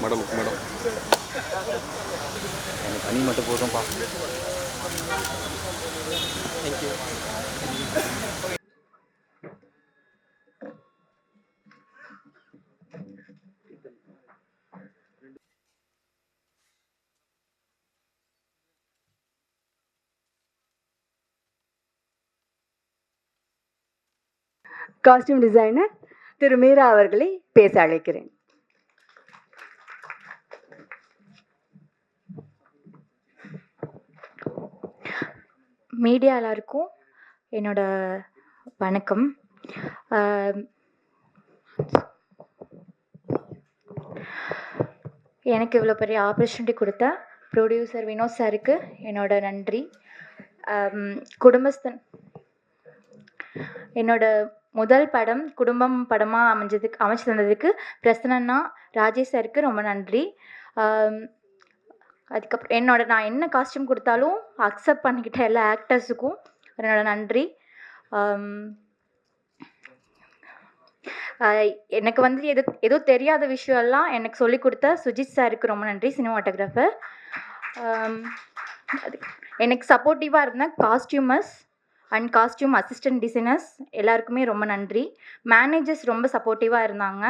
Madam madam எனக்கு அணி மட்டும் போதும்பா. தேங்க்யூ. காஸ்டியூம் டிசைனர் திரு மீரா அவர்களை பேச அழைக்கிறேன். மீடியா எல்லாருக்கும் என்னோட வணக்கம். எனக்கு இவ்வளோ பெரிய ஆப்பர்ச்சுனிட்டி கொடுத்த ப்ரொடியூசர் வினோத் சாருக்கு என்னோட நன்றி. குடும்பஸ்தன் என்னோட முதல் படம் குடும்பம் படமாக அமைச்சு தந்ததுக்கு பிரசன்னா ராஜேஷ் சாருக்கு ரொம்ப நன்றி. அதுக்கப்புறம் நான் என்ன காஸ்டியூம் கொடுத்தாலும் அக்செப்ட் பண்ணிக்கிட்ட எல்லா ஆக்டர்ஸுக்கும் என்னோட நன்றி. எனக்கு வந்து ஏதோ தெரியாத விஷயம்லாம் எனக்கு சொல்லி கொடுத்த சுஜித் சாருக்கு ரொம்ப நன்றி, சினிமாட்டோகிராஃபர். எனக்கு சப்போர்ட்டிவாக இருந்த costumers and costume assistant designers எல்லாருக்குமே ரொம்ப நன்றி. மேனேஜர்ஸ் ரொம்ப சப்போர்ட்டிவாக இருந்தாங்க.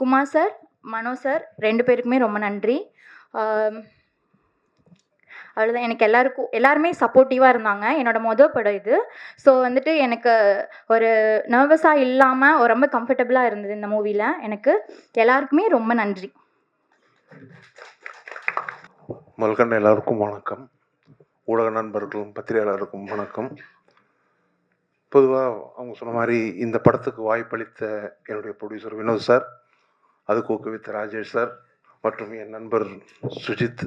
குமார் சார், மனோ சார் 2 பேருக்குமே ரொம்ப நன்றி. அவ்வளோதான். எனக்கு எல்லாருமே சப்போர்ட்டிவாக இருந்தாங்க. என்னோடய மொதல் படம் இது. ஸோ வந்துட்டு எனக்கு ஒரு நர்வஸாக இல்லாமல் ரொம்ப கம்ஃபர்டபுளாக இருந்தது இந்த மூவியில். எனக்கு எல்லாருக்குமே ரொம்ப நன்றி. மல்கண்ட எல்லாருக்கும் வணக்கம். ஊடக நண்பர்களும் பத்திரிகையாளருக்கும் வணக்கம். பொதுவாக அவங்க சொன்ன மாதிரி இந்த படத்துக்கு வாய்ப்பளித்த என்னுடைய ப்ரொடியூசர் வினோத் சார், அதுக்கு ஊக்குவித்த ராஜேஷ் சார் மற்றும் என் நண்பர் சுஜித்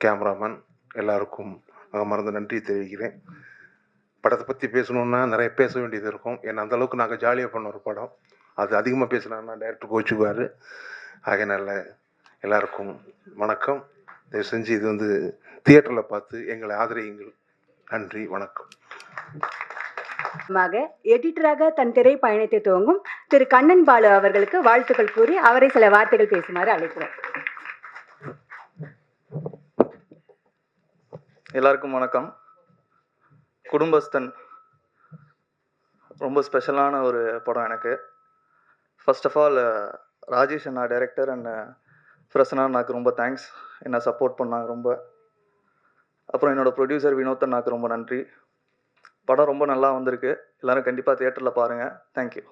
கேமராமேன் எல்லாருக்கும் மறந்து நன்றி தெரிவிக்கிறேன். படத்தை பற்றி பேசணுன்னா நிறைய பேச வேண்டியது இருக்கும். ஏன்னா அந்தளவுக்கு நாங்கள் ஜாலியாக பண்ண ஒரு படம். அது அதிகமாக பேசினான்னா டைரக்டர் கோச்சுக்குவார். ஆகையினால எல்லாருக்கும் வணக்கம். தயவு செஞ்சு இது வந்து தியேட்டரில் பார்த்து எங்களை ஆதரியுங்கள். நன்றி, வணக்கம். எடிட்டராக தன் திரை பயணத்தை துவங்கும் திரு கண்ணன் பாலு அவர்களுக்கு வாழ்த்துக்கள் கூறி அவரை சில வார்த்தைகள் பேசுமாறு அழைக்கிறேன். எல்லாருக்கும் வணக்கம். குடும்பஸ்தன் ரொம்ப ஸ்பெஷலான ஒரு படம் எனக்கு. ஃபர்ஸ்ட் ஆஃப் ஆல் ராஜேஷ் அண்ணா டைரக்டர் அண்ட் பிரசன்னா அண்ணாக்கு ரொம்ப தேங்க்ஸ், என்னை சப்போர்ட் பண்ணாங்க ரொம்ப. அப்புறம் என்னோடய ப்ரொடியூசர் வினோத் அண்ணாக்கு ரொம்ப நன்றி. படம் ரொம்ப நல்லா வந்திருக்கு. எல்லோரும் கண்டிப்பாக தியேட்டரில் பாருங்கள். தேங்க்யூ.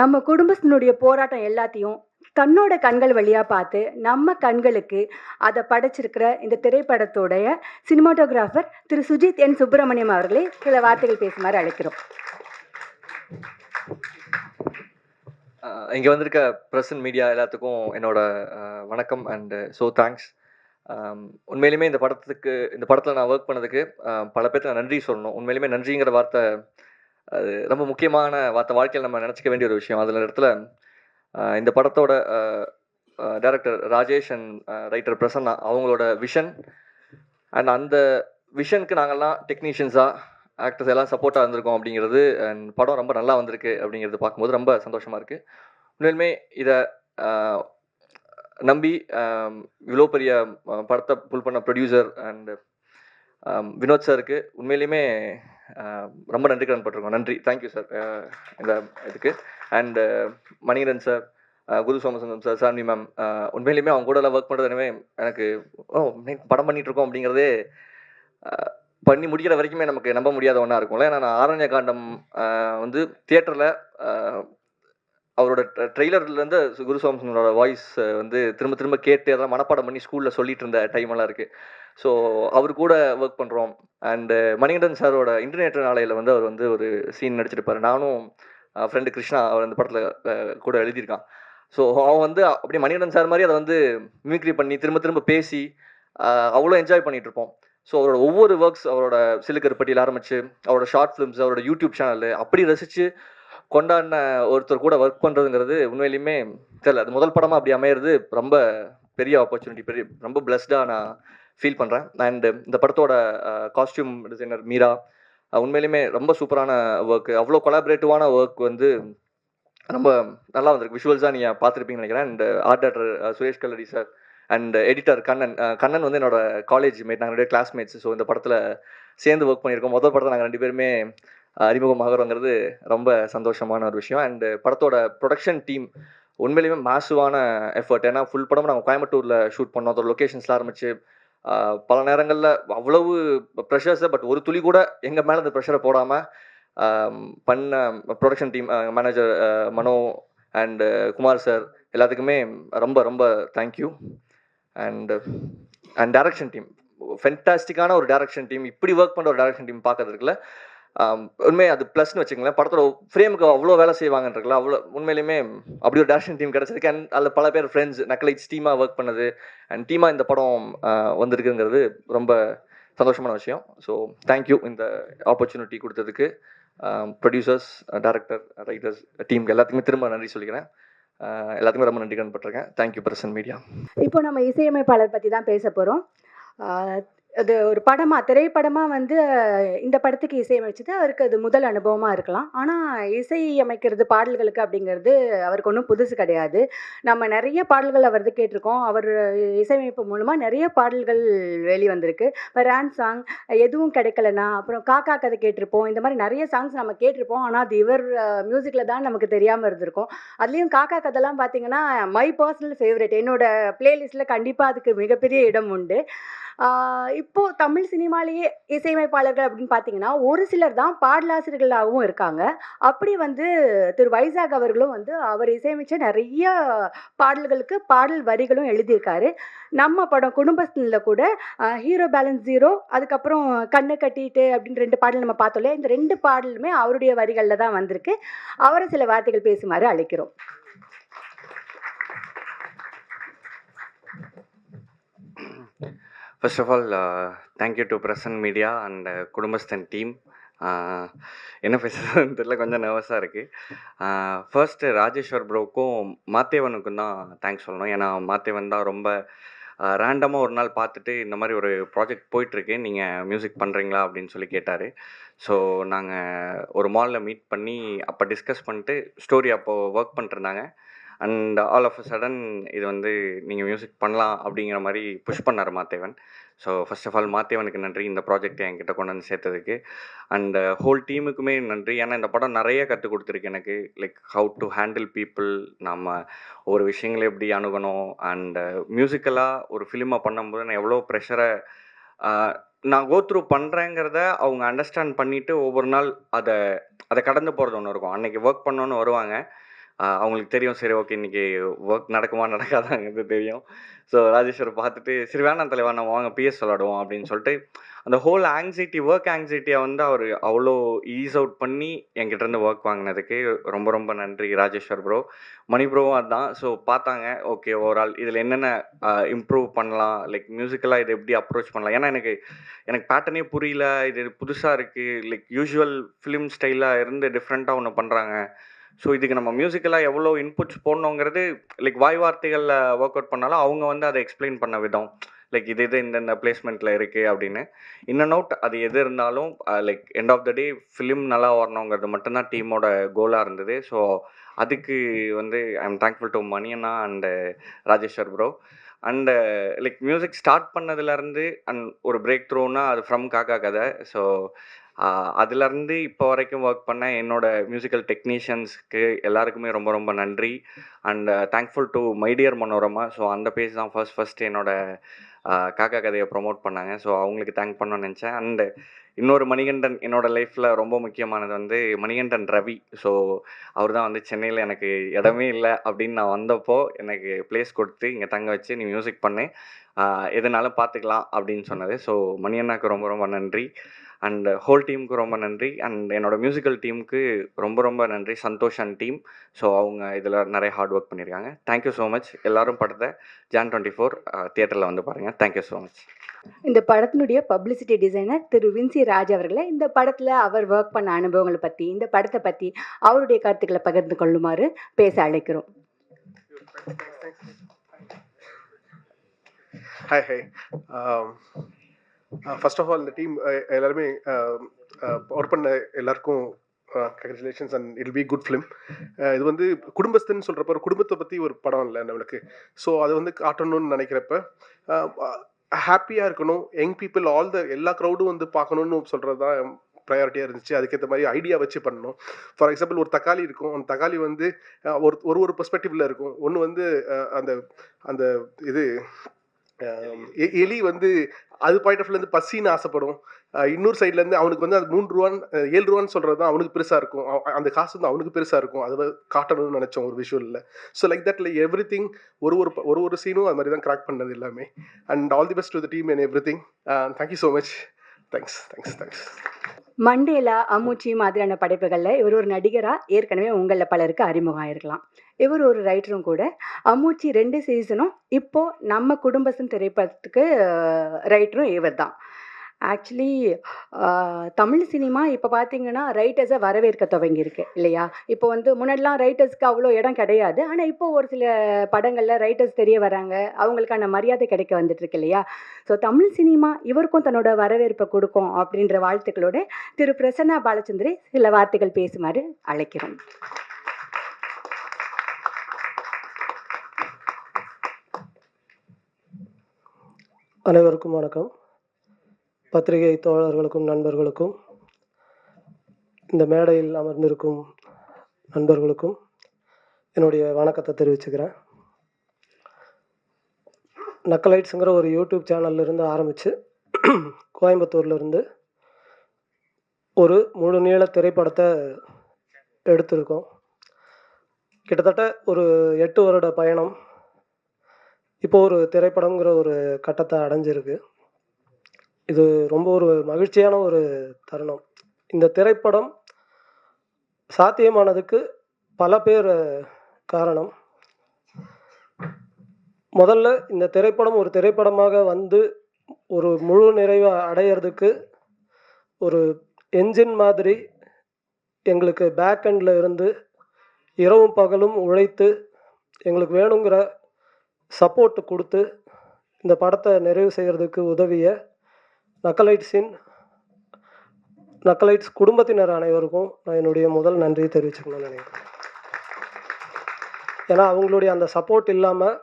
நம்ம குடும்பத்தினுடைய போராட்டம் எல்லாத்தையும் தன்னோட கண்கள் வழியாக பார்த்து நம்ம கண்களுக்கு அதை படைச்சிருக்கிற இந்த திரைப்படத்தோடைய சினிமாட்டோகிராஃபர் திரு சுஜித் என் சுப்பிரமணியம் அவர்களை சில வார்த்தைகள் பேசுமாறு அழைக்கிறோம். இங்கே வந்திருக்க ப்ரெஸ் அண்ட் மீடியா எல்லாத்துக்கும் என்னோட வணக்கம் அண்டு ஸோ தேங்க்ஸ். உண்மையிலுமே இந்த படத்தில் நான் ஒர்க் பண்ணதுக்கு பல பேருக்கு நான் நன்றி சொல்லணும். உண்மையிலுமே நன்றிங்கிற வார்த்தை அது ரொம்ப முக்கியமான வார்த்தை. வாழ்க்கையில் நம்ம நினச்சிக்க வேண்டிய ஒரு விஷயம். அதில் இடத்துல இந்த படத்தோட director Rajesh and writer Prasanna அவங்களோட விஷன் அண்ட் அந்த விஷனுக்கு நாங்கள்லாம் டெக்னீஷியன்ஸாக ஆக்டர்ஸ் எல்லாம் சப்போர்ட்டாக இருந்திருக்கோம் அப்படிங்கிறது அண்ட் படம் ரொம்ப நல்லா வந்திருக்கு அப்படிங்கிறது பார்க்கும்போது ரொம்ப சந்தோஷமாக இருக்குது. உண்மையிலுமே இதை நம்பி இவ்வளோ பெரிய படத்தை புல் பண்ண ப்ரொடியூசர் அண்ட் வினோத் சாருக்கு உண்மையிலுமே ரொம்ப நன்றி கடன் பட்டிருக்கோம். நன்றி, தேங்க்யூ சார் இந்த இதுக்கு. And Manikandan sir, Guru Somasundaram sir, Charmi ma'am, உண்மையிலுமே அவங்க கூட ஒர்க் பண்ணுறது எனவே எனக்கு படம் பண்ணிகிட்ருக்கோம் அப்படிங்கிறதே பண்ணி முடிக்கிற வரைக்குமே நமக்கு நம்ப முடியாத ஒன்றா இருக்கும்ல. ஏன்னா நான் ஆரண்ய காண்டம் வந்து தியேட்டரில் அவரோட ட்ரெய்லர்லேருந்து குரு சோமசுந்தரோட வாய்ஸ் வந்து திரும்ப திரும்ப கேட்டு அதெல்லாம் மனப்பாடம் பண்ணி ஸ்கூலில் சொல்லிட்டு இருந்த டைமெல்லாம் இருக்குது. ஸோ அவர் கூட ஒர்க் பண்ணுறோம். அண்டு மணிகண்டன் சாரோட இன்டர்நெட் நாளையில் வந்து அவர் வந்து ஒரு சீன் நடிச்சிருப்பார். நானும் ஃப்ரெண்டு கிருஷ்ணா அவர் அந்த படத்தில் கூட எழுதியிருக்கான். ஸோ அவன் வந்து அப்படியே மணிகண்டன் சார் மாதிரி அதை வந்து மிமிக்ரி பண்ணி திரும்ப திரும்ப பேசி அவ்வளோ என்ஜாய் பண்ணிகிட்ருப்போம். ஸோ அவரோட ஒவ்வொரு ஒர்க்ஸ், அவரோட சிலுக்கருப்பட்டியில் ஆரம்பித்து அவரோட ஷார்ட் ஃபிலிம்ஸ், அவரோட யூடியூப் சேனல் அப்படி ரசித்து கொண்டாடின ஒருத்தர் கூட ஒர்க் பண்ணுறதுங்கிறது உண்மையிலுமே தெரியல. அது முதல் படமாக அப்படி அமையிறது ரொம்ப பெரிய ஆப்பர்ச்சுனிட்டி, ரொம்ப பிளஸ்டாக நான் ஃபீல் பண்ணுறேன். அண்டு இந்த படத்தோட காஸ்டியூம் டிசைனர் மீரா உண்மையிலுமே ரொம்ப சூப்பரான ஒர்க்கு, அவ்வளோ கொலாபரேட்டிவான ஒர்க் வந்து ரொம்ப நல்லா வந்திருக்கு. விஷுவல்ஸாக நீங்கள் பார்த்துருப்பீங்கன்னு நினைக்கிறேன். And art director Suresh Kalladi sir and editor Kannan. Kannan வந்து என்னோட காலேஜ் மேட், நாங்கள் 2 கிளாஸ்மேட்ஸ். ஸோ இந்த படத்தில் சேர்ந்து ஒர்க் பண்ணியிருக்கோம். முதல் படத்தில் நாங்கள் 2 பேருமே அறிமுகமாகறோங்கிறது ரொம்ப சந்தோஷமான ஒரு விஷயம். அண்டு படத்தோட ப்ரொடக்ஷன் டீம் உண்மையிலேயுமே மேசிவான எஃபர்ட். ஏன்னா ஃபுல் படமும் நாங்கள் கோயம்புத்தூரில் ஷூட் பண்ணோம். அதோட லொக்கேஷன்ஸ்லாம் ஆரம்பிச்சு பல நேரங்களில் அவ்வளவு ப்ரெஷர்ஸை பட் ஒரு துளி கூட எங்கள் மேலே அந்த ப்ரெஷரை போடாமல் பண்ண production team, manager Mano and Kumar sir எல்லாத்துக்குமே ரொம்ப ரொம்ப தேங்க்யூ. அண்ட் டைரக்ஷன் டீம் ஃபென்டாஸ்டிக்கான ஒரு டைரக்ஷன் டீம். இப்படி ஒர்க் பண்ணுற ஒரு டைரக்ஷன் டீம் பார்க்கறதுக்குள்ள உண்மையாக அது ப்ளஸ்ன்னு வச்சுங்களேன். படத்தோட ஃப்ரேமுக்கு அவ்வளோ வேலை செய்வாங்கன்றதுல அவ்வளோ உண்மையிலுமே அப்படி ஒரு டேரக்ஷன் டீம் கிடச்சிருக்கு. அண்ட் அதில் பல பேர் ஃப்ரெண்ட்ஸ் நக்கலைட்ஸ் டீமாக ஒர்க் பண்ணது அண்ட் டீமாக இந்த படம் வந்திருக்குங்கிறது ரொம்ப சந்தோஷமான விஷயம். ஸோ தேங்க்யூ இந்த ஆப்பர்ச்சுனிட்டி கொடுத்ததுக்கு ப்ரொடியூசர்ஸ், டைரக்டர், ரைட்டர்ஸ், டீமுக்கு எல்லாத்துக்குமே திரும்ப நன்றி சொல்லிக்கிறேன். எல்லாத்துக்குமே ரொம்ப நன்றி கடன்பட்டிருக்கேன். Thank you Prasan media. இப்போ நம்ம இசையமைப்பாளர் பற்றி தான் பேச போகிறோம். அது ஒரு படமாக, திரைப்படமாக வந்து இந்த படத்துக்கு இசையமைச்சது அவருக்கு அது முதல் அனுபவமாக இருக்கலாம். ஆனால் இசை அமைக்கிறது பாடல்களுக்கு அப்படிங்கிறது அவருக்கு ஒன்றும் புதுசு கிடையாது. நம்ம நிறைய பாடல்கள் அவரது கேட்டிருக்கோம். அவர் இசையமைப்பு மூலமாக நிறைய பாடல்கள் வெளிவந்திருக்கு. இப்போ ரேன் சாங், எதுவும் கிடைக்கலனா, அப்புறம் காக்கா கதை கேட்டிருப்போம். இந்த மாதிரி நிறைய சாங்ஸ் நம்ம கேட்டிருப்போம். ஆனால் அது இவர் மியூசிக்கில் தான் நமக்கு தெரியாமல் இருந்திருக்கும். அதுலேயும் காக்கா கதைலாம் பார்த்தீங்கன்னா மை பர்சனல் ஃபேவரட். என்னோட பிளேலிஸ்ட்டில் கண்டிப்பாக அதுக்கு மிகப்பெரிய இடம் உண்டு. இப்போ தமிழ் சினிமாலேயே இசையமைப்பாளர்கள் அப்படின்னு பார்த்தீங்கன்னா ஒரு சிலர் தான் பாடலாசிரியர்களாகவும் இருக்காங்க. அப்படி வந்து திரு வைசாக் அவர்களும் வந்து அவர் இசையமைச்ச நிறைய பாடல்களுக்கு பாடல் வரிகளும் எழுதியிருக்காரு. நம்ம படம் குடும்பஸ்தன்ல கூட ஹீரோ பேலன்ஸ் ஜீரோ, அதுக்கப்புறம் கண்ணு கட்டிட்டு அப்படின்னு 2 பாடல் நம்ம பார்த்தோம் இல்லையா? இந்த 2 பாடலுமே அவருடைய வரிகளில் தான் வந்திருக்கு. அவரை சில வார்த்தைகள் பேசுமாறு அழைக்கிறோம். First of all, thank you to Prasan Media and Kudumbasthan team. என்ன பேசுறதுன்னு தெரியல, கொஞ்சம் நர்வஸாக இருக்குது. ஃபர்ஸ்ட்டு ராஜேஸ்வர் ப்ரோக்கும் மாத்தேவனுக்கும் தான் தேங்க்ஸ் சொல்லணும். ஏன்னா மாத்தேவன் தான் ரொம்ப ரேண்டமாக ஒரு நாள் பார்த்துட்டு இந்த மாதிரி ஒரு ப்ராஜெக்ட் போயிட்டுருக்கு, நீங்கள் மியூசிக் பண்ணுறீங்களா அப்படின்னு சொல்லி கேட்டார். ஸோ நாங்கள் ஒரு மாலில் மீட் பண்ணி அப்போ டிஸ்கஸ் பண்ணிட்டு ஸ்டோரி அப்போது ஒர்க் பண்ணிட்டுருந்தாங்க. And all of a sudden இது வந்து நீங்கள் மியூசிக் பண்ணலாம் அப்படிங்கிற மாதிரி புஷ் பண்ணார் Mathevan. So first of all மாத்தேவனுக்கு நன்றி இந்த ப்ராஜெக்டை என்கிட்ட கொண்டு வந்து சேர்த்ததுக்கு. அண்ட் ஹோல் டீமுக்குமே நன்றி. ஏன்னா இந்த படம் நிறைய கற்றுக் கொடுத்துருக்கு எனக்கு. Like how to handle people, நம்ம ஒரு விஷயங்களை எப்படி அணுகணும். அண்ட் மியூசிக்கலாக ஒரு ஃபிலிமை பண்ணும்போது நான் எவ்வளோ ப்ரெஷரை நான் கோ த்ரூ பண்ணுறேங்கிறத அவங்க அண்டர்ஸ்டாண்ட் பண்ணிவிட்டு ஒவ்வொரு நாள் அதை அதை கடந்து போகிறது ஒன்று இருக்கும். அன்றைக்கி ஒர்க் பண்ணோன்னு வருவாங்க, அவங்களுக்கு தெரியும் சரி ஓகே இன்றைக்கி ஒர்க் நடக்குமா நடக்காதாங்கிறது தெரியும். ஸோ ராஜேஸ்வர் பார்த்துட்டு சரி வேணாம் தலைவா நம்ம வாங்க பிஎஸ் விளாடுவோம் அப்படின்னு சொல்லிட்டு அந்த ஹோல் ஆங்ஸைட்டி, ஒர்க் ஆங்ஸைட்டியை வந்து அவர் அவ்வளோ ஈஸ் அவுட் பண்ணி என்கிட்டேருந்து ஒர்க் வாங்கினதுக்கு ரொம்ப ரொம்ப நன்றி ராஜேஸ்வர் ப்ரோ. மணி ப்ரோவும் அதுதான். ஸோ பார்த்தாங்க ஓகே ஓவரால் இதில் என்னென்ன இம்ப்ரூவ் பண்ணலாம், லைக் மியூசிக்கலாக இதை எப்படி அப்ரோச் பண்ணலாம். ஏன்னா எனக்கு பேட்டர்னே புரியல, இது புதுசாக இருக்குது, லைக் யூஷுவல் ஃபிலிம் ஸ்டைலாக இருந்து டிஃப்ரெண்ட்டாக ஒன்று பண்ணுறாங்க. ஸோ இதுக்கு நம்ம மியூசிக்கலாக எவ்வளோ இன்புட்ஸ் போடணுங்கிறது லைக் வாய் வார்த்தைகளில் ஒர்க் அவுட் பண்ணாலும் அவங்க வந்து அதை எக்ஸ்பிளைன் பண்ண விதம், லைக் இது இந்த பிளேஸ்மெண்ட்டில் இருக்குது அப்படின்னு இன் அண்ட் அவுட் அது எது இருந்தாலும் like end of the day film நல்லா வரணுங்கிறது மட்டும்தான் டீமோட கோலாக இருந்தது. ஸோ அதுக்கு வந்து ஐ எம் தேங்க்ஃபுல் டு மணியண்ணா and Rajeshwar bro. And like music start பண்ணதுலேருந்து அண்ட் ஒரு பிரேக் த்ரூன்னா அது ஃப்ரம் காக்கா கதை. ஸோ அதுலேருந்து இப்போ வரைக்கும் ஒர்க் பண்ண என்னோட மியூசிக்கல் டெக்னீஷியன்ஸ்க்கு எல்லாருக்குமே ரொம்ப ரொம்ப நன்றி. And thankful to my dear Manorama. So அந்த பேஜ் தான் ஃபர்ஸ்ட் என்னோட காக்கா கதையை ப்ரொமோட் பண்ணாங்க. ஸோ அவங்களுக்கு தேங்க் பண்ணணும்னு நினச்சேன். அண்டு இன்னொரு மணிகண்டன் என்னோடய லைஃப்பில் ரொம்ப முக்கியமானது வந்து மணிகண்டன் ரவி. ஸோ அவர் தான் வந்து சென்னையில் எனக்கு இடமே இல்லை அப்படின்னு நான் வந்தப்போ எனக்கு பிளேஸ் கொடுத்து இங்கே தங்க வச்சு நீ மியூசிக் பண்ணு, எதுனாலும் பார்த்துக்கலாம் அப்படின்னு சொன்னது. ஸோ மணியண்ணாக்கு ரொம்ப ரொம்ப நன்றி. அண்ட் ஹோல் டீமுக்கு ரொம்ப நன்றி. அண்ட் என்னோடய மியூசிக்கல் டீமுக்கு ரொம்ப ரொம்ப நன்றி, சந்தோஷ் அண்ட் டீம். ஸோ அவங்க இதில் நிறைய ஹார்ட் ஒர்க் பண்ணியிருக்காங்க. Thank you so much. எல்லோரும் படத்தை Jan 24 தியேட்டரில் வந்து பாருங்கள். Thank you so much. இந்த படத்தினுடைய பப்ளிசிட்டி டிசைனர் திரு வின்சி ராஜ் அவர்களை இந்த படத்தில் அவர் ஒர்க் பண்ண அனுபவங்களை பற்றி, இந்த படத்தை பற்றி அவருடைய கருத்துக்களை பகிர்ந்து கொள்ளுமாறு பேச அழைக்கிறோம். ஹாய். ஃபர்ஸ்ட் ஆஃப் ஆல் இந்த டீம் எல்லாருமே ஒர்க் பண்ண எல்லாருக்கும் congratulations and it be good film. இது வந்து குடும்பஸ்தன் சொல்கிறப்ப ஒரு குடும்பத்தை பற்றி ஒரு படம் இல்லை நம்மளுக்கு. ஸோ அதை வந்து காட்டணும்னு நினைக்கிறப்ப ஹாப்பியாக இருக்கணும், யங் பீப்புள் எல்லா க்ரௌடும் வந்து பார்க்கணுன்னு சொல்கிறது தான் ப்ரையாரிட்டியாக இருந்துச்சு. அதுக்கேற்ற மாதிரி ஐடியா வச்சு பண்ணணும். ஃபார் எக்ஸாம்பிள் ஒரு தக்காளி இருக்கும், அந்த தக்காளி வந்து ஒரு பெர்ஸ்பெக்டிவில் இருக்கும். ஒன்று வந்து அந்த அந்த இது எலி வந்து அது பாயிண்ட் ஆஃப் வியூலேருந்து பசின்னு ஆசைப்படும். இன்னொரு சைட்லேருந்து அவனுக்கு வந்து அது 3 ரூபான்னு 7 ரூபான்னு சொல்கிறது தான் அவனுக்கு பெருசாக இருக்கும். அந்த காசு வந்து அவனுக்கு பெருசாக இருக்கும். அதை காட்டணும்னு நினச்சோம் ஒரு விஷுவலில். So like that like everything ஒரு சீனும் அது மாதிரி தான் கிராக் பண்ணது எல்லாமே. And all the best to the team and everything. Thank you so much. Thanks. Mandela, Ammuchi மாதிரியான படைப்புகளில் இவர் ஒரு நடிகராக ஏற்கனவே உங்களில் பலருக்கு அறிமுகம் ஆயிருக்கலாம். இவர் ஒரு ரைட்டரும் கூட. அம்முச்சி 2 சீசனும் இப்போது நம்ம குடும்பத்தின் திரைப்படத்துக்கு ரைட்டரும் இவர் தான். ஆக்சுவலி தமிழ் சினிமா இப்போ பார்த்தீங்கன்னா ரைட்டர்ஸை வரவேற்க துவங்கியிருக்கு இல்லையா? இப்போ வந்து முன்னாடிலாம் ரைட்டர்ஸ்க்கு அவ்வளோ இடம் கிடையாது. ஆனால் இப்போ ஒரு சில படங்களில் ரைட்டர்ஸ் தெரிய வராங்க, அவங்களுக்கான மரியாதை கிடைக்க வந்துட்டுருக்கு இல்லையா? ஸோ தமிழ் சினிமா இவருக்கும் தன்னோட வரவேற்பை கொடுக்கும் அப்படின்ற வாழ்த்துக்களோட திரு பிரசன்னா பாலச்சந்திரி சில வார்த்தைகள் பேசுமாறு அழைக்கிறோம். அனைவருக்கும் வணக்கம். பத்திரிகை தோழர்களுக்கும் நண்பர்களுக்கும், இந்த மேடையில் அமர்ந்திருக்கும் நண்பர்களுக்கும் என்னுடைய வணக்கத்தை தெரிவிச்சுக்கிறேன். நக்கலைட்ஸுங்கிற ஒரு யூடியூப் சேனல்லேருந்து ஆரம்பித்து கோயம்புத்தூர்லேருந்து ஒரு முழு நீள திரைப்படத்தை எடுத்திருக்கோம். கிட்டத்தட்ட ஒரு 8 வருட பயணம் இப்போது ஒரு திரைப்படங்கிற ஒரு கட்டத்தை அடைஞ்சிருக்கு. இது ரொம்ப ஒரு மகிழ்ச்சியான ஒரு தருணம். இந்த திரைப்படம் சாத்தியமானதுக்கு பல பேர் காரணம். முதல்ல இந்த திரைப்படம் ஒரு திரைப்படமாக வந்து ஒரு முழு நிறைவை அடையிறதுக்கு ஒரு என்ஜின் மாதிரி எங்களுக்கு பேக் எண்டில் இருந்து இரவும் பகலும் உழைத்து எங்களுக்கு வேணுங்கிற சப்போர்ட் கொடுத்து இந்த படத்தை நிறைவு செய்கிறதுக்கு உதவிய நக்கலைட்ஸ் குடும்பத்தினர் அனைவருக்கும் நான் என்னுடைய முதல் நன்றியை தெரிவிச்சுக்கணும்னு நினைக்கிறேன். ஏன்னா அவங்களுடைய அந்த சப்போர்ட் இல்லாமல்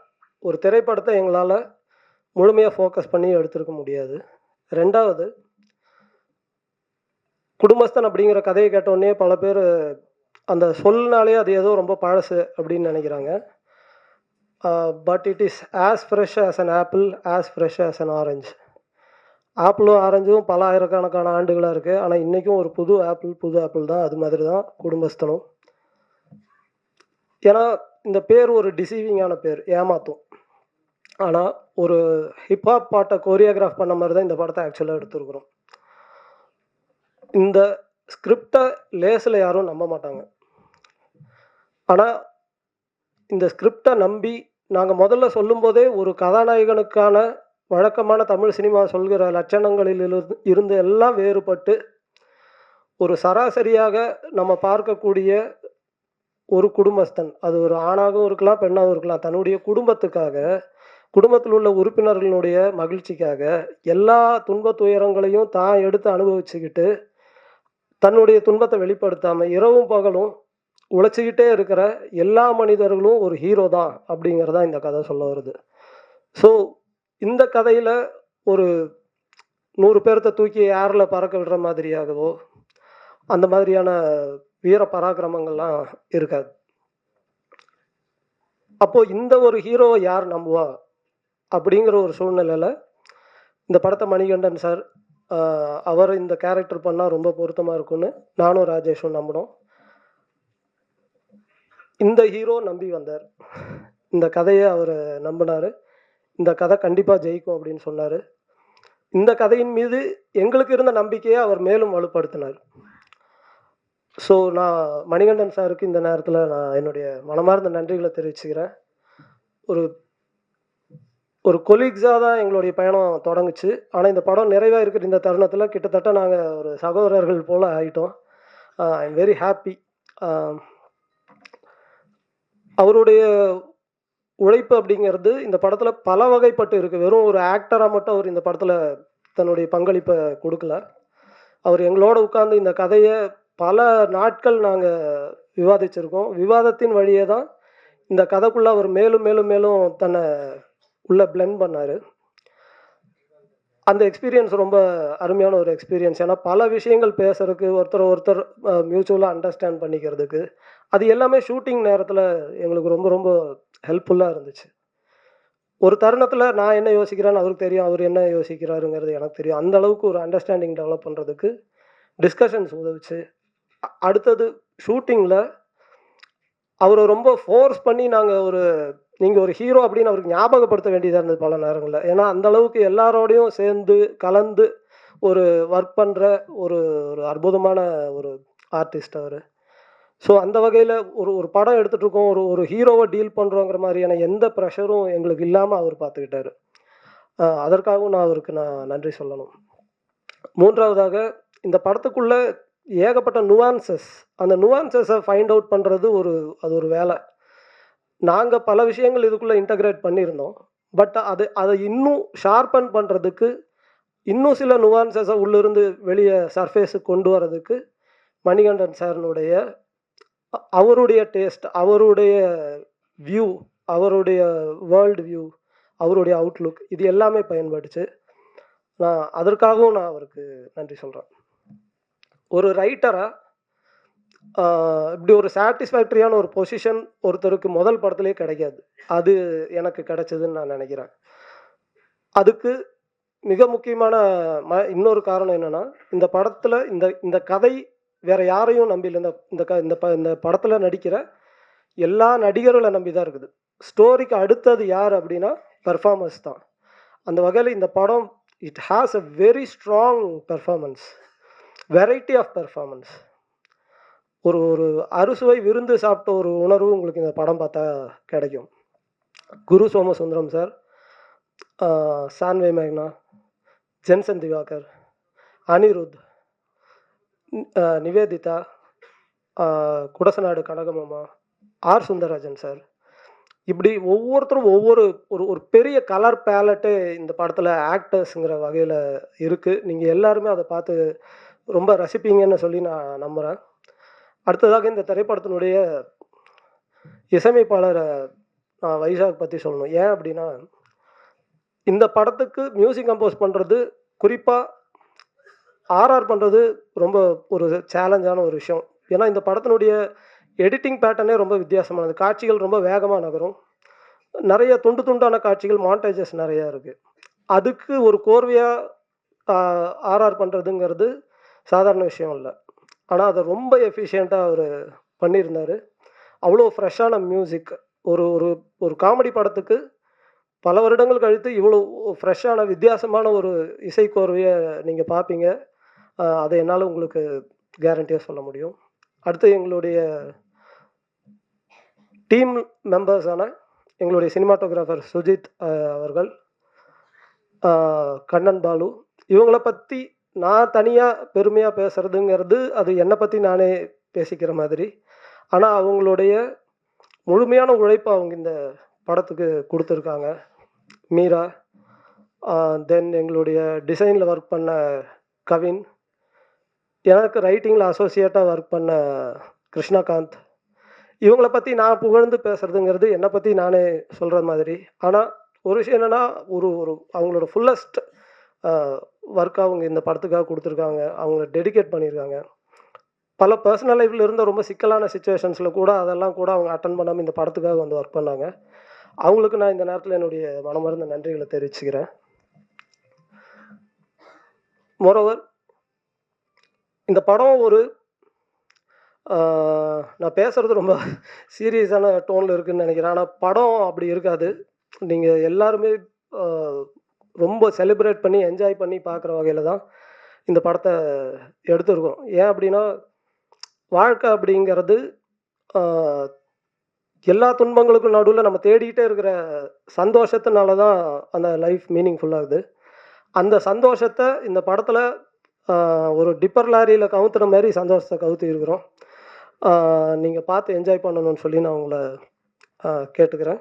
ஒரு திரைப்படத்தை எங்களால் முழுமையாக ஃபோக்கஸ் பண்ணி எடுத்துருக்க முடியாது. ரெண்டாவது, குடும்பஸ்தன் அப்படிங்கிற கதையை கேட்டோடனே பல பேர் அந்த சொல்லினாலே அது ஏதோ ரொம்ப பழசு அப்படின்னு நினைக்கிறாங்க. But it is as fresh as an apple, as fresh as an orange. ஆப்பிளும் ஆரஞ்சும் பல ஆயிரக்கணக்கான ஆண்டுகளாக இருக்குது. ஆனால் இன்றைக்கும் ஒரு புது ஆப்பிள் தான். அது மாதிரி தான் குடும்பஸ்தனும். ஏன்னா இந்த பேர் ஒரு டிசீவிங்கான பேர், ஏமாத்தும். ஆனால் ஒரு ஹிப்ஹாப் பாட்டை கோரியோகிராஃப் பண்ண மாதிரி தான் இந்த படத்தை ஆக்சுவலாக எடுத்துருக்குறோம். இந்த ஸ்கிரிப்டை லேஸில் யாரும் நம்ப மாட்டாங்க. ஆனால் இந்த ஸ்கிரிப்டை நம்பி நாங்கள் முதல்ல சொல்லும்போதே ஒரு கதாநாயகனுக்கான வழக்கமான தமிழ் சினிமா சொல்கிற லட்சணங்களில் இருந்து எல்லாம் வேறுபட்டு ஒரு சராசரியாக நம்ம பார்க்கக்கூடிய ஒரு குடும்பஸ்தன், அது ஒரு ஆணாகவும் இருக்கலாம் பெண்ணாகவும் இருக்கலாம், தன்னுடைய குடும்பத்துக்காக, குடும்பத்தில் உள்ள உறுப்பினர்களுடைய மகிழ்ச்சிக்காக எல்லா துன்ப துயரங்களையும் தான் எடுத்து அனுபவிச்சுக்கிட்டு தன்னுடைய துன்பத்தை வெளிப்படுத்தாமல் இரவும் பகலும் உழைச்சிக்கிட்டே இருக்கிற எல்லா மனிதர்களும் ஒரு ஹீரோ தான் அப்படிங்கிறதா இந்த கதை சொல்ல வருது. ஸோ இந்த கதையில் ஒரு 100 பேர்த்த தூக்கி ஏரில் பறக்க விடுற மாதிரியாகவோ அந்த மாதிரியான வீர பராக்கிரமங்கள்லாம் இருக்காது. அப்போது இந்த ஒரு ஹீரோவை யார் நம்புவா அப்படிங்கிற ஒரு சூழ்நிலையில் இந்த படத்தை மணிகண்டன் சார் அவர் இந்த கேரக்டர் பண்ணால் ரொம்ப பொருத்தமாக இருக்கும்னு நானும் ராஜேஷும் நம்பினோம். இந்த ஹீரோ நம்பி வந்தார். இந்த கதையை அவர் நம்பினார். இந்த கதை கண்டிப்பாக ஜெயிக்கும் அப்படின்னு சொன்னார். இந்த கதையின் மீது எங்களுக்கு இருந்த நம்பிக்கையை அவர் மேலும் வலுப்படுத்தினார். ஸோ நான் மணிகண்டன் சாருக்கு இந்த நேரத்தில் நான் என்னுடைய மனமார்ந்த நன்றிகளை தெரிவிச்சுக்கிறேன். ஒரு கொலீக்ஸாக தான் எங்களுடைய பயணம் தொடங்குச்சு. ஆனால் இந்த படம் நிறைவாக இருக்கிற இந்த தருணத்தில் கிட்டத்தட்ட நாங்கள் ஒரு சகோதரர்கள் போல் ஆகிட்டோம். I am very happy. அவருடைய உழைப்பு அப்படிங்கிறது இந்த படத்தில் பல வகைப்பட்டு இருக்குது. வெறும் ஒரு ஆக்டராக மட்டும் அவர் இந்த படத்தில் தன்னுடைய பங்களிப்பை கொடுக்கல. அவர் எங்களோட உட்கார்ந்து இந்த கதையை பல நாட்கள் நாங்கள் விவாதிச்சிருக்கோம். விவாதத்தின் வழியே தான் இந்த கதைக்குள்ளே அவர் மேலும் மேலும் மேலும் தன்னை உள்ளே பிளெண்ட் பண்ணார். அந்த எக்ஸ்பீரியன்ஸ் ரொம்ப அருமையான ஒரு எக்ஸ்பீரியன்ஸ். ஏன்னா பல விஷயங்கள் பேசுறதுக்கு, ஒருத்தர் மியூச்சுவலாக அண்டர்ஸ்டாண்ட் பண்ணிக்கிறதுக்கு, அது எல்லாமே ஷூட்டிங் நேரத்தில் எங்களுக்கு ரொம்ப ரொம்ப ஹெல்ப்ஃபுல்லாக இருந்துச்சு. ஒரு தருணத்தில் நான் என்ன யோசிக்கிறேன்னு அவருக்கு தெரியும், அவர் என்ன யோசிக்கிறாருங்கிறது எனக்கு தெரியும். அந்த அளவுக்கு ஒரு அண்டர்ஸ்டாண்டிங் டெவலப் பண்ணுறதுக்கு டிஸ்கஷன்ஸ் உதவுச்சு. அடுத்தது ஷூட்டிங்கில் அவரை ரொம்ப ஃபோர்ஸ் பண்ணி நீங்கள் ஒரு ஹீரோ அப்படின்னு அவருக்கு ஞாபகப்படுத்த வேண்டியதாக இருந்தது பல நேரங்களில். ஏன்னா அந்த அளவுக்கு எல்லாரோடையும் சேர்ந்து கலந்து ஒரு ஒர்க் பண்ணுற ஒரு ஒரு அற்புதமான ஒரு ஆர்டிஸ்ட் அவர். ஸோ அந்த வகையில் ஒரு படம் எடுத்துகிட்டு இருக்கோம், ஒரு ஹீரோவை டீல் பண்ணுறோங்கிற மாதிரியான எந்த ப்ரெஷரும் எங்களுக்கு இல்லாமல் அவர் பார்த்துக்கிட்டாரு. அதற்காகவும் நான் நன்றி சொல்லணும். மூன்றாவதாக இந்த படத்துக்குள்ளே ஏகப்பட்ட நுவான்சஸ், அந்த நுவான்சஸை ஃபைண்ட் அவுட் பண்ணுறது அது ஒரு வேலை. நாங்கள் பல விஷயங்கள் இதுக்குள்ளே இன்டகிரேட் பண்ணியிருந்தோம். பட் அதை இன்னும் ஷார்பன் பண்ணுறதுக்கு, இன்னும் சில நுவான்சஸை உள்ளிருந்து வெளியே சர்ஃபேஸுக்கு கொண்டு வரதுக்கு மணிகண்டன் சார்னுடைய அவருடைய டேஸ்ட், அவருடைய வியூ, அவருடைய வேர்ல்டு வியூ, அவருடைய அவுட்லுக், இது எல்லாமே பயன்படுச்சு. அதற்காகவும் நான் அவருக்கு நன்றி சொல்கிறேன். ஒரு ரைட்டராக இப்படி ஒரு சாட்டிஸ்ஃபேக்டரியான ஒரு பொசிஷன் ஒருத்தருக்கு முதல் படத்துலேயே கிடைக்காது. அது எனக்கு கிடைச்சதுன்னு நான் நினைக்கிறேன். அதுக்கு மிக முக்கியமான இன்னொரு காரணம் என்னென்னா, இந்த படத்தில் இந்த கதை வேறு யாரையும் நம்பி இல்லை. இந்த படத்தில் நடிக்கிற எல்லா நடிகர்களை நம்பி தான் இருக்குது. ஸ்டோரிக்கு அடுத்தது யார் அப்படின்னா பெர்ஃபார்மன்ஸ் தான். அந்த வகையில் இந்த படம் it has a very strong performance, variety of performance. ஒரு அறுசுவை விருந்து சாப்பிட்ட ஒரு உணர்வு உங்களுக்கு இந்த படம் பார்த்தா கிடைக்கும். குரு சோமசுந்தரம் சார், சான்வே மேக்னா, ஜென்சன் திவாகர், அனிருத், நிவேதிதா, குடசநாடு கனகமாமா, ஆர் சுந்தரராஜன் சார், இப்படி ஒவ்வொருத்தரும் ஒரு பெரிய கலர் பேலட்டே இந்த படத்தில் ஆக்டர்ஸுங்கிற வகையில் இருக்குது. நீங்கள் எல்லாருமே அதை பார்த்து ரொம்ப ரசிப்பீங்கன்னு சொல்லி நான் நம்புகிறேன். அடுத்ததாக இந்த திரைப்படத்தினுடைய இசையமைப்பாளரை நான் வைசாக் பற்றி சொல்லணும். ஏன் அப்படின்னா, இந்த படத்துக்கு மியூசிக் கம்போஸ் பண்ணுறது, குறிப்பாக ஆர்ஆர் பண்ணுறது ரொம்ப ஒரு சேலஞ்சான ஒரு விஷயம். ஏன்னா இந்த படத்தினுடைய எடிட்டிங் பேட்டர்னே ரொம்ப வித்தியாசமானது. காட்சிகள் ரொம்ப வேகமாக நகரும், நிறைய துண்டான காட்சிகள், மாண்டேஜஸ் நிறையா இருக்குது. அதுக்கு ஒரு கோர்வையாக ஆர்ஆர் பண்ணுறதுங்கிறது சாதாரண விஷயம் இல்லை. ஆனால் அதை ரொம்ப எஃபிஷியண்ட்டாக அவர் பண்ணியிருந்தார். அவ்வளோ ஃப்ரெஷ்ஷான மியூசிக். ஒரு காமெடி படத்துக்கு பல வருடங்கள் கழித்து இவ்வளோ ஃப்ரெஷ்ஷான வித்தியாசமான ஒரு இசைக்கோர்வையை நீங்கள் பார்ப்பீங்க. அதை என்னால் உங்களுக்கு கேரண்டியாக சொல்ல முடியும். அடுத்து எங்களுடைய டீம் மெம்பர்ஸான எங்களுடைய சினிமாட்டோகிராஃபர் சுஜித் அவர்கள், கண்ணன் பாலு, இவங்களை பற்றி நான் தனியாக பெருமையாக பேசுகிறதுங்கிறது அது என்னை பற்றி நானே பேசிக்கிற மாதிரி. ஆனால் அவங்களுடைய முழுமையான உழைப்பை அவங்க இந்த படத்துக்கு கொடுத்துருக்காங்க. மீரா, தென் எங்களுடைய டிசைனில் ஒர்க் பண்ண கவின், எனக்கு ரைட்டிங்கில் அசோசியேட்டாக ஒர்க் பண்ண கிருஷ்ணகாந்த், இவங்களை பற்றி நான் புகழ்ந்து பேசுகிறதுங்கிறது என்னை பற்றி நானே சொல்கிற மாதிரி. ஆனால் ஒரு விஷயம் என்னென்னா, அவங்களோட ஃபுல்லஸ்ட் ஒர்க் அவங்க இந்த படத்துக்காக கொடுத்துருக்காங்க. அவங்கள டெடிகேட் பண்ணியிருக்காங்க. பல பர்சனல் லைஃப்பில் இருந்த ரொம்ப சிக்கலான சுச்சுவேஷன்ஸில் கூட அதெல்லாம் கூட அவங்க அட்டன் பண்ணாமல் இந்த படத்துக்காக வந்து ஒர்க் பண்ணாங்க. அவங்களுக்கு நான் இந்த நேரத்தில் என்னுடைய மனமார்ந்த நன்றிகளை தெரிவிச்சுக்கிறேன். மோரோவர், இந்த படம் நான் பேசுகிறது ரொம்ப சீரியஸான டோனில் இருக்குதுன்னு நினைக்கிறேன். ஆனால் படம் அப்படி இருக்காது. நீங்கள் எல்லாருமே ரொம்ப செலிப்ரேட் பண்ணி என்ஜாய் பண்ணி பார்க்குற வகையில் தான் இந்த படத்தை எடுத்துருக்கோம். ஏன் அப்படின்னா, வாழ்க்கை அப்படிங்கிறது எல்லா துன்பங்களுக்கும் நடுவில் நம்ம தேடிக்கிட்டே இருக்கிற சந்தோஷத்தினால தான் அந்த லைஃப் மீனிங்ஃபுல்லாகுது. அந்த சந்தோஷத்தை இந்த படத்தில் ஒரு டிப்பர் லாரியில் கவுத்துற மாதிரி சந்தோஷத்தை கவுத்தி இருக்கிறோம். நீங்கள் பார்த்து என்ஜாய் பண்ணணும்னு சொல்லி நான் உங்களை கேட்டுக்கிறேன்.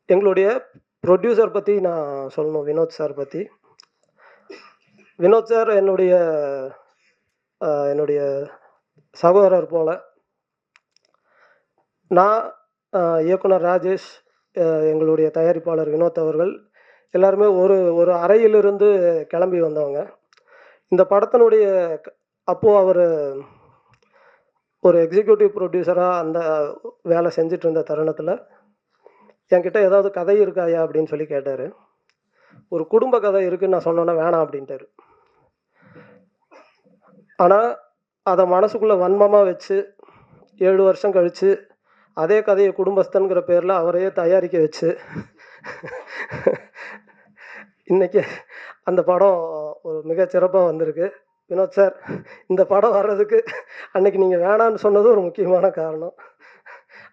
எங்களுடைய ப்ரொடியூசர் பற்றி நான் சொல்லணும், வினோத் சார் பற்றி. வினோத் சார் என்னுடைய என்னுடைய சகோதரர் போல. நான், இயக்குனர் ராஜேஷ், எங்களுடைய தயாரிப்பாளர் வினோத் அவர்கள் எல்லாருமே ஒரு ஒரு அறையிலிருந்து கிளம்பி வந்தவங்க. இந்த படத்தினுடைய அப்போது அவர் ஒரு எக்ஸிக்யூட்டிவ் ப்ரொடியூசராக அந்த வேலை செஞ்சுட்டு இருந்த தருணத்தில் என்கிட்ட ஏதாவது கதை இருக்காயா அப்படின்னு சொல்லி கேட்டார். ஒரு குடும்ப கதை இருக்குன்னு நான் சொன்னோன்னா வேணாம் அப்படின்ட்டார். ஆனால் அதை மனசுக்குள்ளே வன்மமாக வச்சு 7 வருஷம் கழித்து அதே கதையை குடும்பஸ்தன்கிற பேரில் அவரையே தயாரிக்க வச்சு இன்றைக்கி அந்த படம் ஒரு மிகச்சிறப்பாக வந்திருக்கு. வினோத் சார், இந்த படம் வர்றதுக்கு அன்றைக்கி நீங்கள் வேணான்னு சொன்னது ஒரு முக்கியமான காரணம்.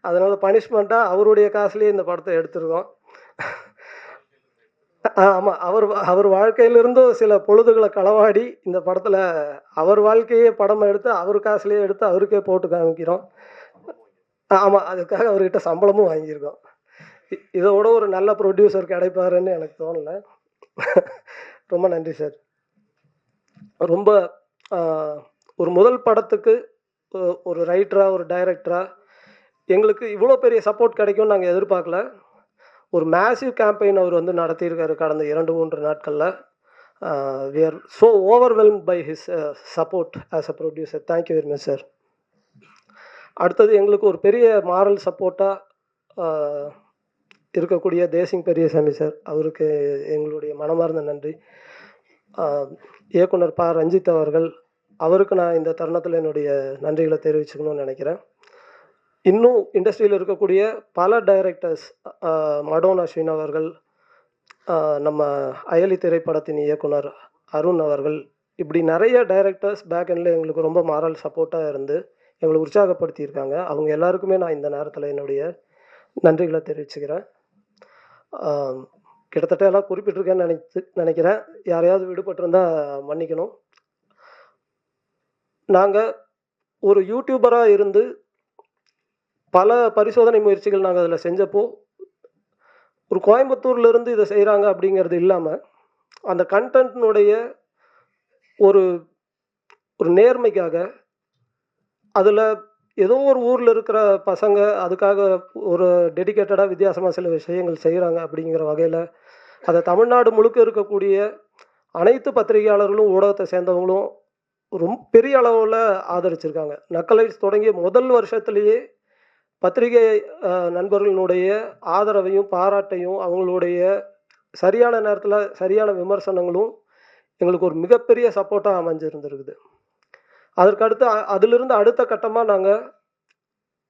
அதனால் பனிஷ்மெண்ட்டாக அவருடைய காசுலேயே இந்த படத்தை எடுத்துருக்கோம். ஆமாம், அவர் வாழ்க்கையிலிருந்தும் சில பொழுதுகளை களவாடி இந்த படத்தில் அவர் வாழ்க்கையே படம் எடுத்து அவர் காசுலேயே எடுத்து அவருக்கே போட்டு காமிக்கிறோம். ஆமாம், அதுக்காக அவர்கிட்ட சம்பளமும் வாங்கியிருக்கோம். இதோட ஒரு நல்ல ப்ரொடியூசர் கிடைப்பாருன்னு எனக்கு தோணலை. ரொம்ப நன்றி சார். ரொம்ப ஒரு முதல் படத்துக்கு ஒரு ரைட்டராக ஒரு டைரக்டராக எங்களுக்கு இவ்வளோ பெரிய சப்போர்ட் கிடைக்கும்னு நாங்கள் எதிர்பார்க்கல. ஒரு மேசிவ் கேம்பெயின் அவர் வந்து நடத்தியிருக்காரு கடந்த 2-3 நாட்களில். We are so overwhelmed by his support as a producer. Thank you very much sir. அடுத்தது எங்களுக்கு ஒரு பெரிய மாரல் சப்போர்ட்டாக இருக்கக்கூடிய தேசிங் பெரியசாமி சார், அவருக்கு எங்களுடைய மனமார்ந்த நன்றி. இயக்குனர் ப. ரஞ்சித் அவர்கள், அவருக்கு நான் இந்த தருணத்தில் என்னுடைய நன்றிகளை தெரிவிச்சுக்கணும்னு நினைக்கிறேன். இன்னும் இண்டஸ்ட்ரியில் இருக்கக்கூடிய பல டைரக்டர்ஸ், மடோன் அஸ்வின் அவர்கள், நம்ம அயலி திரைப்படத்தின் இயக்குனர் அருண் அவர்கள், இப்படி நிறைய டைரக்டர்ஸ் பேக் எண்டில் எங்களுக்கு ரொம்ப மாரல் சப்போர்ட்டாக இருந்து எங்களை உற்சாகப்படுத்தியிருக்காங்க. அவங்க எல்லாருக்குமே நான் இந்த நேரத்தில் என்னுடைய நன்றிகளை தெரிவிச்சுக்கிறேன். கிட்டத்தட்ட எல்லாம் குறிப்பிட்டிருக்கேன்னு நினைக்கிறேன். யாரையாவது விடுபட்டிருந்தால் மன்னிக்கணும். நாங்கள் ஒரு யூடியூபராக இருந்து பல பரிசோதனை முயற்சிகள் நாங்கள் அதில் செஞ்சப்போ, ஒரு கோயம்புத்தூர்லேருந்து இதை செய்கிறாங்க அப்படிங்கிறது இல்லாமல் அந்த கண்டென்ட்னுடைய ஒரு ஒரு நேர்மைக்காக, அதில் ஏதோ ஒரு ஊரில் இருக்கிற பசங்க அதுக்காக ஒரு டெடிக்கேட்டடாக வித்தியாசமாக சில விஷயங்கள் செய்கிறாங்க அப்படிங்கிற வகையில் அதை தமிழ்நாடு முழுக்க இருக்கக்கூடிய அனைத்து பத்திரிகையாளர்களும் ஊடகத்தை சேர்ந்தவங்களும் ரொம்ப பெரிய அளவில் ஆதரிச்சிருக்காங்க. நக்கலைட்ஸ் தொடங்கிய முதல் வருஷத்துலேயே பத்திரிகை நண்பர்களுடைய ஆதரவையும் பாராட்டையும் அவங்களுடைய சரியான நேரத்தில் சரியான விமர்சனங்களும் எங்களுக்கு ஒரு மிகப்பெரிய சப்போர்ட்டாக அமைஞ்சிருந்துருக்குது. அதற்கடுத்து அதிலிருந்து அடுத்த கட்டமாக நாங்கள்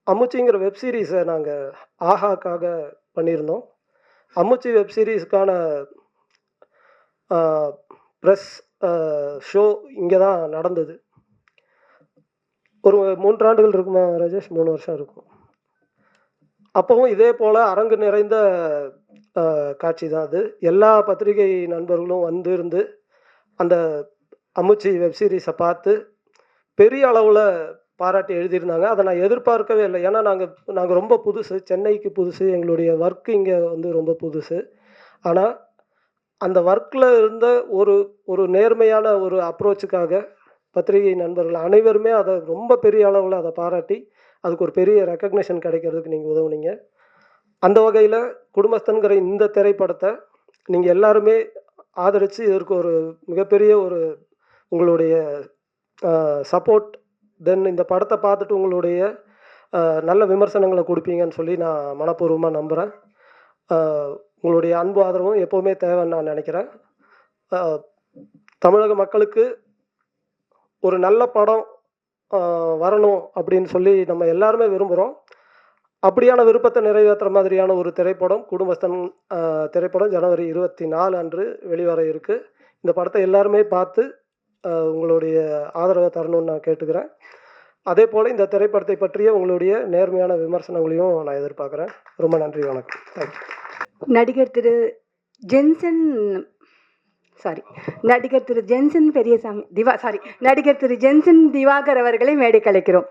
அம்முச்சிங்கிற வெப்சீரிஸை நாங்கள் ஆஹாக்காக பண்ணியிருந்தோம். அம்முச்சி வெப்சீரிஸுக்கான ப்ரெஸ் ஷோ இங்கே தான் நடந்தது. ஒரு 3 ஆண்டுகள் இருக்குமா ராஜேஷ்? 3 வருஷம் இருக்கும். அப்போவும் இதே போல் அரங்கு நிறைந்த காட்சி தான் அது. எல்லா பத்திரிகை நண்பர்களும் வந்திருந்து அந்த அம்முச்சி வெப்சீரிஸை பார்த்து பெரிய அளவில் பாராட்டி எழுதியிருந்தாங்க. அதை நான் எதிர்பார்க்கவே இல்லை. ஏன்னா நாங்கள் ரொம்ப புதுசு, சென்னைக்கு புதுசு, எங்களுடைய ஒர்க்கு இங்கே வந்து ரொம்ப புதுசு. ஆனால் அந்த ஒர்க்கில் இருந்த ஒரு நேர்மையான ஒரு அப்ரோச்சுக்காக பத்திரிகை நண்பர்கள் அனைவருமே அதை ரொம்ப பெரிய அளவில் அதை பாராட்டி அதுக்கு ஒரு பெரிய ரெக்கக்னிஷன் கிடைக்கிறதுக்கு நீங்கள் உதவுனீங்க. அந்த வகையில் குடும்பஸ்தன்கிற இந்த திரைப்படத்தை நீங்கள் எல்லாருமே ஆதரித்து இதற்கு ஒரு மிகப்பெரிய ஒரு உங்களுடைய சப்போர்ட், தென் இந்த படத்தை பார்த்துட்டு உங்களுடைய நல்ல விமர்சனங்களை கொடுப்பீங்கன்னு சொல்லி நான் மனப்பூர்வமாக நம்புகிறேன். உங்களுடைய அன்பு ஆதரவும் எப்போவுமே தேவைன்னு நான் நினைக்கிறேன். தமிழக மக்களுக்கு ஒரு நல்ல படம் வரணும் அப்படின்னு சொல்லி நம்ம எல்லாருமே விரும்புகிறோம். அப்படியான விருப்பத்தை நிறைவேற்றுற மாதிரியான ஒரு திரைப்படம் குடும்பஸ்தன் திரைப்படம் ஜனவரி 24 அன்று வெளிவர இருக்குது. இந்த படத்தை எல்லாருமே பார்த்து உங்களுடைய ஆதரவை தரணும்னு நான் கேட்டுக்கிறேன். அதே போல் இந்த திரைப்படத்தை பற்றிய உங்களுடைய நேர்மையான விமர்சனங்களையும் நான் எதிர்பார்க்குறேன். ரொம்ப நன்றி, வணக்கம். தேங்க்யூ. நடிகர் திரு ஜென்சன் பெரியசாமி நடிகர் திரு ஜென்சன் திவாகர் அவர்களை மேடை கலைக்கிறோம்.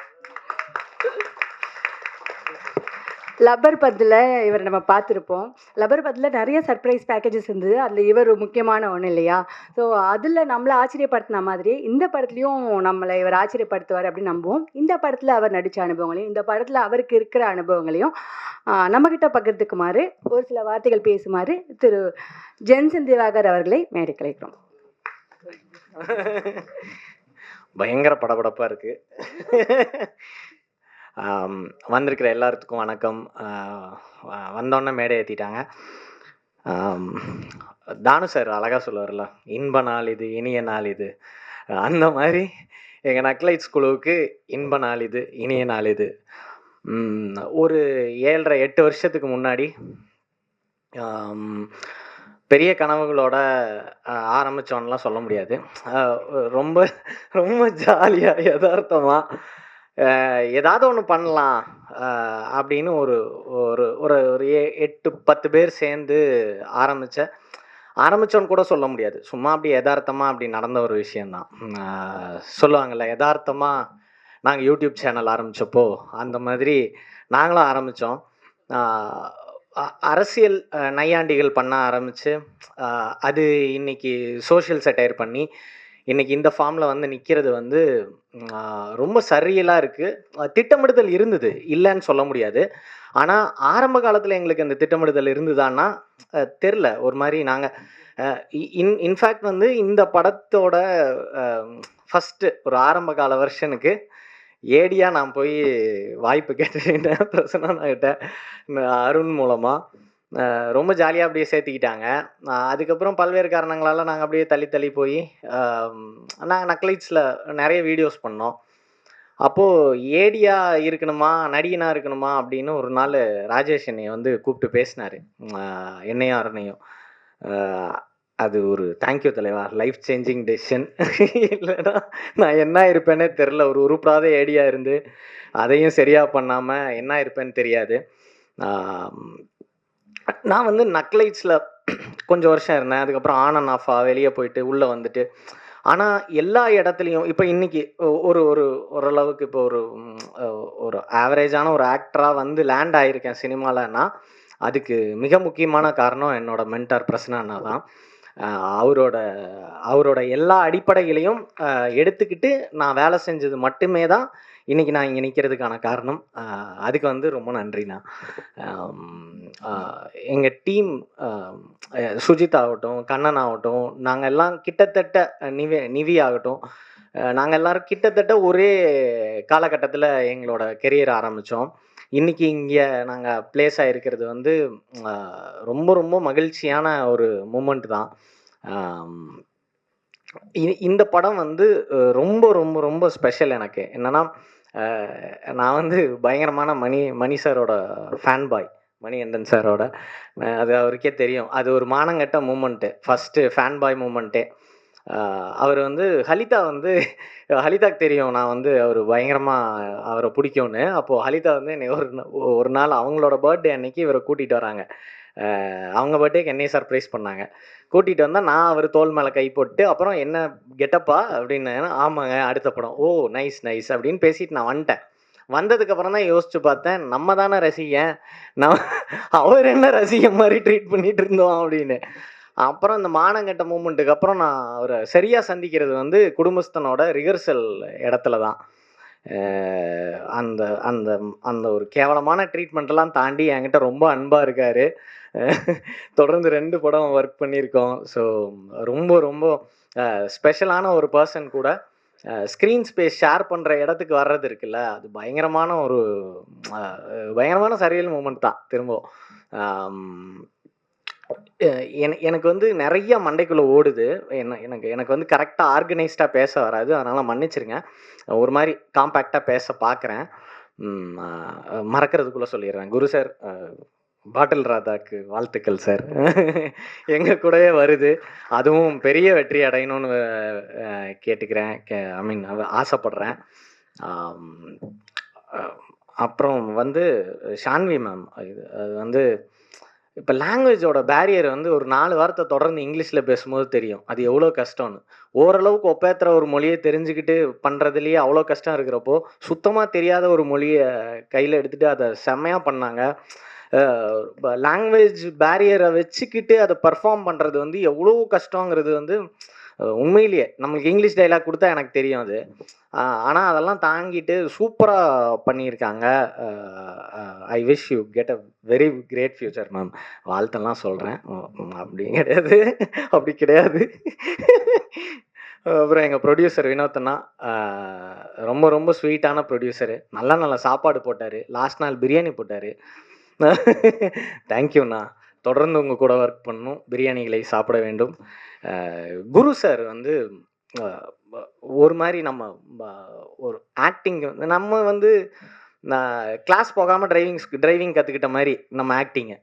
லப்பர் பத்தில் இவர் நம்ம பார்த்துருப்போம். லப்பர் பத்தில் நிறைய சர்ப்ரைஸ் பேக்கேஜஸ் இருந்தது. அதில் இவர் ஒரு முக்கியமான ஒன்று இல்லையா? ஸோ அதில் நம்மளை ஆச்சரியப்படுத்தின மாதிரி இந்த படத்துலையும் நம்மளை இவர் ஆச்சரியப்படுத்துவார் அப்படின்னு நம்புவோம். இந்த படத்தில் அவர் நடித்த அனுபவங்களையும் இந்த படத்தில் அவருக்கு இருக்கிற அனுபவங்களையும் நம்மக்கிட்ட பகிர்ந்துக்குமாறு ஒரு சில வார்த்தைகள் பேசுமாறு திரு ஜென்சன் திவாகர் அவர்களை மேடை கலைக்கிறோம். பயங்கர படபடப்பாக இருக்குது. வந்திருக்கிற எல்லாத்துக்கும் வணக்கம். வந்தோடனே மேடை ஏற்றிட்டாங்க. தானு சார் அழகாக சொல்லுவார்ல, இன்ப நாள் இது, இனிய நாள் இது. அந்த மாதிரி எங்கள் நக்லைட்ஸ் குழுவுக்கு இன்ப நாள் இது, இனிய நாள் இது. ஒரு 7.5-8 வருஷத்துக்கு முன்னாடி பெரிய கனவுகளோட ஆரம்பித்தோன்னெலாம் சொல்ல முடியாது. ரொம்ப ரொம்ப ஜாலியாக யதார்த்தமாக ஏதாவது ஒன்று பண்ணலாம் அப்படின்னு ஒரு ஒரு ஒரு ஒரு 8-10 பேர் சேர்ந்து ஆரம்பித்தோன்னு கூட சொல்ல முடியாது. சும்மா அப்படி யதார்த்தமாக அப்படி நடந்த ஒரு விஷயந்தான். சொல்லுவாங்கள்ல, யதார்த்தமாக நாங்கள் யூடியூப் சேனல் ஆரம்பித்தப்போ அந்த மாதிரி நாங்களும் ஆரம்பித்தோம். அரசியல் நையாண்டிகள் பண்ண ஆரம்பித்து அது இன்றைக்கி சோஷியல் செட்டையர் பண்ணி இன்றைக்கி இந்த ஃபார்மில் வந்து நிற்கிறது வந்து ரொம்ப சரியலாக இருக்குது. திட்டமிடுதல் இருந்தது, இல்லைன்னு சொல்ல முடியாது. ஆனால் ஆரம்ப காலத்தில் எங்களுக்கு அந்த திட்டமிடுதல் இருந்ததான்னா தெரில. ஒரு மாதிரி நாங்கள் இன்ஃபேக்ட் வந்து இந்த படத்தோட ஃபஸ்ட்டு ஒரு ஆரம்ப கால வெர்ஷனுக்கு ஏடியாக நான் போய் வாய்ப்பு கேட்டுட்டேன் பிரசன்னாகிட்ட, அருண் மூலமாக. ரொம்ப ஜாலியாக அப்படியே சேர்த்துக்கிட்டாங்க. அதுக்கப்புறம் பல்வேறு காரணங்களால் நாங்கள் அப்படியே தள்ளி போய் நாங்கள் நக்லைட்ஸில் நிறைய வீடியோஸ் பண்ணோம். அப்போது ஏடியாக இருக்கணுமா, நடிகனாக இருக்கணுமா அப்படின்னு ஒரு நாள் ராஜேஷ் என்னையை வந்து கூப்பிட்டு பேசினார், என்னையும் அருணையும். அது ஒரு தேங்க்யூ தலைவா, லைஃப் சேஞ்சிங் டெசிஷன். இல்லைன்னா நான் என்ன இருப்பேனே தெரில. ஒரு உருப்படாத ஏடியாக இருந்து அதையும் சரியாக பண்ணாமல் என்ன இருப்பேன்னு தெரியாது. நான் வந்து நக்லைட்ஸில் கொஞ்சம் வருஷம் இருந்தேன். அதுக்கப்புறம் ஆன் அண்ட் ஆஃபாக வெளியே போயிட்டு உள்ளே வந்துட்டு, ஆனால் எல்லா இடத்துலையும் இப்போ இன்றைக்கி ஒரு ஒரு ஓரளவுக்கு இப்போ ஒரு ஆவரேஜான ஒரு ஆக்டராக வந்து லேண்ட் ஆகியிருக்கேன் சினிமாலன்னா அதுக்கு மிக முக்கியமான காரணம் என்னோட மென்டார் பிரசன்னா தான். அவரோட எல்லா அடிப்படைகளையும் எடுத்துக்கிட்டு நான் வேலை செஞ்சது மட்டுமே தான் இன்றைக்கி நான் இங்கே நிற்கிறதுக்கான காரணம். அதுக்கு வந்து ரொம்ப நன்றிண்ணா. எங்கள் டீம் சுஜித் ஆகட்டும், கண்ணன் ஆகட்டும், நாங்கள் எல்லாம் கிட்டத்தட்ட நிவி ஆகட்டும், நாங்கள் எல்லோரும் கிட்டத்தட்ட ஒரே காலகட்டத்தில் எங்களோட கெரியர் ஆரம்பித்தோம். இன்றைக்கி இங்கே நாங்கள் பிளேஸ் ஆகிருக்கிறது வந்து ரொம்ப ரொம்ப மகிழ்ச்சியான ஒரு மூமெண்ட் தான். இந்த படம் வந்து ரொம்ப ரொம்ப ரொம்ப ஸ்பெஷல் எனக்கு. என்னென்னா, நான் வந்து பயங்கரமான மணி சாரோட ஃபேன் பாய், மணிகண்டன் சாரோட. அது அவருக்கே தெரியும். அது ஒரு மானங்கட்ட மூமெண்ட்டு, ஃபஸ்ட்டு ஃபேன் பாய் மூமெண்ட்டே. அவர் வந்து ஹலிதாக்கு தெரியும் நான் வந்து அவர் பயங்கரமாக அவரை பிடிக்கும்னு. அப்போது ஹலிதா வந்து என்னை ஒரு நாள் அவங்களோட பர்த்டே அன்னைக்கு இவரை கூட்டிகிட்டு வராங்க. அவங்க பர்த்டேக்கு என்னையை சர்ப்ரைஸ் பண்ணாங்க. கூட்டிகிட்டு வந்தால் நான் அவர் தோல் மேலே கை போட்டு, அப்புறம் என்ன கெட்டப்பா அப்படின்னு, ஆமாங்க அடுத்த படம், ஓ நைஸ் நைஸ் அப்படின்னு பேசிட்டு நான் வந்துட்டேன். வந்ததுக்கப்புறம் தான் யோசிச்சு பார்த்தேன், நம்ம தானே ரசிகன், அவர் என்ன ரசிகன் மாதிரி ட்ரீட் பண்ணிட்டு இருந்தோம் அப்படின்னு. அப்புறம் இந்த மானங்கட்ட மூமெண்ட்டுக்கு அப்புறம் நான் அவரை சரியாக சந்திக்கிறது வந்து குடும்பஸ்தனோட ரிஹர்சல் இடத்துல தான். அந்த அந்த அந்த ஒரு கேவலமான ட்ரீட்மெண்ட்டெல்லாம் தாண்டி என்கிட்ட ரொம்ப அன்பாக இருக்கார். தொடர்ந்து 2 படம் ஒர்க் பண்ணியிருக்கோம். ஸோ ரொம்ப ரொம்ப ஸ்பெஷலான ஒரு பர்சன் கூட. ஸ்க்ரீன் ஸ்பேஸ் ஷேர் பண்ணுற இடத்துக்கு வர்றது இருக்குல்ல, அது பயங்கரமான சரியல் மூமெண்ட் தான். திரும்பவும் எனக்கு வந்து நிறைய மண்டைக்குள்ளே ஓடுது. எனக்கு வந்து கரெக்டாக ஆர்கனைஸ்டாக பேச வராது, அதனால் மன்னிச்சிருங்க. ஒரு மாதிரி காம்பேக்டாக பேச பார்க்குறேன். மறக்கிறதுக்குள்ளே சொல்லிடுறேன். குரு சார், பாட்டில் ராதாக்கு வாழ்த்துக்கள் சார். எங்கள் கூடவே வருது, அதுவும் பெரிய வெற்றி அடையணும்னு கேட்டுக்கிறேன். ஐ மீன் ஆசைப்படுறேன். அப்புறம் வந்து ஷான்வி மேம், அது வந்து இப்போ லாங்குவேஜோட பேரியர் வந்து ஒரு 4 வார்த்தை தொடர்ந்து இங்கிலீஷில் பேசும்போது தெரியும் அது எவ்வளோ கஷ்டம்னு. ஓரளவுக்கு ஒப்பேத்துற ஒரு மொழியை தெரிஞ்சுக்கிட்டு பண்ணுறதுலேயே அவ்வளோ கஷ்டம் இருக்கிறப்போ, சுத்தமாக தெரியாத ஒரு மொழியை கையில் எடுத்துகிட்டு அதை செம்மையாக பண்ணாங்க. லாங்குவேஜ் பேரியரை வச்சுக்கிட்டு அதை பர்ஃபார்ம் பண்ணுறது வந்து எவ்வளோ கஷ்டங்கிறது வந்து உண்மையிலேயே நம்மளுக்கு இங்கிலீஷ் டைலாக் கொடுத்தா எனக்கு தெரியும் அது. ஆனால் அதெல்லாம் தாங்கிட்டு சூப்பராக பண்ணியிருக்காங்க. I wish you get a very great future ma'am. வாழ்த்தெல்லாம் சொல்கிறேன். அப்படி கிடையாது, அப்படி கிடையாது. அப்புறம் எங்கள் ப்ரொடியூசர் வினோத்னா ரொம்ப ரொம்ப ஸ்வீட்டான ப்ரொடியூசரு. நல்ல நல்ல சாப்பாடு போட்டார். லாஸ்ட் நாள் பிரியாணி போட்டார். தேங்க்யூண்ணா. தொடர்ந்து உங்கள் கூட ஒர்க் பண்ணணும். பிரியாணிகளை சாப்பிட வேண்டும். குரு சார் வந்து ஒரு மாதிரி நம்ம ஒரு ஆக்டிங் வந்து நம்ம வந்து நான் கிளாஸ் போகாமல் டிரைவிங் கற்றுக்கிட்ட மாதிரி நம்ம ஆக்டிங்கு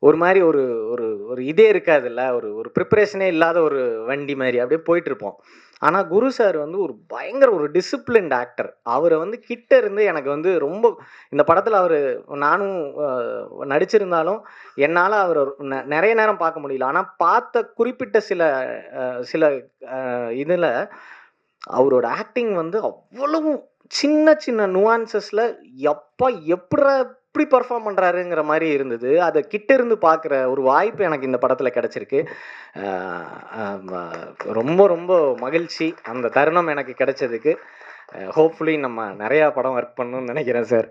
ஒரு மாதிரி ஒரு ஒரு ஒரு இதே இருக்காதுல்ல, ஒரு ஒரு ப்ரிப்பரேஷனே இல்லாத ஒரு வண்டி மாதிரி அப்படியே போயிட்டுருப்போம். ஆனால் குரு சார் வந்து ஒரு பயங்கர ஒரு டிசிப்ளின்ட் ஆக்டர். அவரை வந்து கிட்ட இருந்து எனக்கு வந்து ரொம்ப இந்த படத்தில் அவர் நானும் நடிச்சிருந்தாலும் என்னால் அவர் நிறைய நேரம் பார்க்க முடியல. ஆனால் பார்த்த குறிப்பிட்ட சில இதில் அவரோட ஆக்டிங் வந்து அவ்வளவு சின்ன சின்ன நுவான்சஸில் எப்படி பர்ஃபார்ம் பண்ணுறாருங்கிற மாதிரி இருந்தது. அதை கிட்ட இருந்து பார்க்குற ஒரு வாய்ப்பு எனக்கு இந்த படத்தில் கிடச்சிருக்கு. ரொம்ப ரொம்ப மகிழ்ச்சி அந்த தருணம் எனக்கு கிடைச்சதுக்கு. ஹோப்ஃபுல்லி நம்ம நிறையா படம் ஒர்க் பண்ணணும்னு நினைக்கிறேன் சார்.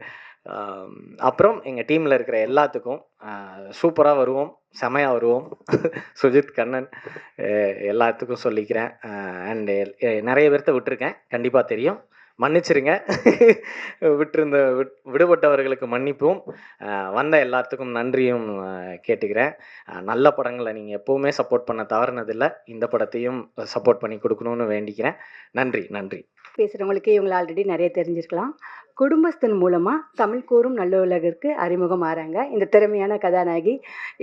அப்புறம் எங்கள் டீமில் இருக்கிற எல்லாத்துக்கும் சூப்பராக வருவோம், செமையாக வருவோம். சுஜித், கண்ணன் எல்லாத்துக்கும் சொல்லிக்கிறேன். அண்டு நிறைய பேர்த்த விட்டுருக்கேன், கண்டிப்பாக தெரியும், மன்னிச்சிருங்க. விடுபட்டவர்களுக்கு மன்னிப்பும், வந்த எல்லாத்துக்கும் நன்றியும் கேட்டுக்கிறேன். நல்ல படங்களை நீங்கள் எப்போவுமே சப்போர்ட் பண்ண தவறுனதில்லை. இந்த படத்தையும் சப்போர்ட் பண்ணி கொடுக்கணும்னு வேண்டிக்கிறேன். நன்றி நன்றி. பேசுகிறவங்களுக்கு இவங்களை ஆல்ரெடி நிறைய தெரிஞ்சிருக்கலாம். குடும்பஸ்தன் மூலமாக தமிழ் கூறும் நல்ல உலகிற்கு அறிமுகம் ஆறாங்க இந்த திறமையான கதாநாயகி.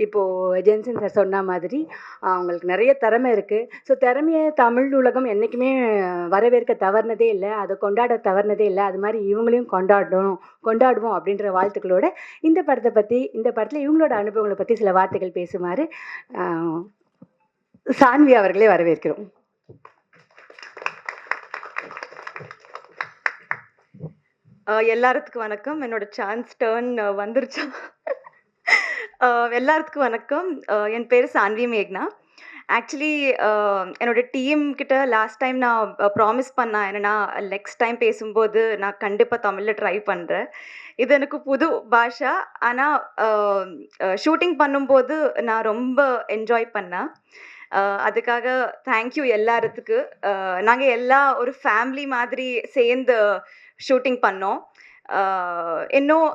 இப்போது ஜென்சன் சார் சொன்ன மாதிரி அவங்களுக்கு நிறைய திறமை இருக்குது. ஸோ திறமையை தமிழ் உலகம் என்றைக்குமே வரவேற்க தவறுனதே இல்லை, அதை கொண்டாட தவறுனதே இல்லை. அது மாதிரி இவங்களையும் கொண்டாடுவோம் அப்படின்ற வாழ்த்துக்களோட இந்த படத்தில் இவங்களோட அனுபவங்களை பற்றி சில வார்த்தைகள் பேசுமாறு சான்வி அவர்களே வரவேற்கிறோம். எல்லாத்துக்கும் வணக்கம். என்னோட சான்ஸ் டர்ன் வந்துருச்சா? எல்லாத்துக்கும் வணக்கம். என் பேர் சான்வி மேக்னா. ஆக்சுவலி என்னோட டீம் கிட்ட லாஸ்ட் டைம் நான் ப்ராமிஸ் பண்ணேன் என்னென்னா நெக்ஸ்ட் டைம் பேசும்போது நான் கண்டிப்பாக தமிழில் ட்ரை பண்ணுறேன். இது எனக்கு புது பாஷா, ஆனால் ஷூட்டிங் பண்ணும்போது நான் ரொம்ப என்ஜாய் பண்ணேன். அதுக்காக தேங்க்யூ எல்லாத்துக்கு. நாங்கள் எல்லாம் ஒரு ஃபேமிலி மாதிரி சேர்ந்து ஷூட்டிங் பண்ணோம். இன்னும்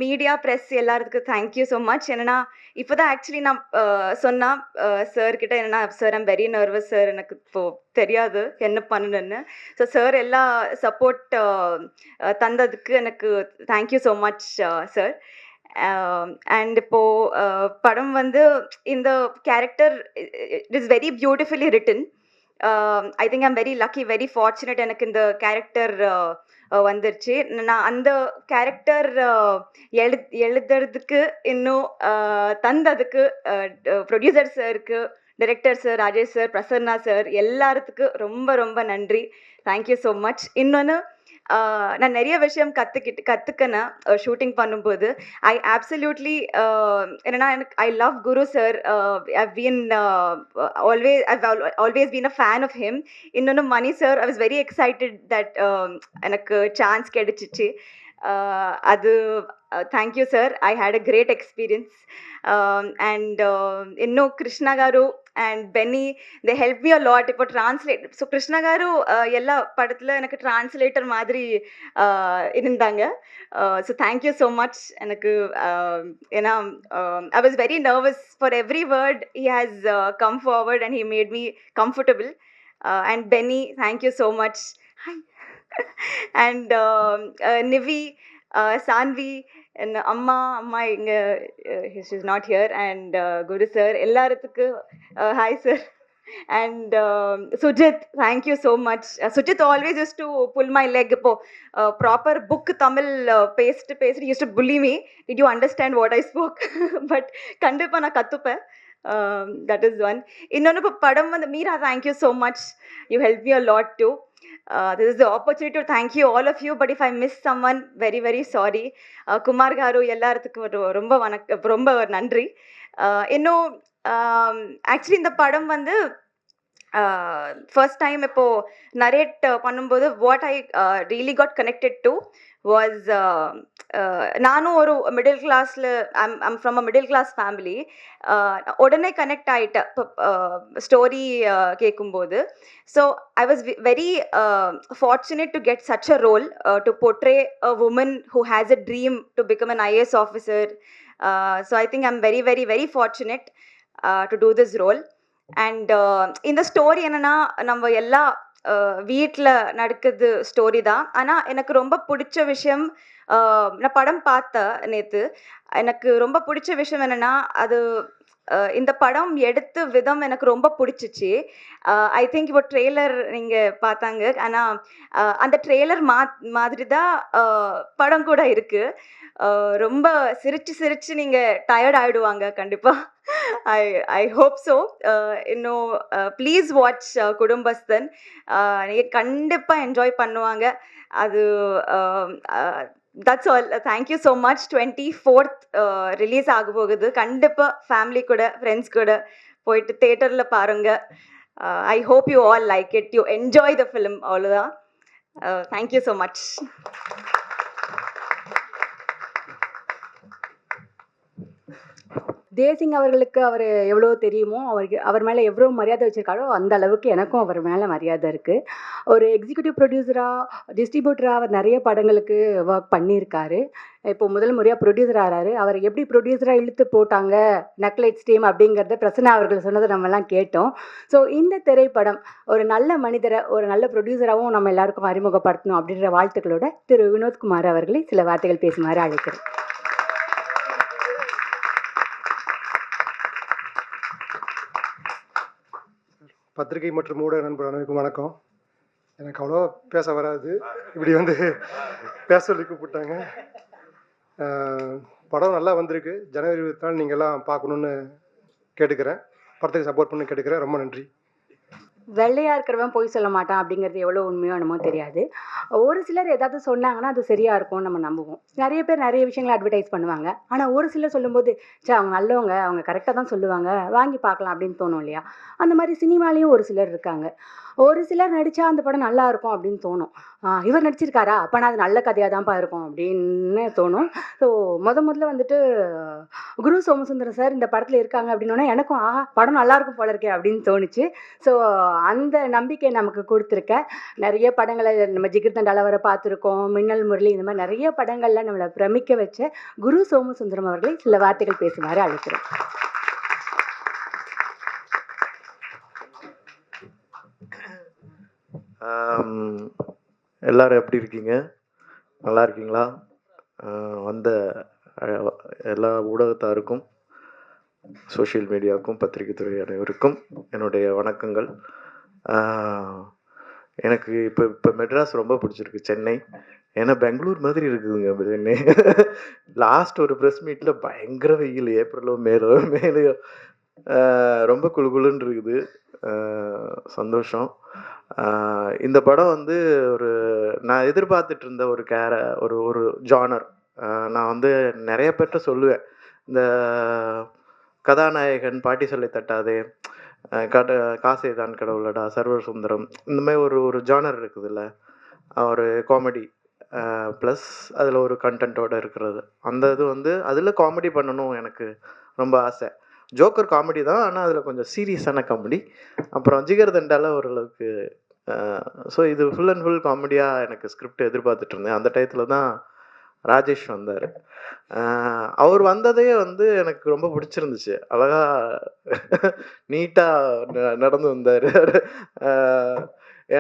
மீடியா ப்ரெஸ் எல்லாத்துக்கும் தேங்க்யூ ஸோ மச். என்னென்னா இப்போ தான் ஆக்சுவலி நான் சொன்னால் சார்கிட்ட என்னென்னா sir I'm very nervous sir, எனக்கு இப்போது தெரியாது என்ன பண்ணணுன்னு. ஸோ சார் எல்லா சப்போர்ட் தந்ததுக்கு எனக்கு thank you so much sir. And இப்போது படம் வந்து இந்த character it is very beautifully return. I think I'm very lucky, very fortunate. எனக்கு இந்த கேரக்டர் வந்துருச்சு. நான் அந்த கேரக்டர் எழுதுறதுக்கு இன்னும் தந்ததுக்கு ப்ரொடியூசர் சாருக்கு, director sir, Rajesh sir, Prasanna sir எல்லாத்துக்கும் ரொம்ப ரொம்ப நன்றி. Thank you so much. இன்னொன்று நான் நிறைய விஷயம் கற்றுக்கினேன் ஷூட்டிங் பண்ணும்போது. ஐ ஆப்சல்யூட்லி என்னென்னா எனக்கு I love Guru sir. Always been a fan of him. இன்னொன்று Mani sir, I was very excited that எனக்கு சான்ஸ் கிடைச்சிச்சு. அது thank you sir. I had a great experience. And இன்னும் Krishna garu and Benny, they help me a lot. இப்போ translate, so Krishna garu எல்லா படத்தில் எனக்கு translator மாதிரி இருந்தாங்க. So thank you so much. எனக்கு ஏன்னா I was very nervous for every word. He has come forward and he made me comfortable. And Benny, thank you so much. And Nivi, Saanvi, and அம்மா இங்கே is not here. And Guru sir எல்லாத்துக்கும் hi sir. And Sujit, thank you so much. Sujit always used to pull my leg. Proper book Tamil paste, he used to bully me. Did you understand what I spoke? But kandipa na kattupen. That is one. Innonu padam vand Meera, thank you so much. You helped me a lot too. This is the opportunity to thank you, all of you. But if I miss someone, very, very sorry. Kumar garu எல்லாத்துக்கும் ரொம்ப நன்றி. இன்னும் actually இந்த படம் வந்து first time இப்போ narrate பண்ணும்போது what I really got connected to was நானும் ஒரு மிடில் கிளாஸில் I'm from a middle class family. உடனே கனெக்ட் ஆகிட்டேன் ஸ்டோரி கேட்கும்போது. So I was very fortunate to get such a role to portray a woman who has a dream to become an IAS officer. So I think I'm very very very fortunate to do this role. And இந்த story என்னன்னா நம்ம எல்லா வீட்டில் நடக்குது story தான். ஆனால் எனக்கு ரொம்ப பிடிச்ச விஷயம், நான் படம் பார்த்தேன் நேற்று. எனக்கு ரொம்ப பிடிச்ச விஷயம் என்னென்னா அது இந்த படம் எடுத்த விதம் எனக்கு ரொம்ப பிடிச்சிச்சு. ஐ திங்க் இப்போ ட்ரெய்லர் நீங்கள் பார்த்தாங்க, ஆனால் அந்த ட்ரெய்லர் மாதிரி தான் படம் கூட இருக்குது. ரொம்ப சிரிச்சு நீங்கள் டயர்ட் ஆகிடுவாங்க கண்டிப்பாக. I hope so. இன்னும் ப்ளீஸ் வாட்ச் குடும்பஸ்தன். நீங்கள் கண்டிப்பாக என்ஜாய் பண்ணுவாங்க. அது that's all. Thank you so much. 24th release ஆக போகுது. கண்டிப்பாக ஃபேமிலி கூட ஃப்ரெண்ட்ஸ் கூட போயிட்டு தேட்டரில் பாருங்கள். I hope you all like it, you enjoy the film. அவ்வளோதான். Thank you so much. தேசிங் அவர்களுக்கு அவர் எவ்வளோ தெரியுமோ, அவர் மேலே எவ்வளோ மரியாதை வச்சுருக்காரோ அந்த அளவுக்கு எனக்கும் அவர் மேலே மரியாதை இருக்குது. ஒரு எக்ஸிக்யூட்டிவ் ப்ரொடியூசராக, டிஸ்ட்ரிபியூட்டராக அவர் நிறைய படங்களுக்கு ஒர்க் பண்ணியிருக்காரு. இப்போ முதல் முறையாக ப்ரொடியூசர் ஆகிறாரு. அவர் எப்படி ப்ரொடியூசராக இழுத்து போட்டாங்க நக்லைட்ஸ் டீம் அப்படிங்கிறத பிரசன்னா அவர்கள் சொன்னதை நம்மலாம் கேட்டோம். ஸோ இந்த திரைப்படம் ஒரு நல்ல மனிதரை, ஒரு நல்ல ப்ரொடியூசராகவும் நம்ம எல்லாருக்கும் அறிமுகப்படுத்தணும் அப்படின்ற வாழ்த்துக்களோட திரு வினோத்குமார் அவர்களை சில வார்த்தைகள் பேசுமாறு அழைக்கிறேன். பத்திரிகை மற்றும் ஊடக நண்பர் அனைவருக்கும் வணக்கம். எனக்கு அவ்வளோ பேச வராது, இப்படி வந்து பேச சொல்லி கூப்பிட்டாங்க. படம் நல்லா வந்திருக்கு. ஜனவரி 24 நீங்கள்லாம் பார்க்கணுன்னு கேட்டுக்கிறேன். படத்துக்கு சப்போர்ட் பண்ணி கேட்டுக்கிறேன். ரொம்ப நன்றி. வெள்ளையாக இருக்கிறவன் பொய் சொல்ல மாட்டான் அப்படிங்கிறது எவ்வளோ உண்மையோ என்னமோ தெரியாது. ஒரு சிலர் ஏதாவது சொன்னாங்கன்னா அது சரியாக இருக்கும்னு நம்ம நம்புவோம். நிறைய பேர் நிறைய விஷயங்களை அட்வர்டைஸ் பண்ணுவாங்க. ஆனால் ஒரு சிலர் சொல்லும்போது அவங்க நல்லவங்க, அவங்க கரெக்டாக தான் சொல்லுவாங்க, வாங்கி பார்க்கலாம் அப்படின்னு தோணும் இல்லையா? அந்த மாதிரி சினிமாலேயும் ஒரு சிலர் இருக்காங்க. ஒரு சிலர் நடித்தா அந்த படம் நல்லா இருக்கும் அப்படின்னு தோணும். இவர் நடிச்சிருக்காரா, அப்போனா அது நல்ல கதையாக தான்ப்பா இருக்கும் அப்படின்னு தோணும். ஸோ முதல்ல வந்துட்டு குரு சோமசுந்தரம் சார் இந்த படத்தில் இருக்காங்க அப்படின்னோடனே எனக்கும் படம் நல்லாயிருக்கும் போல இருக்கே அப்படின்னு தோணுச்சு. ஸோ அந்த நம்பிக்கை நமக்கு கொடுத்துருக்க நிறைய படங்களை நம்ம ஜிகிர்தண்டால வர பார்த்துருக்கோம், மின்னல் முரளி, இந்த மாதிரி நிறைய படங்களில் நம்மளை பிரமிக்க வச்ச குரு சோமசுந்தரம் அவர்களை சில வார்த்தைகள் பேசுமாறு அழைக்கிறேன். எல்லாரும் எப்படி இருக்கீங்க? நல்லா இருக்கீங்களா? வந்த எல்லா ஊடகத்தாருக்கும், சோஷியல் மீடியாவுக்கும், பத்திரிகை துறை அனைவருக்கும் என்னுடைய வணக்கங்கள். எனக்கு இப்போ மெட்ராஸ் ரொம்ப பிடிச்சிருக்கு, சென்னை. ஏன்னா பெங்களூர் மாதிரி இருக்குதுங்க சென்னை. லாஸ்ட் ஒரு ப்ரெஸ் மீட்டில் பயங்கர வெயில், ஏப்ரலோ மேலேயோ ரொம்ப குளுகுளுன்னு இருக்குது. சந்தோஷம். இந்த படம் வந்து நான் எதிர்பார்த்துட்டு இருந்த ஒரு ஜானர். நான் வந்து நிறைய பேர்கிட்ட சொல்லுவேன், இந்த கதாநாயகன், பாட்டி சொல்லி தட்டாதே, காசே தான் கடவுளடா, சர்வர் சுந்தரம், இந்த மாதிரி ஒரு ஜானர் இருக்குதுல்ல, ஒரு காமெடி ப்ளஸ் அதில் ஒரு கண்டென்ட்டோடு இருக்கிறது. அந்த இது வந்து அதில் காமெடி பண்ணணும் எனக்கு ரொம்ப ஆசை. ஜோக்கர் காமெடி தான், ஆனால் அதில் கொஞ்சம் சீரியஸான காமெடி. அப்புறம் ஜிகர்தண்டால ஓரளவுக்கு. ஸோ இது ஃபுல் அண்ட் ஃபுல் காமெடியாக எனக்கு ஸ்கிரிப்ட் எதிர்பார்த்துட்டு இருந்தேன். அந்த டயத்தில் தான் ராஜேஷ் வந்தார். அவர் வந்ததே வந்து எனக்கு ரொம்ப பிடிச்சிருந்துச்சு. அழகாக நீட்டாக நடந்து வந்தார்.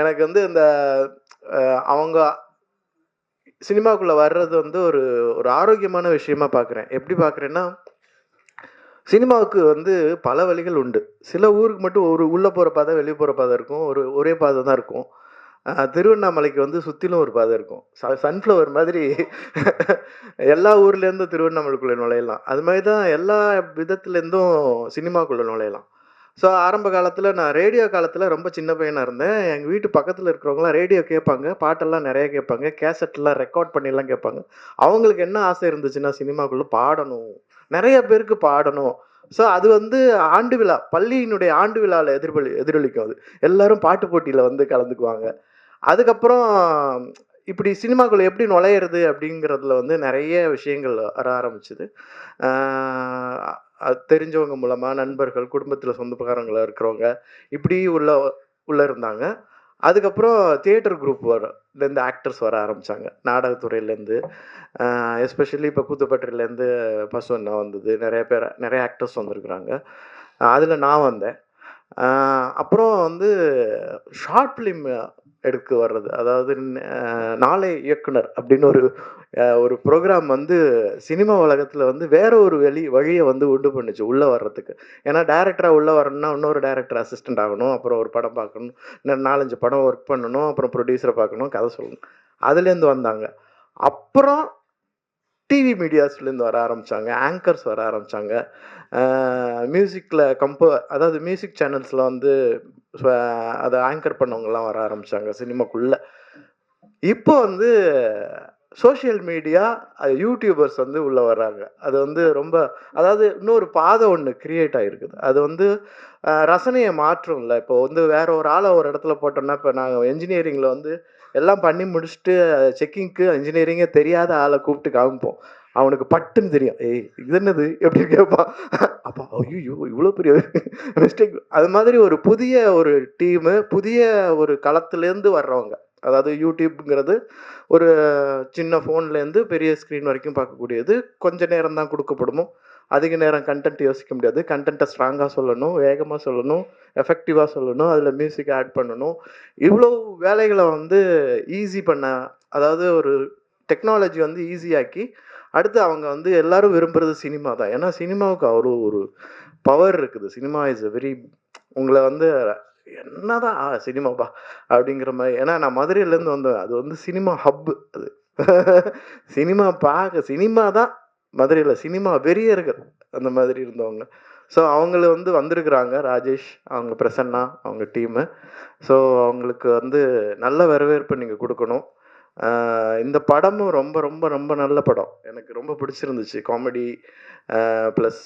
எனக்கு வந்து இந்த அவங்க சினிமாக்குள்ளே வர்றது வந்து ஒரு ஆரோக்கியமான விஷயமா பார்க்குறேன். எப்படி பார்க்குறேன்னா, சினிமாவுக்கு வந்து பல வழிகள் உண்டு. சில ஊருக்கு மட்டும் ஒரு உள்ளே போகிற பாதை, வெளியே போகிற பாதை இருக்கும். ஒரே பாதை தான் இருக்கும். திருவண்ணாமலைக்கு வந்து சுற்றிலும் ஒரு பாதை இருக்கும். சன்ஃப்ளவர் மாதிரி எல்லா ஊர்லேருந்தும் திருவண்ணாமலைக்குள்ளே நுழையலாம். அது மாதிரி தான் எல்லா விதத்துலேருந்தும் சினிமாக்குள்ளே நுழையலாம். ஸோ ஆரம்ப காலத்தில் நான் ரேடியோ காலத்தில் ரொம்ப சின்ன பையனாக இருந்தேன். எங்கள் வீட்டு பக்கத்தில் இருக்கிறவங்களாம் ரேடியோ கேட்பாங்க, பாட்டெல்லாம் நிறைய கேட்பாங்க, கேசட்லாம் ரெக்கார்ட் பண்ணிலாம் கேட்பாங்க. அவங்களுக்கு என்ன ஆசை இருந்துச்சுன்னா சினிமாக்குள்ளே பாடணும், நிறைய பேருக்கு பாடணும். ஸோ அது வந்து ஆண்டு விழா, பள்ளியினுடைய ஆண்டு விழாவில் எதிரொலிக்கும். அது எல்லாரும் பாட்டு போட்டியில் வந்து கலந்துக்குவாங்க. அதுக்கப்புறம் இப்படி சினிமாக்குள்ளே எப்படி நுழையிறது அப்படிங்கிறதுல வந்து நிறைய விஷயங்கள் வர ஆரம்பிச்சுது. அது தெரிஞ்சவங்க மூலமாக, நண்பர்கள், குடும்பத்தில் சொந்தக்காரங்களா இருக்கிறவங்க இப்படி உள்ள இருந்தாங்க. அதுக்கப்புறம் தியேட்டர் குரூப் இருந்து ஆக்டர்ஸ் வர ஆரம்பித்தாங்க, நாடகத்துறையிலேருந்து. எஸ்பெஷலி இப்போ கூத்துப்பட்டிலேருந்து பசுவண்ணா வந்தது, நிறைய ஆக்டர்ஸ் வந்திருக்கிறாங்க. அதில் நான் வந்தேன். அப்புறம் வந்து ஷார்ட் ஃபிலிம் எடுக்க வர்றது, அதாவது நாளை இயக்குனர் அப்படின்னு ஒரு ப்ரோக்ராம் வந்து சினிமா உலகத்தில் வந்து வேற ஒரு வழியை வந்து உண்டு பண்ணுச்சு உள்ளே வர்றதுக்கு. ஏன்னா டைரக்டராக உள்ளே வரணும்னா இன்னொரு டைரக்டர் அசிஸ்டண்ட் ஆகணும், அப்புறம் ஒரு படம் பார்க்கணும், 4-5 படம் ஒர்க் பண்ணணும், அப்புறம் ப்ரொடியூசரை பார்க்கணும், கதை சொல்லணும். அதுலேருந்து வந்தாங்க. அப்புறம் டிவி மீடியாஸ்லேருந்து வர ஆரம்பித்தாங்க, ஆங்கர்ஸ் வர ஆரம்பித்தாங்க. மியூசிக்கில் அதாவது மியூசிக் சேனல்ஸில் வந்து அதை ஆங்கர் பண்ணவங்கலாம் வர ஆரம்பித்தாங்க சினிமாக்குள்ளே. இப்போ வந்து சோஷியல் மீடியா, யூடியூபர்ஸ் வந்து உள்ளே வர்றாங்க. அது வந்து ரொம்ப, அதாவது இன்னொரு பாதை ஒன்று கிரியேட் ஆகிருக்குது. அது வந்து ரசனையை மாற்றும்ல. இப்போ வந்து வேற ஒரு ஆளை ஒரு இடத்துல போட்டோம்னா, இப்போ நாங்கள் என்ஜினியரிங்கில் வந்து எல்லாம் பண்ணி முடிச்சுட்டு செக்கிங்க்கு இன்ஜினியரிங்கே தெரியாத ஆளை கூப்பிட்டு காமிப்போம். அவனுக்கு பட்டுன்னு தெரியும், ஏய் இது என்னது எப்படி கேட்பான். அப்போ ஐயோ இவ்வளோ பெரிய மிஸ்டேக். அது மாதிரி ஒரு புதிய ஒரு டீமு, புதிய ஒரு களத்துலேருந்து வர்றவங்க. அதாவது யூடியூப்ங்கிறது ஒரு சின்ன ஃபோன்லேருந்து பெரிய ஸ்க்ரீன் வரைக்கும் பார்க்கக்கூடியது. கொஞ்ச நேரம் தான் கொடுக்கப்படுமோ, அதிக நேரம் கண்டென்ட் யோசிக்க முடியாது. கண்டென்ட்டை ஸ்ட்ராங்காக சொல்லணும், வேகமாக சொல்லணும், எஃபெக்டிவாக சொல்லணும், அதில் மியூசிக் ஆட் பண்ணணும். இவ்வளோ வேலைகளை வந்து ஈஸி பண்ண, அதாவது ஒரு டெக்னாலஜி வந்து ஈஸியாக்கி அடுத்து அவங்க வந்து எல்லாரும் விரும்புகிறது சினிமா தான். ஏன்னா சினிமாவுக்கு அவ்வளோ ஒரு பவர் இருக்குது. சினிமா இஸ் வெரி, உங்களை வந்து என்னதான் சினிமாப்பா அப்படிங்கிற மாதிரி. ஏன்னா நான் மதுரையிலேருந்து வந்தேன். அது வந்து சினிமா ஹப்பு. அது சினிமா தான் மதுரையில் சினிமா வெறியர்கள் அந்த மாதிரி இருந்தவங்க. ஸோ அவங்கள வந்து வந்திருக்கிறாங்க, ராஜேஷ், அவங்க பிரசன்னா, அவங்க டீமு. ஸோ அவங்களுக்கு வந்து நல்ல வரவேற்பு நீங்கள் கொடுக்கணும். இந்த படமும் ரொம்ப ரொம்ப ரொம்ப நல்ல படம், எனக்கு ரொம்ப பிடிச்சிருந்துச்சு. காமெடி ப்ளஸ்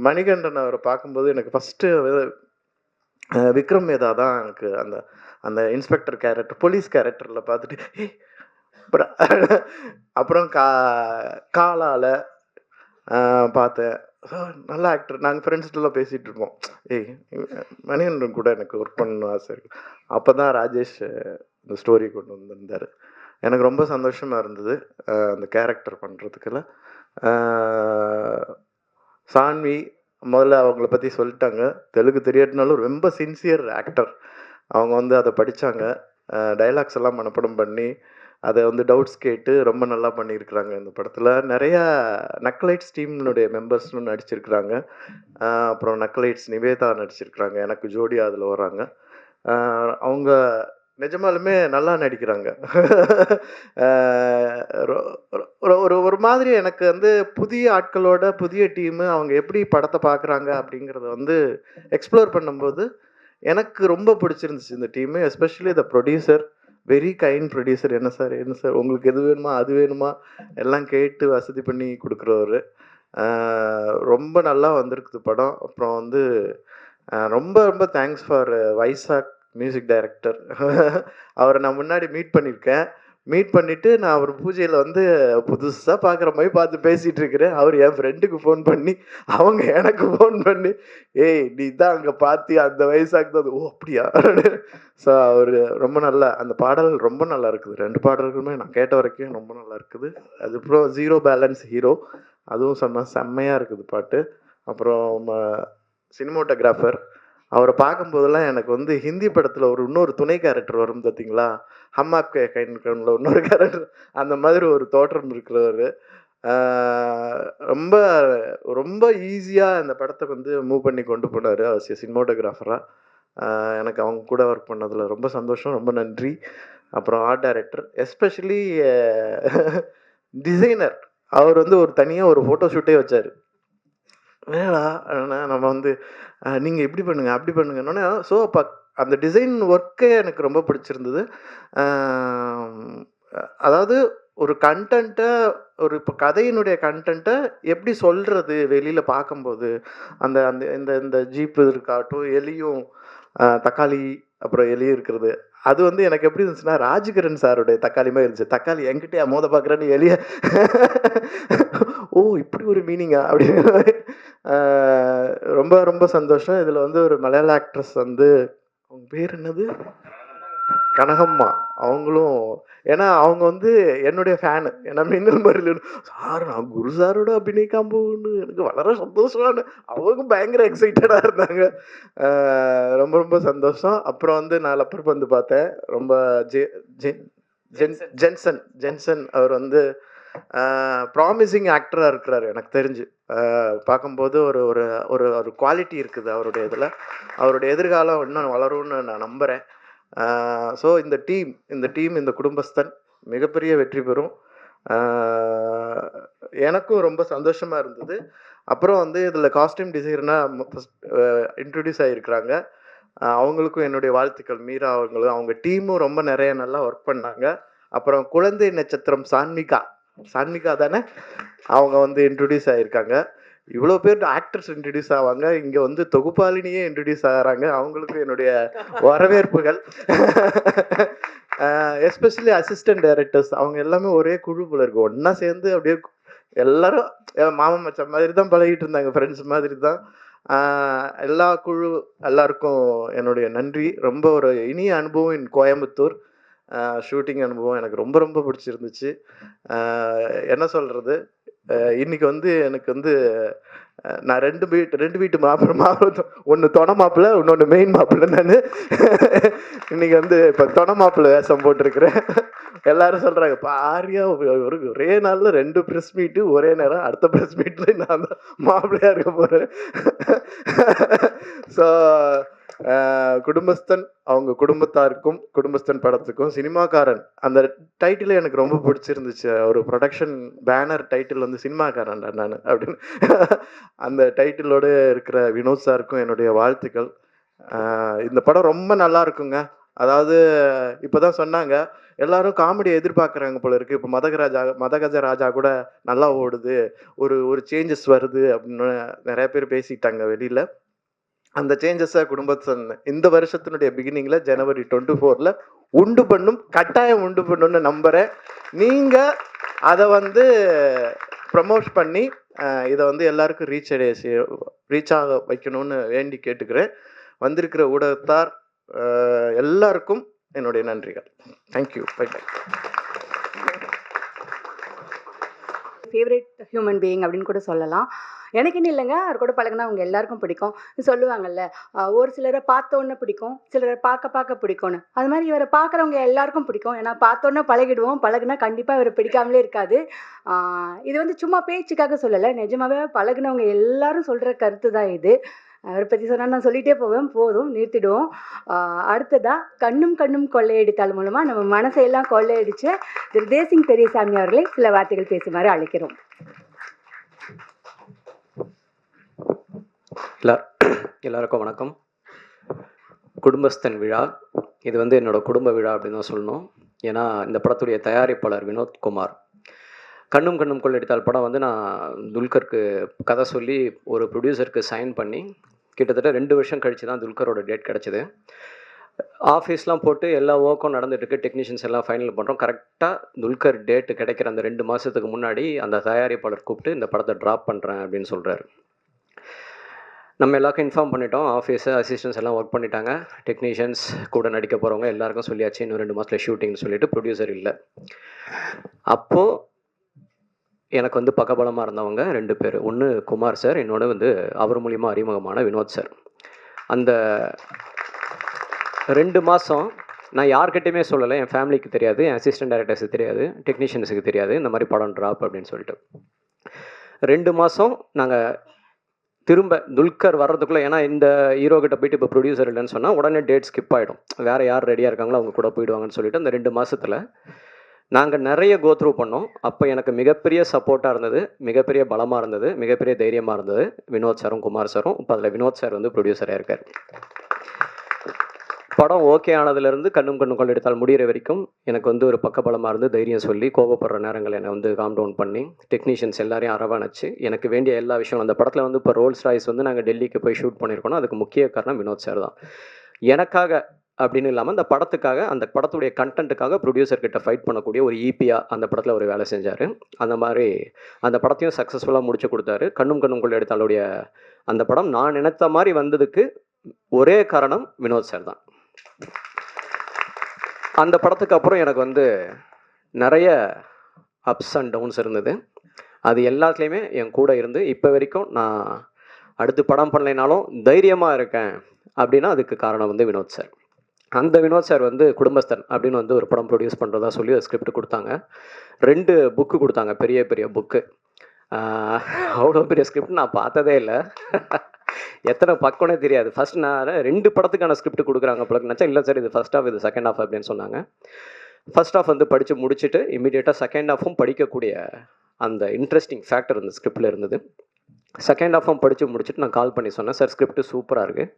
மணிகண்டன் அவரை பார்க்கும்போது எனக்கு ஃபஸ்ட்டு விக்ரம் மேதா தான் எனக்கு அந்த அந்த இன்ஸ்பெக்டர் கேரக்டர், போலீஸ் கேரக்டரில் பார்த்துட்டு அப்புறம் காலால் பார்த்தேன். ஸோ நல்ல ஆக்டர். நாங்கள் ஃப்ரெண்ட்ஸ்கிட்டலாம் பேசிகிட்டு இருப்போம், ஏய் மணிகண்டன் கூட எனக்கு ஒர்க் பண்ணணும் ஆசை இருக்குது. அப்போ தான் ராஜேஷ் இந்த ஸ்டோரி கொண்டு வந்திருந்தார். எனக்கு ரொம்ப சந்தோஷமாக இருந்தது அந்த கேரக்டர் பண்ணுறதுக்குள்ள. சான்வி முதல்ல அவங்கள பற்றி சொல்லிட்டாங்க. தெலுங்கு தெரியாட்டினாலும் ரொம்ப சின்சியர் ஆக்டர். அவங்க வந்து அதை படித்தாங்க, டைலாக்ஸ் எல்லாம் மனப்படம் பண்ணி அதை வந்து டவுட்ஸ் கேட்டு ரொம்ப நல்லா பண்ணியிருக்கிறாங்க. இந்த படத்தில் நிறையா நக்லைட்ஸ் டீம்னுடைய மெம்பர்ஸ்னு நடிச்சிருக்கிறாங்க. அப்புறம் நக்லைட்ஸ் நிவேதா நடிச்சிருக்கிறாங்க, எனக்கு ஜோடியாக அதில் வராங்க. அவங்க நிஜமாலுமே நல்லா நடிக்கிறாங்க. ஒரு மாதிரி எனக்கு வந்து புதிய ஆட்களோட புதிய டீமு அவங்க எப்படி படத்தை பார்க்குறாங்க அப்படிங்கிறத வந்து எக்ஸ்ப்ளோர் பண்ணும்போது எனக்கு ரொம்ப பிடிச்சிருந்துச்சு இந்த team. Especially the producer, very kind producer. என்ன சார் உங்களுக்கு எது வேணுமா அது வேணுமா எல்லாம் கேட்டு வசதி பண்ணி கொடுக்குறவர். ரொம்ப நல்லா வந்திருக்குது படம். அப்புறம் வந்து ரொம்ப ரொம்ப thanks for Vaisakh music director. அவரை நான் முன்னாடி மீட் பண்ணியிருக்கேன். மீட் பண்ணிவிட்டு நான் அவர் பூஜையில் வந்து புதுசாக பார்க்குற மாதிரி பார்த்து பேசிகிட்டு இருக்கிறேன். அவர் என் ஃப்ரெண்டுக்கு ஃபோன் பண்ணி, அவங்க எனக்கு ஃபோன் பண்ணி, ஏய் நீ தான் அங்கே பார்த்தி அந்த வைசாக் தான். ஓ அப்படியா. ஸோ அவர் ரொம்ப நல்லா, அந்த பாடல் ரொம்ப நல்லா இருக்குது. 2 பாடல்களுமே நான் கேட்ட வரைக்கும் ரொம்ப நல்லா இருக்குது. அதுக்கப்புறம் ஜீரோ பேலன்ஸ் ஹீரோ, அதுவும் செம்மையாக இருக்குது பாட்டு. அப்புறம் சினிமோட்டோகிராஃபர், அவரை பார்க்கும்போதெல்லாம் எனக்கு வந்து ஹிந்தி படத்தில் இன்னொரு துணை கேரக்டர் வரும் பார்த்தீங்களா, ஹம் ஆப்கே கைன்ல இன்னொரு கேரக்டர், அந்த மாதிரி ஒரு தோற்றம் இருக்கிறவர். ரொம்ப ரொம்ப ஈஸியாக இந்த படத்தை வந்து மூவ் பண்ணி கொண்டு போனார் சினிமோட்டோகிராஃபராக. எனக்கு அவங்க கூட ஒர்க் பண்ணதில் ரொம்ப சந்தோஷம், ரொம்ப நன்றி. அப்புறம் ஆர்ட் டைரக்டர், எஸ்பெஷலி டிசைனர், அவர் வந்து ஒரு தனியாக ஒரு ஃபோட்டோ ஷூட்டே வச்சார். வேணா நம்ம வந்து நீங்கள் இப்படி பண்ணுங்க அப்படி பண்ணுங்கன்னொன்னே, ஸோ அப்போ அந்த டிசைன் ஒர்க்கே எனக்கு ரொம்ப பிடிச்சிருந்தது. அதாவது ஒரு கண்டென்ட்டை, ஒரு இப்போ கதையினுடைய கண்டென்ட்டை எப்படி சொல்கிறது வெளியில் பார்க்கும்போது, அந்த அந்த இந்த இந்த ஜீப்பு இருக்காட்டும், எலியும் தக்காளி, அப்புறம் எலி இருக்கிறது, அது வந்து எனக்கு எப்படி இருந்துச்சுன்னா ராஜ்கிரண் சாருடைய தக்காளி மாதிரி இருந்துச்சு. தக்காளி என்கிட்டயே மோத பார்க்குறேன்னு எலிய ஓ இப்படி ஒரு மீனிங்கா அப்படின்னு. ரொம்ப ரொம்ப சந்தோஷம். இதில் வந்து ஒரு மலையாள ஆக்ட்ரஸ் வந்து, அவங்க பேர் என்னது, கனகம்மா, அவங்களும், ஏன்னா அவங்க வந்து என்னுடைய ஃபேனு. ஏன்னா மின்னல் மறியல் சார், நான் குரு சாரோட அபிநய காம்போன்னு எனக்கு வளர சந்தோஷம்னு அவங்க பயங்கர எக்ஸைட்டடாக இருந்தாங்க. ரொம்ப ரொம்ப சந்தோஷம். அப்புறம் வந்து நான் லப்பர் பந்து பார்த்தேன். ரொம்ப ஜென்சன் அவர் வந்து ப்ராமிசிங் ஆக்டராக இருக்கிறாரு எனக்கு தெரிஞ்சு. பார்க்கும்போது ஒரு ஒரு ஒரு ஒரு குவாலிட்டி இருக்குது அவருடைய இதில். அவருடைய எதிர்காலம் இன்னும் வளரும்னு நான் நம்புகிறேன். ஸோ இந்த டீம் இந்த குடும்பஸ்தன் மிகப்பெரிய வெற்றி பெறும். எனக்கும் ரொம்ப சந்தோஷமாக இருந்தது. அப்புறம் வந்து இதில் காஸ்டியூம் டிசைனராக இன்ட்ரடியூஸ் ஆகியிருக்கிறாங்க. அவங்களுக்கும் என்னுடைய வாழ்த்துக்கள். மீரா அவங்களும் அவங்க டீமும் ரொம்ப நிறைய நல்லா ஒர்க் பண்ணாங்க. அப்புறம் குழந்தை நட்சத்திரம் சான்மிகா தானே, அவங்க வந்து இன்ட்ரடியூஸ் ஆகியிருக்காங்க. இவ்வளோ பேர் ஆக்டர்ஸ் இன்ட்ரடியூஸ் ஆவாங்க, இங்கே வந்து தொகுப்பாளினியே இன்ட்ரடியூஸ் ஆகிறாங்க. அவங்களுக்கும் என்னுடைய வரவேற்புகள். எஸ்பெஷலி அசிஸ்டன்ட் டைரக்டர்ஸ், அவங்க எல்லாமே ஒரே குழு போல இருக்கு, ஒன்றா சேர்ந்து அப்படியே எல்லாரும் மாமன் மச்சான் மாதிரி தான் பழகிட்டு இருந்தாங்க, ஃப்ரெண்ட்ஸ் மாதிரி தான். எல்லாருக்கும் என்னுடைய நன்றி. ரொம்ப ஒரு இனிய அனுபவம் இன் கோயம்புத்தூர். ஷூட்டிங் அனுபவம் எனக்கு ரொம்ப ரொம்ப பிடிச்சிருந்துச்சு. என்ன சொல்கிறது, இன்னைக்கு வந்து எனக்கு வந்து நான் ரெண்டு வீட்டு மாப்பிள்ளை, ஒன்று தொண மாப்பிள்ளை, இன்னொன்று மெயின் மாப்பிள்ளை. நான் இன்னைக்கு வந்து இப்போ தொண மாப்பிள்ளை வேஷம் போட்டிருக்கிறேன். எல்லாரும் சொல்கிறாங்க, இப்போ ஆரியா ஒரே நாளில் 2 ப்ரெஸ் மீட்டு ஒரே நேரம், அடுத்த ப்ரெஸ் மீட்டில் நான் தான் மாப்பிள்ளையாக இருக்க போகிறேன். ஸோ குடும்பஸ்தன், அவங்க குடும்பத்தாருக்கும், குடும்பஸ்தன் படத்துக்கும், சினிமாக்காரன் அந்த டைட்டில் எனக்கு ரொம்ப பிடிச்சிருந்துச்சு. ஒரு ப்ரொடக்ஷன் பேனர் டைட்டில் வந்து சினிமாக்காரன்டா நான் அப்படின்னு. அந்த டைட்டிலோடு இருக்கிற வினோத் சாருக்கும் என்னுடைய வாழ்த்துக்கள். இந்த படம் ரொம்ப நல்லா இருக்குங்க. அதாவது இப்போ தான் சொன்னாங்க, எல்லாரும் காமெடியை எதிர்பார்க்குறாங்க போல இருக்குது. இப்போ மதகஜ ராஜா கூட நல்லா ஓடுது, ஒரு சேஞ்சஸ் வருது அப்படின்னு நிறைய பேர் பேசிட்டாங்க வெளியில். அந்த சேஞ்சஸை குடும்பத்தன் இந்த வருஷத்தினுடைய பிகினிங்கில் ஜனவரி 24 கட்டாயம் உண்டு பண்ணுன்னு நம்புகிறேன். நீங்கள் அதை வந்து ப்ரமோட் பண்ணி இதை வந்து எல்லாருக்கும் ரீச் ஆக வைக்கணும்னு வேண்டி கேட்டுக்கிறேன். வந்திருக்கிற ஊடகத்தார் எல்லாருக்கும் என்னுடைய நன்றிகள். Thank you. Bye bye. Favourite human being அப்படின்னு கூட சொல்லலாம். எனக்குன்னு இல்லைங்க, அவர் கூட பழகினா அவங்க எல்லாருக்கும் பிடிக்கும். சொல்லுவாங்கல்ல, ஒரு சிலரை பார்த்தோன்னே பிடிக்கும், சிலரை பார்க்க பிடிக்கும்னு. அது மாதிரி இவரை பார்க்குறவங்க எல்லாருக்கும் பிடிக்கும். ஏன்னா பார்த்தோன்னே பழகிடுவோம், பழகுனா கண்டிப்பாக இவரை பிடிக்காமலே இருக்காது. இது வந்து சும்மா பேச்சுக்காக சொல்லலை, நிஜமாகவே பழகுனவங்க எல்லாரும் சொல்கிற கருத்து தான் இது. அவரை பற்றி சொன்னால் நான் சொல்லிகிட்டே போவேன், போதும் நிறுத்திடுவோம். அடுத்ததாக கண்ணும் கொள்ளையடித்தால் மூலமாக நம்ம மனசையெல்லாம் கொள்ளையடித்த திரு தேசிங் பெரியசாமி அவர்களை சில வார்த்தைகள் பேசுமாறு அழைக்கிறோம். எல்லாருக்கும் வணக்கம். குடும்பஸ்தன் விழா, இது வந்து என்னோடய குடும்ப விழா அப்படின்னு தான் சொல்லணும். ஏன்னா இந்த படத்துடைய தயாரிப்பாளர் வினோத்குமார். கண்ணும் கொள்ளையடித்தால் படம் வந்து நான் துல்கருக்கு கதை சொல்லி ஒரு ப்ரொடியூசருக்கு சைன் பண்ணி கிட்டத்தட்ட 2 வருஷம் கழித்து தான் துல்கரோட டேட் கிடச்சிது. ஆஃபீஸ்லாம் போட்டு எல்லா ஒர்க்கும் நடந்துகிட்ருக்கு, டெக்னீஷியன்ஸ் எல்லாம் ஃபைனல் பண்ணுறோம். கரெக்டாக துல்கர் டேட்டு கிடைக்கிற அந்த 2 மாதத்துக்கு முன்னாடி அந்த தயாரிப்பாளர் கூப்பிட்டு இந்த படத்தை ட்ராப் பண்ணுறேன் அப்படின்னு சொல்கிறாரு. நம்ம எல்லாருக்கும் இன்ஃபார்ம் பண்ணிட்டோம். ஆஃபீஸு அசிஸ்டன்ஸ் எல்லாம் ஒர்க் பண்ணிட்டாங்க. டெக்னீஷியன்ஸ் கூட நடிக்க போகிறவங்க எல்லாருக்கும் சொல்லியாச்சு, இன்னும் 2 மாதத்தில் ஷூட்டிங்னு சொல்லிட்டு ப்ரொடியூசர் இல்லை. அப்போது எனக்கு வந்து பக்கபலமாக இருந்தவங்க 2 பேர். ஒன்று குமார் சார், இன்னொன்று வந்து அவர் மூலிமா அறிமுகமான வினோத் சார். அந்த 2 மாதம் நான் யார்கிட்டையுமே சொல்லலை, என் ஃபேமிலிக்கு தெரியாது, என் அசிஸ்டன்ட் டைரக்டர்ஸுக்கு தெரியாது, டெக்னீஷியன்ஸுக்கு தெரியாது இந்த மாதிரி படம் ட்ராப் அப்படின்னு சொல்லிட்டு. 2 மாதம் நாங்கள் திரும்ப துல்கர் வர்றதுக்குள்ளே, ஏன்னா இந்த ஹீரோ கிட்ட போயிட்டு இப்போ ப்ரொடியூசர் இல்லைன்னு சொன்னால் உடனே டேட் ஸ்கிப் ஆகிடும், வேறு யார் ரெடியாக இருக்காங்களோ அவங்க கூட போயிடுவாங்கன்னு சொல்லிட்டு அந்த 2 மாதத்தில் நாங்கள் நிறைய கோத்ரூ பண்ணோம். அப்போ எனக்கு மிகப்பெரிய சப்போர்ட்டாக இருந்தது, மிகப்பெரிய பலமாக இருந்தது, மிகப்பெரிய தைரியமாக இருந்தது வினோத் சாரும் குமார் சாரும். இப்போ அதில் வினோத் சார் வந்து ப்ரொடியூசராக இருக்கார். படம் ஓகே ஆனதுலேருந்து கண்ணும் கொள்ளெடுத்தால் முடிகிற வரைக்கும் எனக்கு வந்து ஒரு பக்கபலமாக இருந்து தைரியம் சொல்லி, கோபப்படுற நேரங்கள் என்னை வந்து காம் டவுன் பண்ணி, டெக்னீஷியன்ஸ் எல்லாரையும் அரவணைச்சு எனக்கு வேண்டிய எல்லா விஷயம். அந்த படத்தில் வந்து இப்போ ரோல்ஸ் ராய்ஸ் வந்து நாங்கள் டெல்லிக்கு போய் ஷூட் பண்ணியிருக்கோம், அதுக்கு முக்கிய காரணம் வினோத் சார் தான். எனக்காக அப்படின்னு இல்லாமல் அந்த படத்துக்காக, அந்த படத்துடைய கண்டென்ட்டுக்காக ப்ரொடியூசர் கிட்ட ஃபைட் பண்ணக்கூடிய ஒரு ஈபியாக அந்த படத்தில் ஒரு வேலை செஞ்சார். அந்த மாதிரி அந்த படத்தையும் சக்ஸஸ்ஃபுல்லாக முடிச்சு கொடுத்தாரு. கண்ணும் கொள்ளெடுத்தாலுடைய அந்த படம் நான் நினைத்த மாதிரி வந்ததுக்கு ஒரே காரணம் வினோத் சார் தான். அந்த படத்துக்கு அப்புறம் எனக்கு வந்து நிறைய அப்ஸ் அண்ட் டவுன்ஸ் இருந்தது. அது எல்லாத்துலேயுமே என் கூட இருந்து இப்போ வரைக்கும் நான் அடுத்து படம் பண்ணலைனாலும் தைரியமாக இருக்கேன் அப்படின்னா அதுக்கு காரணம் வந்து வினோத் சார். அந்த வினோத் சார் வந்து குடும்பஸ்தன் அப்படின்னு வந்து ஒரு படம் ப்ரொடியூஸ் பண்ணுறதா சொல்லி ஒரு ஸ்கிரிப்ட் கொடுத்தாங்க. 2 புக்கு கொடுத்தாங்க, பெரிய பெரிய புக்கு. அவ்வளோ பெரிய ஸ்கிரிப்ட் நான் பார்த்ததே இல்லை. எத்தனை பக்கம்னே தெரியாது. ஃபஸ்ட் நான் 2 படத்துக்கான ஸ்கிரிப்ட் கொடுக்குறாங்க பிறகு நினச்சா, இல்லை சார் இது ஃபஸ்ட் ஹாஃப், இது செகண்ட் ஹாஃப் அப்படின்னு சொன்னாங்க. ஃபஸ்ட் ஹாஃப் வந்து படித்து முடிச்சுட்டு இமீடியட்டாக செகண்ட் ஹாஃபும் படிக்கக்கூடிய அந்த இன்ட்ரெஸ்டிங் ஃபேக்டர் இந்த ஸ்கிரிப்டில் இருந்தது. செகண்ட் ஹாஃபும் படித்து முடிச்சுட்டு நான் கால் பண்ணி சொன்னேன், சார் ஸ்கிரிப்ட் சூப்பராக இருக்குது,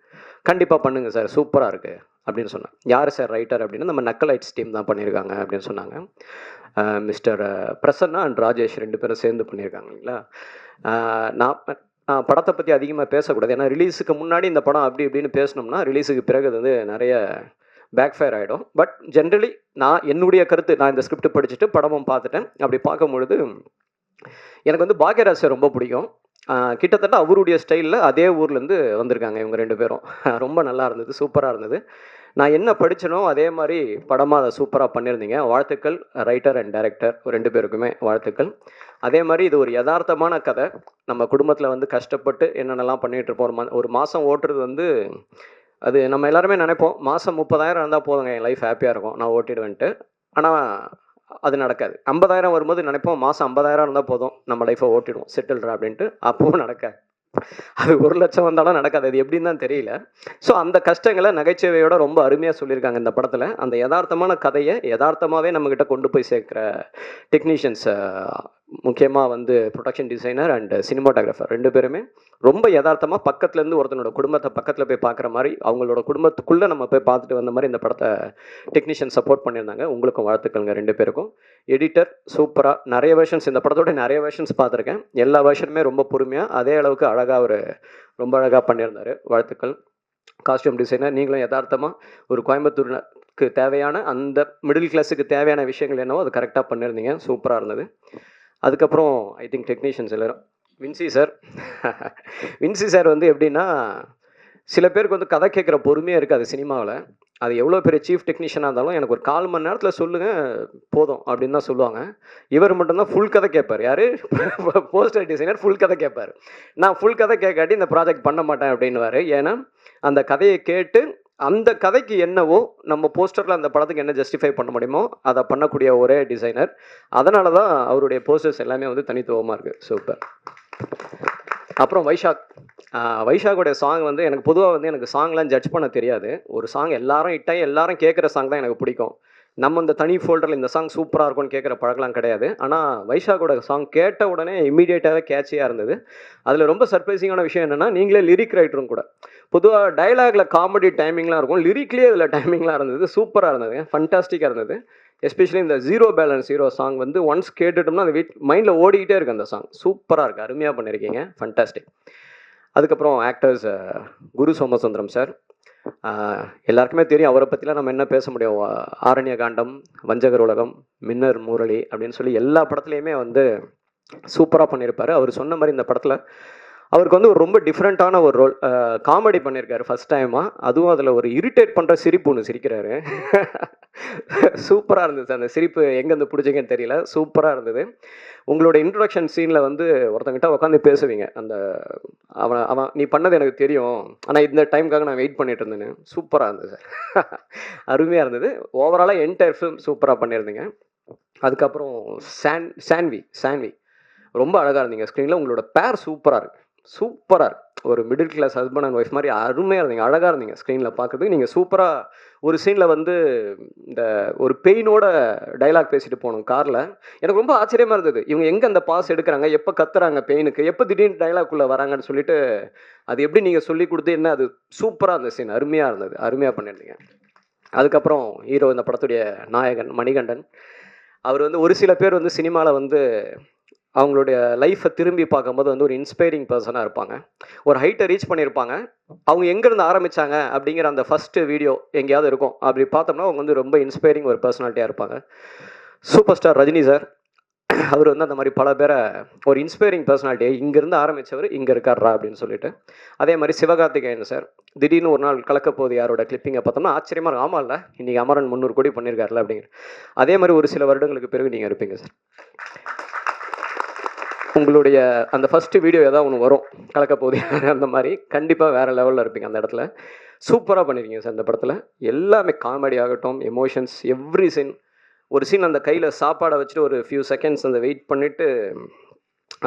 கண்டிப்பாக பண்ணுங்கள் சார், சூப்பராக இருக்குது அப்படின்னு சொன்னேன். யார் சார் ரைட்டர் அப்படின்னா, நம்ம நக்கலைட்ஸ் டீம் தான் பண்ணியிருக்காங்க அப்படின்னு சொன்னாங்க. மிஸ்டர் பிரசன்னா அண்ட் ராஜேஷ் 2 பேரும் சேர்ந்து பண்ணியிருக்காங்க இல்லைங்களா. நான் படத்தை பற்றி அதிகமாக பேசக்கூடாது, ஏன்னா ரிலீஸுக்கு முன்னாடி இந்த படம் அப்படி இப்படின்னு பேசினோம்னா ரிலீஸுக்கு பிறகு அது வந்து நிறைய பேக் ஃபயர் ஆகிடும். பட் ஜென்ரலி நான் என்னுடைய கருத்து, நான் இந்த ஸ்கிரிப்ட் படிச்சுட்டு படமும் பார்த்துட்டேன். அப்படி பார்க்கும்பொழுது எனக்கு வந்து பாக்யராஜ் சார் ரொம்ப பிடிக்கும். கிட்டத்தட்ட அவருடைய ஸ்டைலில் அதே ஊர்லேருந்து வந்திருக்காங்க இவங்க 2 பேரும். ரொம்ப நல்லா இருந்தது, சூப்பராக இருந்தது. நான் என்ன படித்தனோ அதே மாதிரி படமாக அதை சூப்பராக பண்ணியிருந்தீங்க. வாழ்த்துக்கள் ரைட்டர் அண்ட் டைரக்டர் 2 பேருக்குமே வாழ்த்துக்கள். அதே மாதிரி இது ஒரு யதார்த்தமான கதை. நம்ம குடும்பத்தில் வந்து கஷ்டப்பட்டு என்னென்னலாம் பண்ணிகிட்டு இருப்போம். ஒரு மாதம் ஓட்டுறது வந்து அது நம்ம எல்லாருமே நினைப்போம், மாதம் 30,000 இருந்தால் போதுங்க என் லைஃப் ஹாப்பியாக இருக்கும், நான் ஓட்டிடுவேன்ட்டு. ஆனால் அது நடக்காது. 50,000 வரும்போது நினைப்போம், மாதம் 50,000 இருந்தால் போதும் நம்ம லைஃப்பை ஓட்டிடுவோம், செட்டில்ரா அப்படின்ட்டு. அப்பவும் நடக்காது. அது 1,00,000 வந்தாலும் நடக்காது. அது எப்படின்னு தான் தெரியல. ஸோ அந்த கஷ்டங்களை நகைச்சுவையோட ரொம்ப அருமையாக சொல்லியிருக்காங்க இந்த படத்தில். அந்த யதார்த்தமான கதையை யதார்த்தமாகவே நம்மக்கிட்ட கொண்டு போய் சேர்க்குற டெக்னீஷியன்ஸ், முக்கியமாக வந்து ப்ரொடக்ஷன் டிசைனர் அண்ட் சினிமாட்டோகிராஃபர் 2 பேருமே ரொம்ப யதார்த்தமாக பக்கத்துலேருந்து ஒருத்தனோட குடும்பத்தை பக்கத்தில் போய் பார்க்குற மாதிரி, அவங்களோட குடும்பத்துக்குள்ளே நம்ம போய் பார்த்துட்டு வந்த மாதிரி இந்த படத்தை டெக்னீஷியன் சப்போர்ட் பண்ணியிருந்தாங்க. உங்களுக்கும் வாழ்த்துக்கள்ங்க 2 பேருக்கும். எடிட்டர் சூப்பராக, நிறைய வெர்ஷன்ஸ், இந்த படத்தோட நிறைய வெர்ஷன்ஸ் பார்த்துருக்கேன். எல்லா வெர்ஷனுமே ரொம்ப பொறுமையாக அதே அளவுக்கு அழகாக ரொம்ப அழகாக பண்ணியிருந்தார். வாழ்த்துக்கள். காஸ்டியூம் டிசைனர் நீங்களும் யதார்த்தமாக ஒரு கோயம்புத்தூருக்கு தேவையான அந்த மிடில் கிளாஸுக்கு தேவையான விஷயங்கள் என்னவோ அது கரெக்டாக பண்ணியிருந்தீங்க, சூப்பராக இருந்தது. அதுக்கப்புறம் ஐ திங்க் டெக்னீஷியன்ஸ் எல்லோரும், வின்சி சார் வந்து எப்படின்னா, சில பேருக்கு வந்து கதை கேட்குற பொறுமையாக இருக்காது சினிமாவில். அது எவ்வளோ பெரிய சீஃப் டெக்னீஷியனாக இருந்தாலும் எனக்கு ஒரு 1/4 மணி நேரத்தில் சொல்லுங்கள் போதும் அப்படின்னு தான் சொல்லுவாங்க. இவர் மட்டும்தான் ஃபுல் கதை கேட்பார். யார்? போஸ்டர் டிசைனர் ஃபுல் கதை கேட்பார். நான் ஃபுல் கதை கேட்காட்டி இந்த ப்ராஜெக்ட் பண்ண மாட்டேன் அப்படின்னுவார். ஏன்னா அந்த கதையை கேட்டு அந்த கதைக்கு என்னவோ நம்ம போஸ்டரில் அந்த படத்துக்கு என்ன ஜஸ்டிஃபை பண்ண முடியுமோ அதை பண்ணக்கூடிய ஒரே டிசைனர். அதனால தான் அவருடைய போஸ்டர்ஸ் எல்லாமே வந்து தனித்துவமாக இருக்குது. சூப்பர். அப்புறம் வைஷாக்கோடைய சாங் வந்து எனக்கு பொதுவாக வந்து எனக்கு சாங்லாம் ஜட்ஜ் பண்ண தெரியாது. ஒரு சாங் எல்லாரும் கேட்குற சாங் தான் எனக்கு பிடிக்கும். நம்ம இந்த தனி ஃபோல்டரில் இந்த சாங் சூப்பராக இருக்கும்னு கேட்குற பழக்கலாம் கிடையாது. ஆனால் வைஷாக்கோட சாங் கேட்ட உடனே இம்மீடியட்டாகவே கேட்சியாக இருந்தது. அதில் ரொம்ப சர்ப்ரைசிங்கான விஷயம் என்னென்னா, நீங்களே லிரிக் ரைட்டரும் கூட. பொதுவாக டைலாகில் காமெடி டைமிங்லாம் இருக்கும், லிரிக்லேயே இதில் டைமிங்லாம் இருந்தது. சூப்பராக இருந்தது, ஃபண்டாஸ்டிக்காக இருந்தது. எஸ்பெஷலி இந்த ஜீரோ பேலன்ஸ் ஹீரோ சாங் வந்து ஒன்ஸ் கேட்டுட்டோம்னா அது மைண்டில் ஓடிக்கிட்டே இருக்குது. அந்த சாங் சூப்பராக இருக்குது, அருமையாக பண்ணியிருக்கீங்க, ஃபண்டாஸ்டிக். அதுக்கப்புறம் ஆக்டர்ஸ் குரு சோமசுந்தரம் சார், எல்லாருக்குமே தெரியும் அவரை பற்றிலாம் நம்ம என்ன பேச முடியும். ஆரண்ய காண்டம், வஞ்சகர் உலகம், மின்னர் முரளி அப்படின்னு சொல்லி எல்லா படத்துலையுமே வந்து சூப்பராக பண்ணியிருப்பார். அவர் சொன்ன மாதிரி இந்த படத்தில் அவருக்கு வந்து ஒரு ரொம்ப டிஃப்ரெண்ட்டான ஒரு ரோல். காமெடி பண்ணியிருக்காரு ஃபஸ்ட் டைமாக. அதுவும் அதில் ஒரு இரிட்டேட் பண்ணுற சிரிப்பு ஒன்று சிரிக்கிறாரு. சூப்பராக இருந்தது. அந்த சிரிப்பு எங்கேருந்து பிடிச்சிங்கன்னு தெரியல. சூப்பராக இருந்தது. உங்களோட இன்ட்ரொடக்ஷன் சீனில் வந்து ஒருத்தங்கிட்ட உட்காந்து பேசுவீங்க. அந்த அவன் அவன் நீ பண்ணது எனக்கு தெரியும், ஆனால் இந்த டைமுக்காக நான் வெயிட் பண்ணிட்டு இருந்தேன்னு. சூப்பராக இருந்தது சார். அருமையாக இருந்தது. ஓவராலாக என்டையர் ஃபிலிம் சூப்பராக பண்ணியிருந்தீங்க. அதுக்கப்புறம் சான்வி ரொம்ப அழகாக இருந்தீங்க ஸ்க்ரீனில். உங்களோட பேர் சூப்பராக இருக்குது. சூப்பராக இருக்கு. ஒரு middle class husband and wife மாதிரி அருமையாக இருந்தீங்க. அழகாக இருந்தீங்க ஸ்க்ரீனில் பார்க்குறதுக்கு. நீங்கள் சூப்பராக ஒரு சீனில் வந்து இந்த ஒரு பெயினோட டைலாக் பேசிட்டு போகணும் காரில். எனக்கு ரொம்ப ஆச்சரியமாக இருந்தது. இவங்க எங்கே அந்த பாஸ் எடுக்கிறாங்க, எப்போ கத்துறாங்க பெயினுக்கு, எப்போ திடீர்னு டைலாக்குள்ளே வராங்கன்னு சொல்லிட்டு அது எப்படி நீங்கள் சொல்லி கொடுத்து என்ன அது சூப்பராக இருந்த சீன். அருமையாக இருந்தது. அருமையாக பண்ணியிருந்தீங்க. அதுக்கப்புறம் ஹீரோ இந்த படத்துடைய நாயகன் மணிகண்டன். அவர் வந்து ஒரு சில பேர் வந்து சினிமாவில் வந்து அவங்களுடைய லைஃப்பை திரும்பி பார்க்கும்போது வந்து ஒரு இன்ஸ்பைரிங் பர்சனாக இருப்பாங்க. ஒரு ஹைட்டை ரீச் பண்ணியிருப்பாங்க. அவங்க எங்கேருந்து ஆரம்பித்தாங்க அப்படிங்கிற அந்த ஃபஸ்ட்டு வீடியோ எங்கேயாவது இருக்கும். அப்படி பார்த்தோம்னா அவங்க வந்து ரொம்ப இன்ஸ்பைரிங் ஒரு பர்சனாலிட்டியாக இருப்பாங்க. சூப்பர் ஸ்டார் ரஜினி சார், அவர் வந்து அந்த மாதிரி பல பேரை ஒரு இன்ஸ்பைரிங் பர்சனாலிட்டியை இங்கேருந்து ஆரம்பித்தவர் இங்கே இருக்காரா அப்படின்னு சொல்லிட்டு. அதே மாதிரி சிவகார்த்திகேயன் சார், திடீர்னு ஒரு நாள் கலக்க போது யாரோட கிளிப்பிங்கை பார்த்தோம்னா ஆச்சரியமாக இருக்கும். ஆமாம் இல்லை, இன்றைக்கி அமரன் 300 கோடி பண்ணியிருக்காருல அப்படிங்கிற. அதே மாதிரி ஒரு சில வருடங்களுக்கு பிறகு நீங்கள் இருப்பீங்க சார். உங்களுடைய அந்த ஃபஸ்ட்டு வீடியோ ஏதாவது ஒன்று வரும், கலக்க போகுது அந்த மாதிரி. கண்டிப்பாக வேறு லெவலில் இருப்பீங்க அந்த இடத்துல. சூப்பராக பண்ணியிருக்கீங்க சார் இந்த படத்தில். எல்லாமே காமெடி ஆகட்டும், எமோஷன்ஸ், எவ்ரி சீன். ஒரு சீன் அந்த கையில் சாப்பாடை வச்சுட்டு ஒரு ஃபியூ செகண்ட்ஸ் அந்த வெயிட் பண்ணிவிட்டு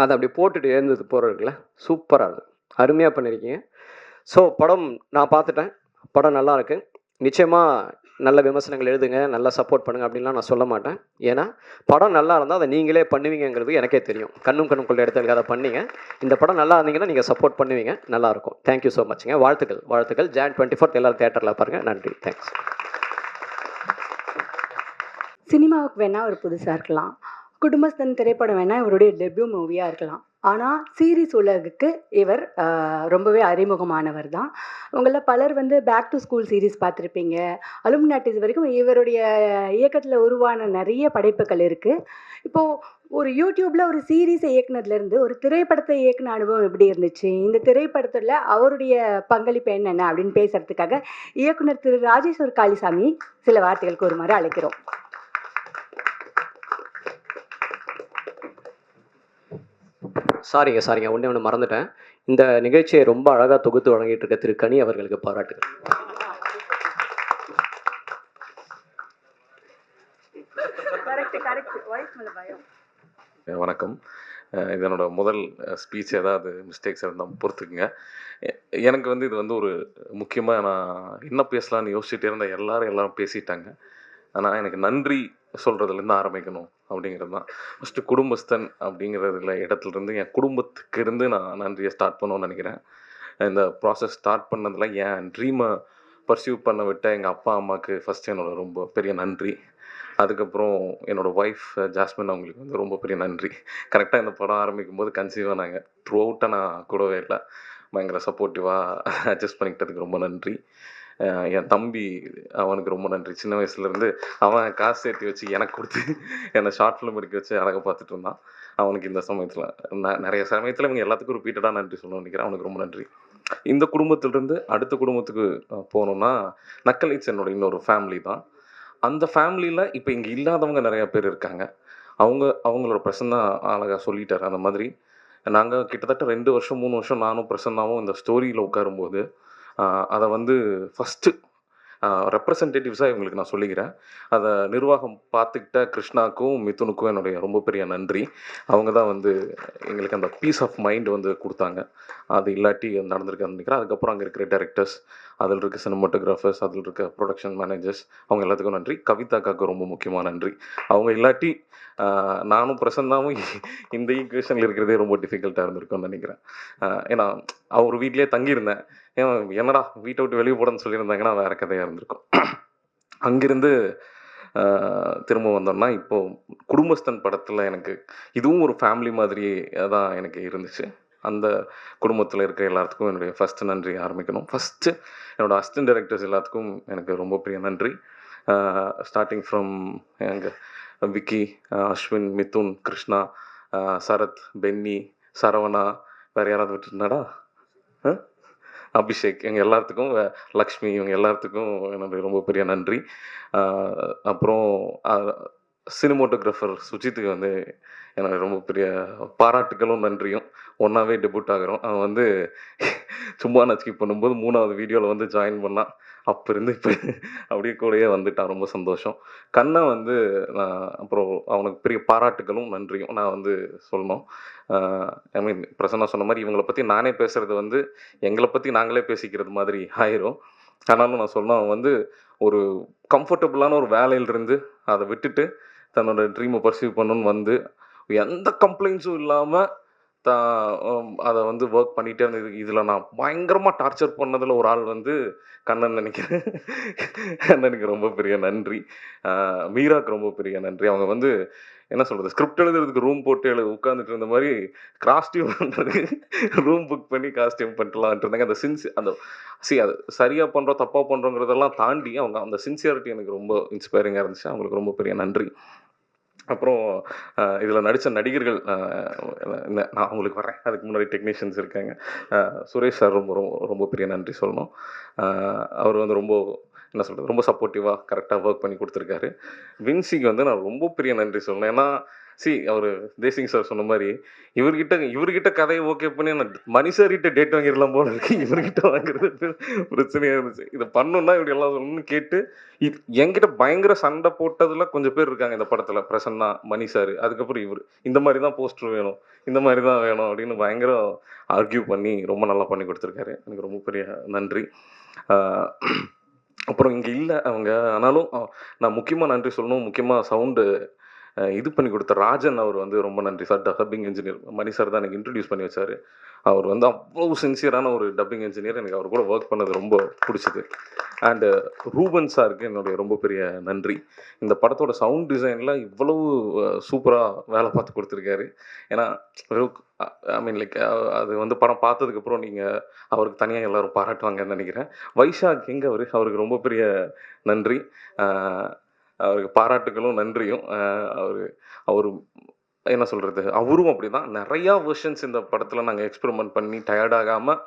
அதை அப்படி போட்டுட்டு எழுந்தது போகிறதுக்குல சூப்பராக இருக்குது. அருமையாக பண்ணியிருக்கீங்க. ஸோ படம் நான் பார்த்துட்டேன். படம் நல்லா இருக்குது. நிச்சயமாக நல்ல விமர்சனங்கள் எழுதுங்க, நல்லா சப்போர்ட் பண்ணுங்கள் அப்படின்லாம் நான் சொல்ல மாட்டேன். ஏன்னா படம் நல்லா இருந்தால் அதை நீங்களே பண்ணுவீங்கிறது எனக்கே தெரியும். கண்ணும் கொள்ள இடத்துல அதை பண்ணீங்க. இந்த படம் நல்லா இருந்தீங்கன்னா நீங்கள் சப்போர்ட் பண்ணுவீங்க. நல்லாயிருக்கும். தேங்க்யூ ஸோ மச்ங்க. வாழ்த்துக்கள். Jan 24 எல்லாரும் தேட்டரில் பாருங்கள். நன்றி. தேங்க்ஸ். சினிமாவுக்கு வேணால் ஒரு புதுசாக இருக்கலாம், குடும்பஸ்தன் திரைப்படம் வேணால் இவருடைய டெபியூ மூவியாக இருக்கலாம். ஆனால் சீரிஸ் உலகுக்கு இவர் ரொம்பவே அறிமுகமானவர் தான். உங்களில் பலர் வந்து பேக் டு ஸ்கூல் சீரிஸ் பார்த்துருப்பீங்க. அலுமினாட்டிஸ் வரைக்கும் இவருடைய இயக்கத்தில் உருவான நிறைய படைப்புகள் இருக்குது. இப்போது ஒரு யூடியூப்பில் ஒரு சீரீஸை இயக்குனதுலேருந்து ஒரு திரைப்படத்தை இயக்குன அனுபவம் எப்படி இருந்துச்சு, இந்த திரைப்படத்தில் அவருடைய பங்களிப்பு என்னென்ன அப்படின்னு பேசுகிறதுக்காக இயக்குனர் திரு ராஜேஸ்வர் காளிசாமி சில வார்த்தைகள் கூறுமாறு அழைக்கிறோம். சாரிங்க ஒன்று மறந்துட்டேன். இந்த நிகழ்ச்சியை ரொம்ப அழகாக தொகுத்து வழங்கிட்டு இருக்க திரு கனி அவர்களுக்கு பாராட்டுகள். வணக்கம். இது என்னோட முதல் ஸ்பீச். ஏதாவது மிஸ்டேக்ஸ் இருந்தால் பொறுத்துக்குங்க. எனக்கு வந்து இது வந்து ஒரு முக்கியமாக நான் என்ன பேசலான்னு யோசிச்சுட்டே இருந்தேன். எல்லாரும் பேசிட்டாங்க. ஆனால் எனக்கு நன்றி சொல்கிறதுலேருந்து ஆரம்பிக்கணும் அப்படிங்கிறது தான். ஃபஸ்ட்டு குடும்பஸ்தன் அப்படிங்கிறதுல இடத்துலேருந்து என் குடும்பத்துக்கு இருந்து நான் நன்றியை ஸ்டார்ட் பண்ணணும்னு நினைக்கிறேன். இந்த ப்ராசஸ் ஸ்டார்ட் பண்ணதில் என் ட்ரீமை பர்சியூ பண்ண விட்ட எங்கள் அப்பா அம்மாவுக்கு ஃபஸ்ட்டு என்னோட ரொம்ப பெரிய நன்றி. அதுக்கப்புறம் என்னோடய ஒய்ஃப் ஜாஸ்மின், அவங்களுக்கு வந்து ரொம்ப பெரிய நன்றி. கரெக்டாக இந்த படம் ஆரம்பிக்கும் போது கன்சீவ் ஆனாங்க. த்ரூ அவுட்டாக நான் கூடவே இல்லை, பயங்கர சப்போர்ட்டிவாக அட்ஜஸ்ட் பண்ணிக்கிட்டதுக்கு ரொம்ப நன்றி. என் தம்பி, அவனுக்கு ரொம்ப நன்றி. சின்ன வயசுலேருந்து அவன் காசு சேர்த்து வச்சு எனக்கு கொடுத்து என்னை ஷார்ட் ஃபிலிம் எடுக்க வச்சு அழகாக பார்த்துட்டு இருந்தான். அவனுக்கு இந்த சமயத்தில் நிறைய சமயத்தில் இவங்க எல்லாத்துக்கும் ரிப்பீட்டடாக நன்றி சொல்லணும்னு நினைக்கிறேன். அவனுக்கு ரொம்ப நன்றி. இந்த குடும்பத்திலிருந்து அடுத்த குடும்பத்துக்கு போகணுன்னா, நக்கலைட்ஸ் என்னோட இன்னொரு ஃபேமிலி தான். அந்த ஃபேமிலியில் இப்போ இங்கே இல்லாதவங்க நிறையா பேர் இருக்காங்க. அவங்களோட பிரசன்னா அழகாக சொல்லிட்டார். அந்த மாதிரி நாங்கள் கிட்டத்தட்ட 2 வருஷம் 3 வருஷம் நானும் பிரசன்னாவும் இந்த ஸ்டோரியில் உட்காரும்போது அதை வந்து ஃபஸ்ட்டு ரெப்ரசன்டேட்டிவ்ஸாக இவங்களுக்கு நான் சொல்லிக்கிறேன். அதை நிர்வாகம் பார்த்துக்கிட்ட கிருஷ்ணாவுக்கும் மிதுனுக்கும் என்னுடைய ரொம்ப பெரிய நன்றி. அவங்க தான் வந்து எங்களுக்கு அந்த பீஸ் ஆஃப் மைண்ட் வந்து கொடுத்தாங்க. அது இல்லாட்டி நடந்திருக்கான்னு நினைக்கிறேன். அதுக்கப்புறம் அங்கே இருக்கிற டைரக்டர்ஸ், அதில் இருக்க சினிமாட்டோகிராஃபர்ஸ், அதில் இருக்க ப்ரொடக்ஷன் மேனேஜர்ஸ், அவங்க எல்லாத்துக்கும் நன்றி. கவிதாக்காவுக்கு ரொம்ப முக்கியமாக நன்றி. அவங்க இல்லாட்டி நானும் பிரசன்னாவும் இந்த ஈக்குவேஷனில் இருக்கிறதே ரொம்ப டிஃபிகல்ட்டாக இருந்திருக்கும்னு நினைக்கிறேன். ஏன்னா அவர் வீட்டிலே தங்கியிருந்தேன். என்னடா வீட்டை விட்டு வெளியே போடணும்னு சொல்லியிருந்தாங்கன்னா வேறு கதையாக இருந்திருக்கும். அங்கிருந்து திரும்ப வந்தோம்னா இப்போது குடும்பஸ்தன் படத்தில் எனக்கு இதுவும் ஒரு ஃபேமிலி மாதிரி தான் எனக்கு இருந்துச்சு. அந்த குடும்பத்தில் இருக்க எல்லாத்துக்கும் என்னுடைய ஃபஸ்ட்டு நன்றி ஆரம்பிக்கணும். ஃபஸ்ட்டு என்னோடய அசிஸ்டன்ட் டைரக்டர்ஸ் எல்லாத்துக்கும் எனக்கு ரொம்ப பெரிய நன்றி. ஸ்டார்டிங் ஃப்ரம் எங்கள் விக்கி, அஸ்வின், மிதுன், கிருஷ்ணா, சரத், பென்னி, சரவணா, வேறு யாராவது விட்டுருந்தாடா? அபிஷேக், எங்கள் எல்லாத்துக்கும், லக்ஷ்மி, இவங்க எல்லாத்துக்கும் என்னுடைய ரொம்ப பெரிய நன்றி. அப்புறம் சினிமோட்டோகிராஃபர் சுஜித்துக்கு வந்து எனக்கு ரொம்ப பெரிய பாராட்டுகளும் நன்றியும். ஒன்றாவே டெபியூட் ஆகிறோம். அவன் வந்து சும்மா நச்சுக்கி பண்ணும்போது 3வது வீடியோவில் வந்து ஜாயின் பண்ணான். அப்போ இருந்து இப்போ அப்படியே கூடயே வந்துட்டான். ரொம்ப சந்தோஷம். கண்ணை வந்து நான் அப்புறம் அவனுக்கு பெரிய பாராட்டுகளும் நன்றியும் நான் வந்து சொல்லணும். ஐ மீன் பிரசன்னா சொன்ன மாதிரி இவங்களை பற்றி நானே பேசுகிறது வந்து எங்களை பற்றி நாங்களே பேசிக்கிறது மாதிரி ஆயிரும். ஆனாலும் நான் சொன்னேன், அவன் வந்து ஒரு கம்ஃபர்டபுளான ஒரு வேலையிலிருந்து அதை விட்டுட்டு தன்னோட ட்ரீமை பர்சீவ் பண்ணணுன்னு வந்து எந்த கம்ப்ளைண்ட்ஸும் இல்லாமல் அதை வந்து ஒர்க் பண்ணிகிட்டே இருந்தது. இதில் நான் பயங்கரமாக டார்ச்சர் பண்ணதில் ஒரு ஆள் வந்து கண்ணன் நினைக்கிறேன். கண்ணனுக்கு ரொம்ப பெரிய நன்றி. மீராக்கு ரொம்ப பெரிய நன்றி. அவங்க வந்து என்ன சொல்கிறது, ஸ்கிரிப்ட் எழுதுறதுக்கு ரூம் போட்டு உட்காந்துட்டு இருந்த மாதிரி காஸ்டியூம் பண்ணுறதுக்கு ரூம் புக் பண்ணி காஸ்டியூம் பண்ணிட்டுலான்ட்டு இருந்தாங்க. அந்த அது சரியாக பண்ணுறோம் தப்பாக பண்ணுறோங்கிறதெல்லாம் தாண்டி அவங்க அந்த சின்சியாரிட்டி எனக்கு ரொம்ப இன்ஸ்பைரிங்காக இருந்துச்சு. அவங்களுக்கு ரொம்ப பெரிய நன்றி. அப்புறம் இதில் நடித்த நடிகர்கள், நான் அவங்களுக்கு வரேன். அதுக்கு முன்னாடி டெக்னீஷியன்ஸ் இருக்காங்க. சுரேஷ் சார் ரொம்ப ரொம்ப பெரிய நன்றி சொல்லணும். அவர் வந்து ரொம்ப என்ன சொல்கிறது, ரொம்ப சப்போர்ட்டிவாக கரெக்டாக ஒர்க் பண்ணி கொடுத்துருக்காரு. வின்சிக்கு வந்து நான் ரொம்ப பெரிய நன்றி சொல்லணும். ஏன்னா அவர் தேசிங் சார் சொன்ன மாதிரி இவர்கிட்ட கதையை ஓகே பண்ணி நான் மணி சார்கிட்ட டேட் வாங்கிடலாம் போல இருக்கு. இவர்கிட்ட வாங்குறது பிரச்சனையாக இருந்துச்சு. இதை பண்ணணுன்னா இப்படி எல்லாம் சொல்லணும்னு கேட்டு என்கிட்ட பயங்கர சண்டை போட்டதில் கொஞ்சம் பேர் இருக்காங்க இந்த படத்தில். பிரசன்னா, மணி சார், அதுக்கப்புறம் இவர் இந்த மாதிரி தான் போஸ்டர் வேணும், இந்த மாதிரி தான் வேணும் அப்படின்னு பயங்கர ஆர்கியூ பண்ணி ரொம்ப நல்லா பண்ணி கொடுத்துருக்காரு. எனக்கு ரொம்ப பெரிய நன்றி. அப்புறம் இங்கே இல்லை அவங்க, ஆனாலும் நான் முக்கியமாக நன்றி சொல்லணும். முக்கியமாக சவுண்டு இது பண்ணி கொடுத்த ராஜன், அவர் வந்து ரொம்ப நன்றி சார். டப்பிங் இன்ஜினியர் மணி சார் தான் எனக்கு இன்ட்ரடியூஸ் பண்ணி வச்சார். அவர் வந்து அவ்வளோ சின்சியரான ஒரு டப்பிங் இன்ஜினியர். எனக்கு அவர் கூட ஒர்க் பண்ணது ரொம்ப பிடிச்சிது. அண்டு ரூபன் சாருக்கு என்னுடைய ரொம்ப பெரிய நன்றி. இந்த படத்தோட சவுண்ட் டிசைனில் இவ்வளவு சூப்பராக வேலை பார்த்து கொடுத்துருக்காரு. ஏன்னா ஐ மீன் லைக் அது வந்து படம் பார்த்ததுக்கப்புறம் நீங்கள் அவருக்கு தனியாக எல்லோரும் பாராட்டுவாங்கன்னு நினைக்கிறேன். வைஷாக் கிங் அவருக்கு ரொம்ப பெரிய நன்றி. அவருக்கு பாராட்டுகளும் நன்றியும். அவர் என்ன சொல்கிறது, அவரும் அப்படி தான் நிறையா வெர்ஷன்ஸ் இந்த படத்தில் நாங்கள் எக்ஸ்பெரிமெண்ட் பண்ணி டயர்டாகாமல்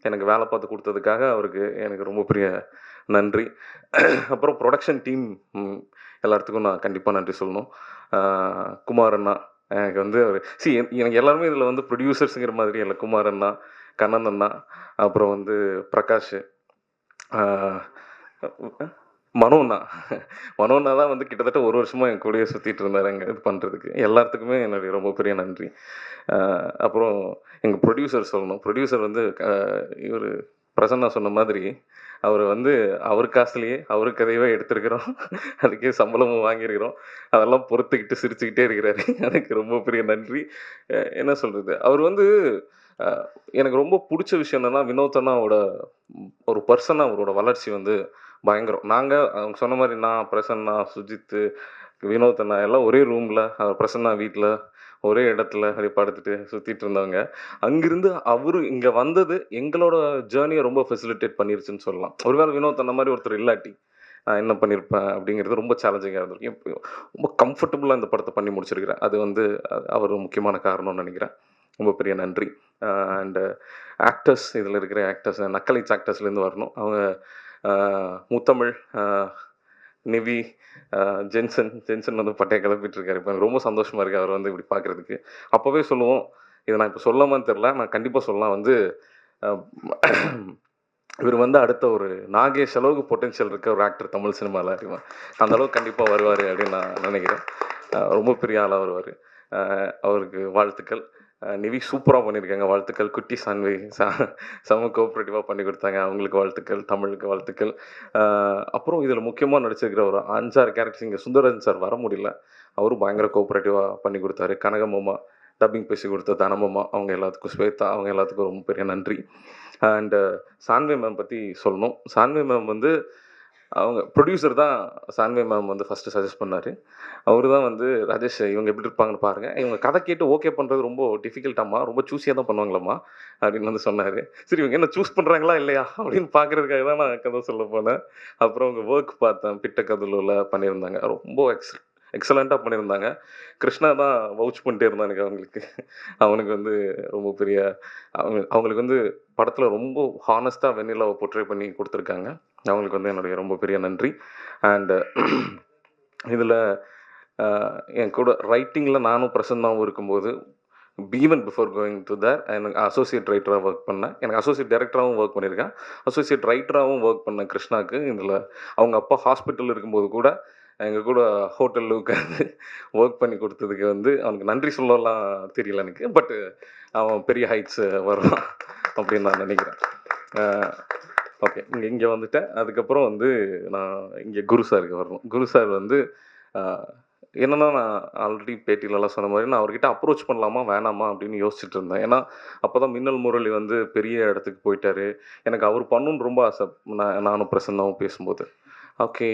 எனக்கு வேலை பார்த்து கொடுத்ததுக்காக அவருக்கு எனக்கு ரொம்ப பெரிய நன்றி. அப்புறம் ப்ரொடக்ஷன் டீம் எல்லாத்துக்கும் நான் கண்டிப்பாக நன்றி சொல்லணும். குமார் அண்ணா எனக்கு வந்து எனக்கு எல்லாருமே இதில் வந்து ப்ரொடியூசர்ஸுங்கிற மாதிரி இல்லை. குமார் அண்ணா, கண்ணன் அண்ணா, அப்புறம் வந்து பிரகாஷ், மனோண்ணா தான் வந்து கிட்டத்தட்ட ஒரு வருஷமாக என் கூடயே சுற்றிட்டு இருந்தார் அங்கே இது பண்ணுறதுக்கு. எல்லாத்துக்குமே என்னுடைய ரொம்ப பெரிய நன்றி. அப்புறம் எங்கள் ப்ரொடியூசர் சொல்லணும். ப்ரொடியூசர் வந்து இவர் பிரசன்னா சொன்ன மாதிரி அவர் வந்து அவர் காசுலேயே அவர் கதையவே எடுத்திருக்கிறோம். அதுக்கே சம்பளமும் வாங்கியிருக்கிறோம். அதெல்லாம் பொறுத்துக்கிட்டு சிரிச்சுக்கிட்டே இருக்கிறாரு. எனக்கு ரொம்ப பெரிய நன்றி. என்ன சொல்கிறது, அவர் வந்து எனக்கு ரொம்ப பிடிச்ச விஷயம் என்னென்னா, வினோத் அண்ணாவோட ஒரு பர்சனாக அவரோட வளர்ச்சி வந்து பயங்கரம். நாங்கள் அவங்க சொன்ன மாதிரி நான், பிரசன்னா, சுஜித்து, வினோத் அண்ணா எல்லாம் ஒரே ரூமில், பிரசன்னா வீட்டில் ஒரே இடத்துல அப்படி படுத்துட்டு சுற்றிட்டு இருந்தவங்க. அங்கிருந்து அவர் இங்கே வந்தது எங்களோட ஜேர்னியை ரொம்ப ஃபெசிலிட்டேட் பண்ணிருச்சுன்னு சொல்லலாம். ஒருவேளை வினோத் அந்த மாதிரி ஒருத்தர் இல்லாட்டி நான் என்ன பண்ணியிருப்பேன் அப்படிங்கிறது ரொம்ப சேலஞ்சிங்காக இருந்திருக்கு. ரொம்ப கம்ஃபர்டபுளாக இந்த படத்தை பண்ணி முடிச்சிருக்கிறேன். அது வந்து அவர் முக்கியமான காரணம்னு நினைக்கிறேன். ரொம்ப பெரிய நன்றி. அண்டு ஆக்டர்ஸ், இதில் இருக்கிற ஆக்டர்ஸ் நக்கலைட்ஸ் ஆக்டர்ஸ்லேருந்து வரணும். அவங்க முத்தமிழ், நிவி, ஜென்சன் வந்து பட்டையை கிளப்பிட்டு இருக்காரு. இப்போ எனக்கு ரொம்ப சந்தோஷமாக இருக்குது அவர் வந்து இப்படி பார்க்குறதுக்கு. அப்போவே சொல்லுவோம், இதை நான் இப்போ சொல்லாமான்னு தெரில, நான் கண்டிப்பாக சொல்லலாம். வந்து இவர் வந்து அடுத்த ஒரு நாகேஷ் அளவுக்கு பொட்டென்ஷியல் இருக்க ஒரு ஆக்டர் தமிழ் சினிமாவில் அறிவா. அந்த அளவுக்கு கண்டிப்பாக வருவார் அப்படின்னு நான் நினைக்கிறேன். ரொம்ப பெரிய ஆளாக வருவார். அவருக்கு வாழ்த்துக்கள். நிவி சூப்பராக பண்ணியிருக்காங்க, வாழ்த்துக்கள். குட்டி சான்வி செம கோஆப்ரேட்டிவாக பண்ணி கொடுத்தாங்க, அவங்களுக்கு வாழ்த்துக்கள். தமிழுக்கு வாழ்த்துக்கள். அப்புறம் இதில் முக்கியமாக நடிச்சிருக்கிற ஒரு 5-6 கேரக்டர்ஸ், இங்கே சுந்தரன் சார் வர முடியல, அவரும் பயங்கர கோஆப்ரேட்டிவாக பண்ணி கொடுத்தாரு. கனகமாமா டப்பிங் பேசி கொடுத்த தனமாமா, அவங்க எல்லாத்துக்கும், ஸ்வேதா, அவங்க எல்லாத்துக்கும் ரொம்ப பெரிய நன்றி. அண்டு சான்வி மேம் பற்றி சொல்லணும். சான்வி மேம் வந்து அவங்க ப்ரொடியூசர் தான் சான்வி மேம் வந்து ஃபஸ்ட்டு சஜஸ்ட் பண்ணார். அவர் தான் வந்து ராஜேஷ் இவங்க எப்படி இருப்பாங்கன்னு பாருங்கள், இவங்க கதை கேட்டு ஓகே பண்ணுறது ரொம்ப டிஃபிகல்ட்டாம்மா, ரொம்ப சூஸியாக தான் பண்ணுவாங்களாம்மா அப்படின்னு வந்து சொன்னார். சரி, இவங்க என்ன சூஸ் பண்ணுறாங்களா இல்லையா அப்படின்னு பார்க்குறதுக்காக தான் நான் கதை சொல்ல போனேன். அப்புறம் அவங்க ஒர்க் பார்த்தேன், பிட்ட கதலூரில் பண்ணியிருந்தாங்க. ரொம்ப எக்ஸலண்ட்டாக பண்ணியிருந்தாங்க. கிருஷ்ணா தான் வவுச் பண்ணிட்டே இருந்தான் எனக்கு அவங்களுக்கு. அவனுக்கு வந்து ரொம்ப பெரிய அவங்களுக்கு வந்து படத்தில் ரொம்ப ஹானஸ்ட்டாக வெண்ணிலாவை போர்ட்ரே பண்ணி கொடுத்துருக்காங்க. அவங்களுக்கு வந்து என்னுடைய ரொம்ப பெரிய நன்றி. அண்டு இதில் என் கூட ரைட்டிங்கில் நானும் பிரசன்னாவும் இருக்கும்போது even before going to their எனக்கு அசோசியேட் ரைட்டராக ஒர்க் பண்ணேன். எனக்கு அசோசியேட் டைரக்டராகவும் ஒர்க் பண்ணியிருக்கேன். அசோசியேட் ரைட்டராகவும் ஒர்க் பண்ணேன் கிருஷ்ணாவுக்கு. இதில் அவங்க அப்பா ஹாஸ்பிட்டல் இருக்கும்போது கூட எங்கள் கூட ஹோட்டலில் உட்காந்து ஒர்க் பண்ணி கொடுத்ததுக்கு வந்து அவனுக்கு நன்றி சொல்லலாம் தெரியல எனக்கு. பட்டு அவன் பெரிய ஹைட்ஸ் வருவான் அப்படின்னு நான் நினைக்கிறேன். ஓகே, இங்கே வந்துட்டேன். அதுக்கப்புறம் வந்து நான் இங்கே குரு சாருக்கு வரணும். குரு சார் வந்து என்னென்னா, நான் ஆல்ரெடி பேட்டிலலாம் சொன்ன மாதிரி நான் அவர்கிட்ட அப்ரோச் பண்ணலாமா வேணாமா அப்படின்னு யோசிச்சுட்டு இருந்தேன். ஏன்னா அப்போ தான் மின்னல் முரளி வந்து பெரிய இடத்துக்கு போயிட்டார். எனக்கு அவர் பண்ணணுன்னு ரொம்ப ஆசை. நானும் பிரசன்னாவும் பேசும்போது ஓகே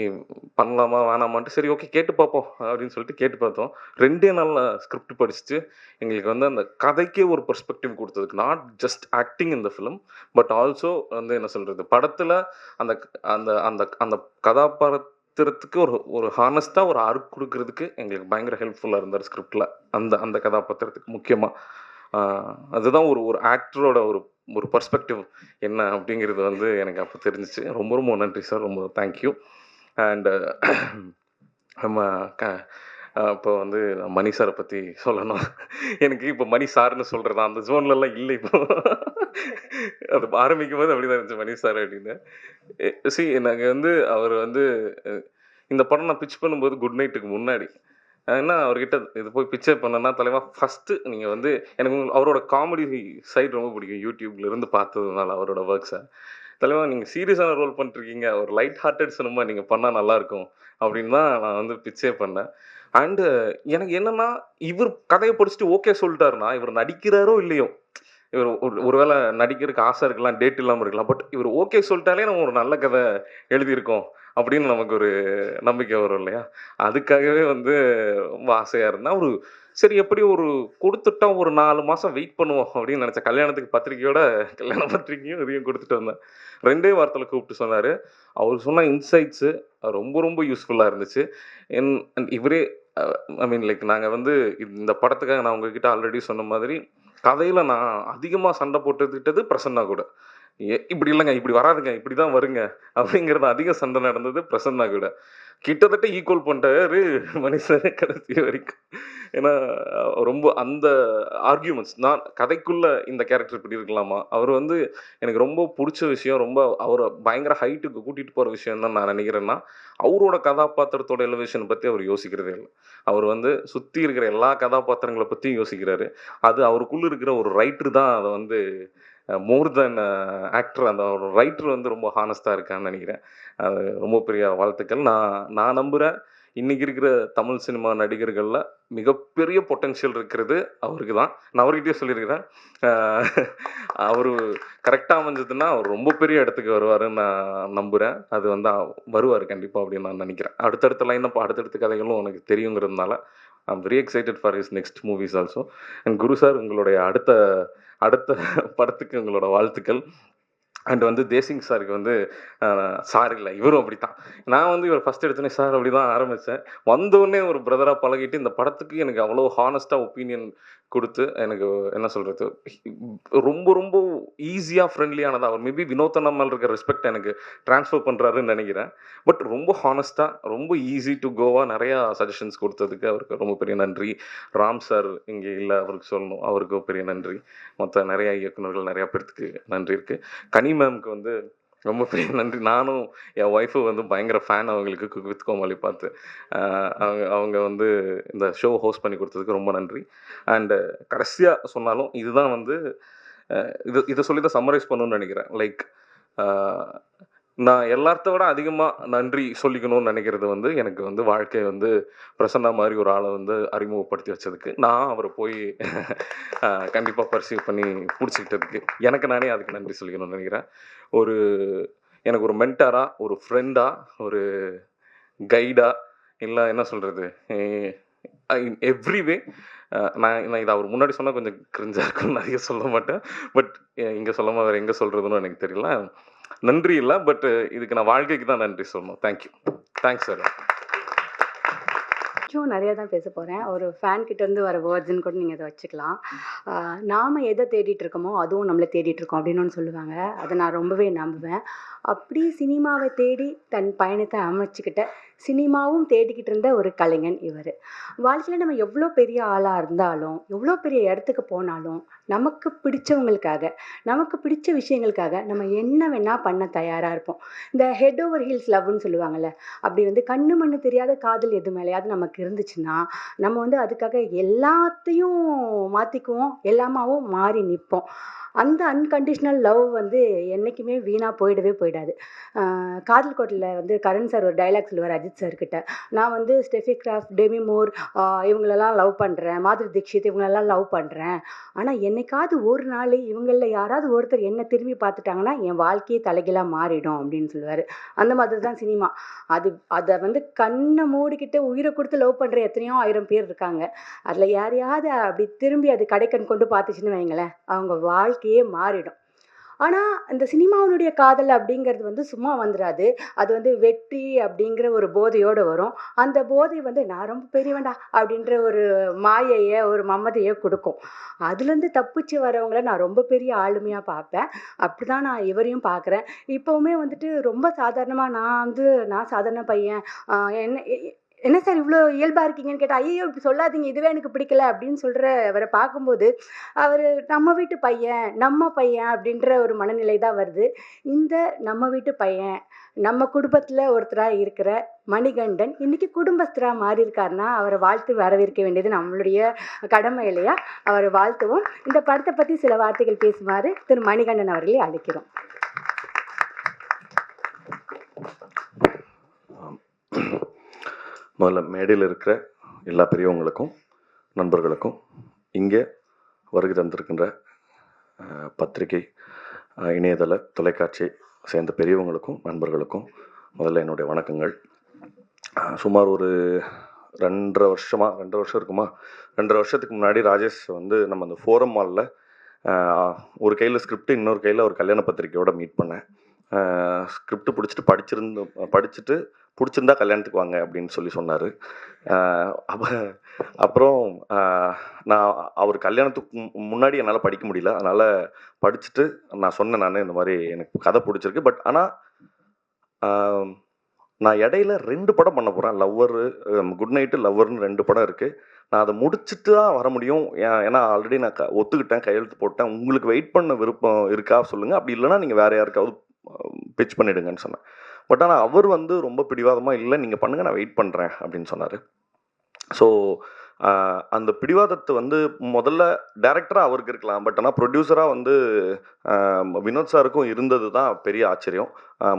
பண்ணலாமா வேணாமான்ட்டு சரி ஓகே கேட்டு பார்ப்போம் அப்படின்னு சொல்லிட்டு கேட்டு பார்த்தோம். 2 நாளில் ஸ்கிரிப்ட் படிச்சுட்டு எங்களுக்கு வந்து அந்த கதைக்கே ஒரு பெர்ஸ்பெக்டிவ் கொடுத்ததுக்கு, நாட் ஜஸ்ட் ஆக்டிங் இந்த ஃபிலிம் பட் ஆல்சோ வந்து என்ன சொல்கிறது, படத்தில் அந்த அந்த அந்த அந்த கதாபாத்திரத்துக்கு ஒரு ஹானஸ்ட்டாக ஒரு ஆர்க் கொடுக்கறதுக்கு எங்களுக்கு பயங்கர ஹெல்ப்ஃபுல்லாக இருந்தார் ஸ்கிரிப்டில். அந்த கதாபாத்திரத்துக்கு முக்கியமாக அதுதான் ஒரு ஆக்டரோட ஒரு பர்ஸ்பெக்டிவ் என்ன அப்படிங்கிறது வந்து எனக்கு அப்போ தெரிஞ்சிச்சு. ரொம்ப ரொம்ப நன்றி சார், ரொம்ப தேங்க்யூ. அண்டு நம்ம இப்போ வந்து மணி சாரை பற்றி சொல்லணும். எனக்கு இப்போ மணி சார்னு சொல்கிறதா அந்த ஜோன்லலாம் இல்லை. இப்போ அது ஆரம்பிக்கும் போது அப்படி தான் இருந்துச்சு மணி சார் அப்படின்னு. நாங்கள் வந்து அவர் வந்து இந்த படம் நான் பிச் பண்ணும்போது குட் நைட்டுக்கு முன்னாடி என்ன அவர்கிட்ட இது போய் பிக்சர் பண்ணேன்னா, தலைவா ஃபஸ்ட்டு நீங்கள் வந்து எனக்கு அவரோட காமெடி சைடு ரொம்ப பிடிக்கும். யூடியூப்லேருந்து பார்த்ததுனால அவரோட ஒர்க்ஸை. தலைவா நீங்கள் சீரியஸான ரோல் பண்ணிருக்கீங்க, ஒரு லைட் ஹார்ட்டட் சினிமா நீங்கள் பண்ணால் நல்லாயிருக்கும் அப்படின்னு தான் நான் வந்து பிக்சே பண்ணேன். அண்டு எனக்கு என்னென்னா, இவர் கதையை படிச்சுட்டு ஓகே சொல்லிட்டாருன்னா இவர் நடிக்கிறாரோ இல்லையோ, இவர் ஒருவேளை நடிக்கிறதுக்கு ஆசை இருக்கலாம், டேட் இல்லாமல் இருக்கலாம், பட் இவர் ஓகே சொல்லிட்டாலே நம்ம ஒரு நல்ல கதை எழுதியிருக்கோம் அப்படின்னு நமக்கு ஒரு நம்பிக்கை வரும் இல்லையா? அதுக்காகவே வந்து ரொம்ப ஆசையாக இருந்தேன். சரி எப்படி கொடுத்துட்டா ஒரு 4 மாதம் வெயிட் பண்ணுவோம் அப்படின்னு நினச்சேன். கல்யாணத்துக்கு பத்திரிக்கையோட கல்யாண பத்திரிக்கையும் இதையும் கொடுத்துட்டு வந்தேன். 2 வாரத்தில் கூப்பிட்டு சொன்னார். அவர் சொன்ன இன்சைட்ஸு ரொம்ப ரொம்ப யூஸ்ஃபுல்லாக இருந்துச்சு. இவரே ஐ மீன் லைக் நாங்கள் வந்து இந்த படத்துக்காக நான் உங்ககிட்ட ஆல்ரெடி சொன்ன மாதிரி கதையில் நான் அதிகமாக சண்டை போட்டுக்கிட்டது பிரசன்னா கூட. இப்படி இல்லைங்க, இப்படி வராதுங்க, இப்படி தான் வருங்க அப்படிங்கிறது அதிக சண்டை நடந்தது பிரசன்னா கூட. கிட்டத்தட்ட ஈக்குவல் பண்ணிட்டாரு மனுஷன் கடைசி வரைக்கும். ஏன்னா ரொம்ப அந்த ஆர்கியூமெண்ட்ஸ் நான் கதைக்குள்ளே இந்த கேரக்டர் இப்படி இருக்கலாமா, அவர் வந்து எனக்கு ரொம்ப பிடிச்ச விஷயம், ரொம்ப அவரை பயங்கர ஹைட்டுக்கு கூட்டிகிட்டு போகிற விஷயம் தான் நான் நினைக்கிறேன்னா, அவரோட கதாபாத்திரத்தோட எலிவேஷனை பற்றி அவர் யோசிக்கிறதே இல்லை. அவர் வந்து சுற்றி இருக்கிற எல்லா கதாபாத்திரங்களை பற்றியும் யோசிக்கிறாரு. அது அவருக்குள்ளே இருக்கிற ஒரு ரைட்டர் தான் அதை வந்து மோர் தென் ஆக்டர், அந்த ஒரு ரைட்டர் வந்து ரொம்ப ஹானஸ்ட்டாக இருக்கான்னு நினைக்கிறேன். அது ரொம்ப பெரிய வாழ்த்துக்கள். நான் நம்புகிறேன் இன்றைக்கி இருக்கிற தமிழ் சினிமா நடிகர்களில் மிகப்பெரிய பொட்டென்ஷியல் இருக்கிறது அவருக்கு தான். நான் அவர்கிட்டயே சொல்லியிருக்கிறேன். அவர் கரெக்டாக அமைஞ்சதுன்னா அவர் ரொம்ப பெரிய இடத்துக்கு வருவாருன்னு நான் நம்புகிறேன். அது வந்து வருவார் கண்டிப்பாக அப்படின்னு நான் நினைக்கிறேன். அடுத்தடுத்த லைனப் அடுத்தடுத்த கதைகளும் எனக்கு தெரியுங்கிறதுனால I'm very excited for his next movies also. And Guru sir, உங்களுடைய அடுத்த படத்துக்கு உங்களோட வாழ்த்துக்கள். அண்ட் வந்து தேசிங் சாருக்கு வந்து சார் இல்லை, இவரும் அப்படி தான். நான் வந்து இவர் ஃபஸ்ட் எடுத்தோடனே சார் அப்படி தான் ஆரம்பித்தேன். வந்தோடனே ஒரு பிரதராக பழகிட்டு இந்த படத்துக்கு எனக்கு அவ்வளோ ஹானஸ்ட்டாக ஒப்பீனியன் கொடுத்து எனக்கு என்ன சொல்கிறது, ரொம்ப ரொம்ப ஈஸியாக ஃப்ரெண்ட்லியானதாக அவர் மேபி வினோத்தனா மேலே இருக்கிற ரெஸ்பெக்ட் எனக்கு ட்ரான்ஸ்ஃபர் பண்ணுறாருன்னு நினைக்கிறேன். பட் ரொம்ப ஹானஸ்ட்டாக ரொம்ப ஈஸி டு கோவாக நிறையா சஜஷன்ஸ் கொடுத்ததுக்கு அவருக்கு ரொம்ப பெரிய நன்றி. ராம் சார் இங்கே இல்லை, அவருக்கு சொல்லணும், அவருக்கு பெரிய நன்றி. மற்ற நிறையா இயக்குநர்கள் நிறையா பேர்த்துக்கு நன்றி இருக்குது. கனி மேம்க்கு வந்து ரொம்ப பெரிய நன்றி. நானும் என் ஒய்ஃபு வந்து பயங்கர ஃபேன் அவங்களுக்கு, குக் வித் கோமாளி பார்த்து. அவங்க வந்து இந்த ஷோ ஹோஸ்ட் பண்ணி கொடுத்ததுக்கு ரொம்ப நன்றி. அண்டு கடைசியாக சொன்னாலும் இதுதான் வந்து இதை சொல்லி தான் சம்மரைஸ் பண்ணணும்னு நினைக்கிறேன். லைக் நான் எல்லாத்த விட அதிகமாக நன்றி சொல்லிக்கணும்னு நினைக்கிறது வந்து எனக்கு வந்து வாழ்க்கை வந்து பிரசன்னா மாதிரி ஒரு ஆளை வந்து அறிமுகப்படுத்தி வச்சதுக்கு, நான் அவரை போய் கண்டிப்பாக பர்சீவ் பண்ணி பிடிச்சிக்கிட்டதுக்கு எனக்கு நானே அதுக்கு நன்றி சொல்லிக்கணும்னு நினைக்கிறேன். எனக்கு ஒரு மென்டாராக, ஒரு ஃப்ரெண்டாக, ஒரு கைடாக, இல்லை என்ன சொல்கிறது, எவ்ரி வே நான் இதை அவர் முன்னாடி சொன்னால் கொஞ்சம் கிரிஞ்சாக இருக்குன்னு நிறைய சொல்ல மாட்டேன். பட் இங்கே சொல்லாமல் வேறு எங்கே சொல்கிறதுன்னு எனக்கு தெரியல. நன்றி இல்லை, பட் இதுக்கு நான் வாழ்க்கைக்கு தான் நன்றி சொல்லணும். தேங்க்யூ. Thanks sir. கொஞ்சம் நிறையா தான் பேச போகிறேன். ஒரு ஃபேன் கிட்டேருந்து வர வேர்ட்ஸ்ன்னு கூட நீங்கள் இதை வச்சுக்கலாம். நாம் எதை தேடிட்டு இருக்கோமோ அதுவும் நம்மளை தேடிட்டு இருக்கோம் அப்படின்னு ஒன்று சொல்லுவாங்க. அதை நான் ரொம்பவே நம்புவேன். அப்படி சினிமாவை தேடி தன் பயணத்தை அமைச்சுக்கிட்ட, சினிமாவும் தேடிக்கிட்டு இருந்த ஒரு கலைஞன் இவர். வாழ்க்கையில் நம்ம எவ்வளோ பெரிய ஆளாக இருந்தாலும், எவ்வளோ பெரிய இடத்துக்கு போனாலும், நமக்கு பிடிச்சவங்களுக்காக, நமக்கு பிடிச்ச விஷயங்களுக்காக நம்ம என்ன வேணால் பண்ண தயாராக இருப்போம். இந்த ஹெட் ஓவர் ஹீல்ஸ் லவ்னு சொல்லுவாங்கள்ல, அப்படி வந்து கண்ணு மண்ணு தெரியாத காதல் எது மேலேயாவது நமக்கு இருந்துச்சுன்னா, நம்ம வந்து அதுக்காக எல்லாத்தையும் மாற்றிக்குவோம், எல்லாமாவும் மாறி நிற்போம். அந்த அன்கண்டிஷ்னல் லவ் வந்து என்றைக்குமே வீணாக போயிடவே போயிடாது. காதல் கோட்டையில் வந்து கரண் சார் ஒரு டைலாக் சொல்லுவார் அஜித் சார்கிட்ட, நான் வந்து ஸ்டெஃபி கிராஃப்ட், டெமி மூர், இவங்களெல்லாம் லவ் பண்ணுறேன், மாதுரி தீக்ஷித் இவங்களெல்லாம் லவ் பண்ணுறேன், ஆனால் என்னைக்காவது ஒரு நாள் இவங்களில் யாராவது ஒருத்தர் என்னை திரும்பி பார்த்துட்டாங்கன்னா என் வாழ்க்கையே தலைகீழாக மாறிடும் அப்படின்னு சொல்லுவார். அந்த மாதிரி தான் சினிமா. அதை வந்து கண்ணை மூடிக்கிட்டு உயிரை கொடுத்து லவ் பண்ணுற எத்தனையோ 1000 பேர் இருக்காங்க. அதில் யாரையாவது அப்படி திரும்பி அது கடைக்கண் கொண்டு பார்த்துச்சுன்னு வைங்களேன், அவங்க வாழ்க்கையே மாறிடும். ஆனால் இந்த சினிமாவினுடைய காதல் அப்படிங்கிறது வந்து சும்மா வந்துடாது. அது வந்து வெற்றி அப்படிங்கிற ஒரு போதையோடு வரும். அந்த போதை வந்து நான் ரொம்ப பெரியவன்டா அப்படின்ற ஒரு மாயையை, ஒரு மமதையை கொடுக்கும். அதுலேருந்து தப்பிச்சு வரவங்கள நான் ரொம்ப பெரிய ஆளுமையாக பார்ப்பேன். அப்படி தான் நான் இவரையும் பார்க்குறேன். இப்போவுமே வந்துட்டு ரொம்ப சாதாரணமாக நான் சாதாரண பையன், என்ன சார் இவ்வளோ இயல்பாக இருக்கீங்கன்னு கேட்டால், ஐயோ இப்படி சொல்லாதீங்க, இதுவே எனக்கு பிடிக்கல அப்படின்னு சொல்கிற அவரை பார்க்கும்போது, அவர் நம்ம வீட்டு பையன், நம்ம பையன் அப்படின்ற ஒரு மனநிலை தான் வருது. இந்த நம்ம வீட்டு பையன், நம்ம குடும்பத்தில் ஒருத்தராக இருக்கிற மணிகண்டன் இன்னைக்கு குடும்பஸ்தராக மாறி இருக்காருன்னா அவரை வாழ்த்து வரவேற்க வேண்டியது நம்மளுடைய கடமை இல்லையா? அவரை வாழ்த்துவோம். இந்த படத்தை பற்றி சில வார்த்தைகள் பேசுமாறு திரு மணிகண்டன் அவர்களை அழைக்கிறோம். முதல்ல மேடையில் இருக்கிற எல்லா பெரியவங்களுக்கும், நண்பர்களுக்கும், இங்கே வருகை தந்திருக்கின்ற பத்திரிகை, இணையதள, தொலைக்காட்சி சேர்ந்த பெரியவங்களுக்கும் நண்பர்களுக்கும் முதல்ல என்னுடைய வணக்கங்கள். சுமார் ஒரு 2.5 வருஷம் இருக்குமா, 2.5 வருஷத்துக்கு முன்னாடி ராஜேஷ் வந்து நம்ம அந்த ஃபோரம் மாலில் ஒரு கையில் ஸ்கிரிப்ட், இன்னொரு கையில் ஒரு கல்யாண பத்திரிக்கையோட மீட் பண்ணேன். ஸ்கிரிப்ட் படிச்சுட்டு பிடிச்சிருந்தா கல்யாணத்துக்கு வாங்க அப்படின்னு சொன்னார். அப்புறம் நான் அவர் கல்யாணத்துக்கு முன்னாடி என்னால் படிக்க முடியல, அதனால் படிச்சுட்டு நான் சொன்னேன், நான் இந்த மாதிரி எனக்கு கதை பிடிச்சிருக்கு, பட் ஆனால் நான் இடையில 2 படம் பண்ண போகிறேன். லவ்வரு, குட் நைட்டு, லவ்வர்னு 2 படம் இருக்குது. நான் அதை முடிச்சுட்டு தான் வர முடியும். ஏன்னா ஆல்ரெடி நான் ஒத்துக்கிட்டேன், கையெழுத்து போட்டேன். உங்களுக்கு வெயிட் பண்ண விருப்பம் இருக்கா சொல்லுங்கள், அப்படி இல்லைனா நீங்கள் வேறு யாருக்காவது பிச் பண்ணிவிடுங்கன்னு சொன்னேன். பட் ஆனால் அவர் வந்து ரொம்ப பிடிவாதமாக, இல்லை நீங்கள் பண்ணுங்கள், நான் வெயிட் பண்ணுறேன் அப்படின்னு சொன்னார். ஸோ அந்த பிடிவாதத்தை வந்து முதல்ல டைரக்டராக அவருக்கு இருக்கலாம், பட் ஆனால் ப்ரொடியூசராக வந்து வினோத் சாருக்கும் இருந்தது தான் பெரிய ஆச்சரியம்.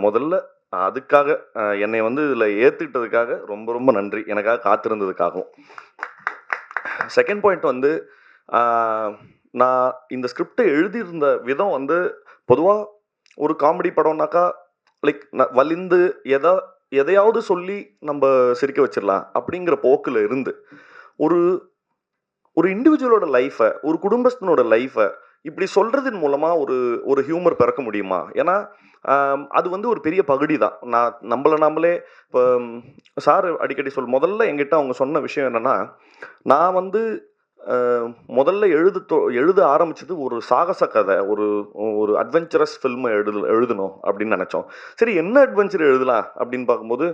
முதல்ல அதுக்காக என்னை வந்து இதில் ஏற்றுக்கிட்டதுக்காக ரொம்ப ரொம்ப நன்றி, எனக்காக காத்திருந்ததுக்காகவும். செகண்ட் பாயிண்ட் வந்து, நான் இந்த ஸ்கிரிப்டை எழுதியிருந்த விதம் வந்து பொதுவாக ஒரு காமெடி படம்னாக்கா லைக் வலிந்து எதையாவது சொல்லி நம்ம சிரிக்க வச்சிடலாம் அப்படிங்கிற போக்கில் இருந்து ஒரு இண்டிவிஜுவலோட லைஃப்பை, ஒரு குடும்பத்தினோட லைஃப்பை இப்படி சொல்கிறதன் மூலமாக ஒரு ஹியூமர் பிறக்க முடியுமா? ஏன்னா அது வந்து ஒரு பெரிய பகுதி தான். நம்மளே இப்போ சார் அடிக்கடி முதல்ல என்கிட்ட அவங்க சொன்ன விஷயம் என்னென்னா, நான் வந்து முதல்ல எழுத ஆரம்பிச்சது ஒரு சாகச கதை, ஒரு அட்வென்ச்சரஸ் ஃபில்மை எழுதணும் அப்படின்னு நினச்சோம். சரி, என்ன அட்வென்ச்சர் எழுதலாம் அப்படின்னு பார்க்கும்போது,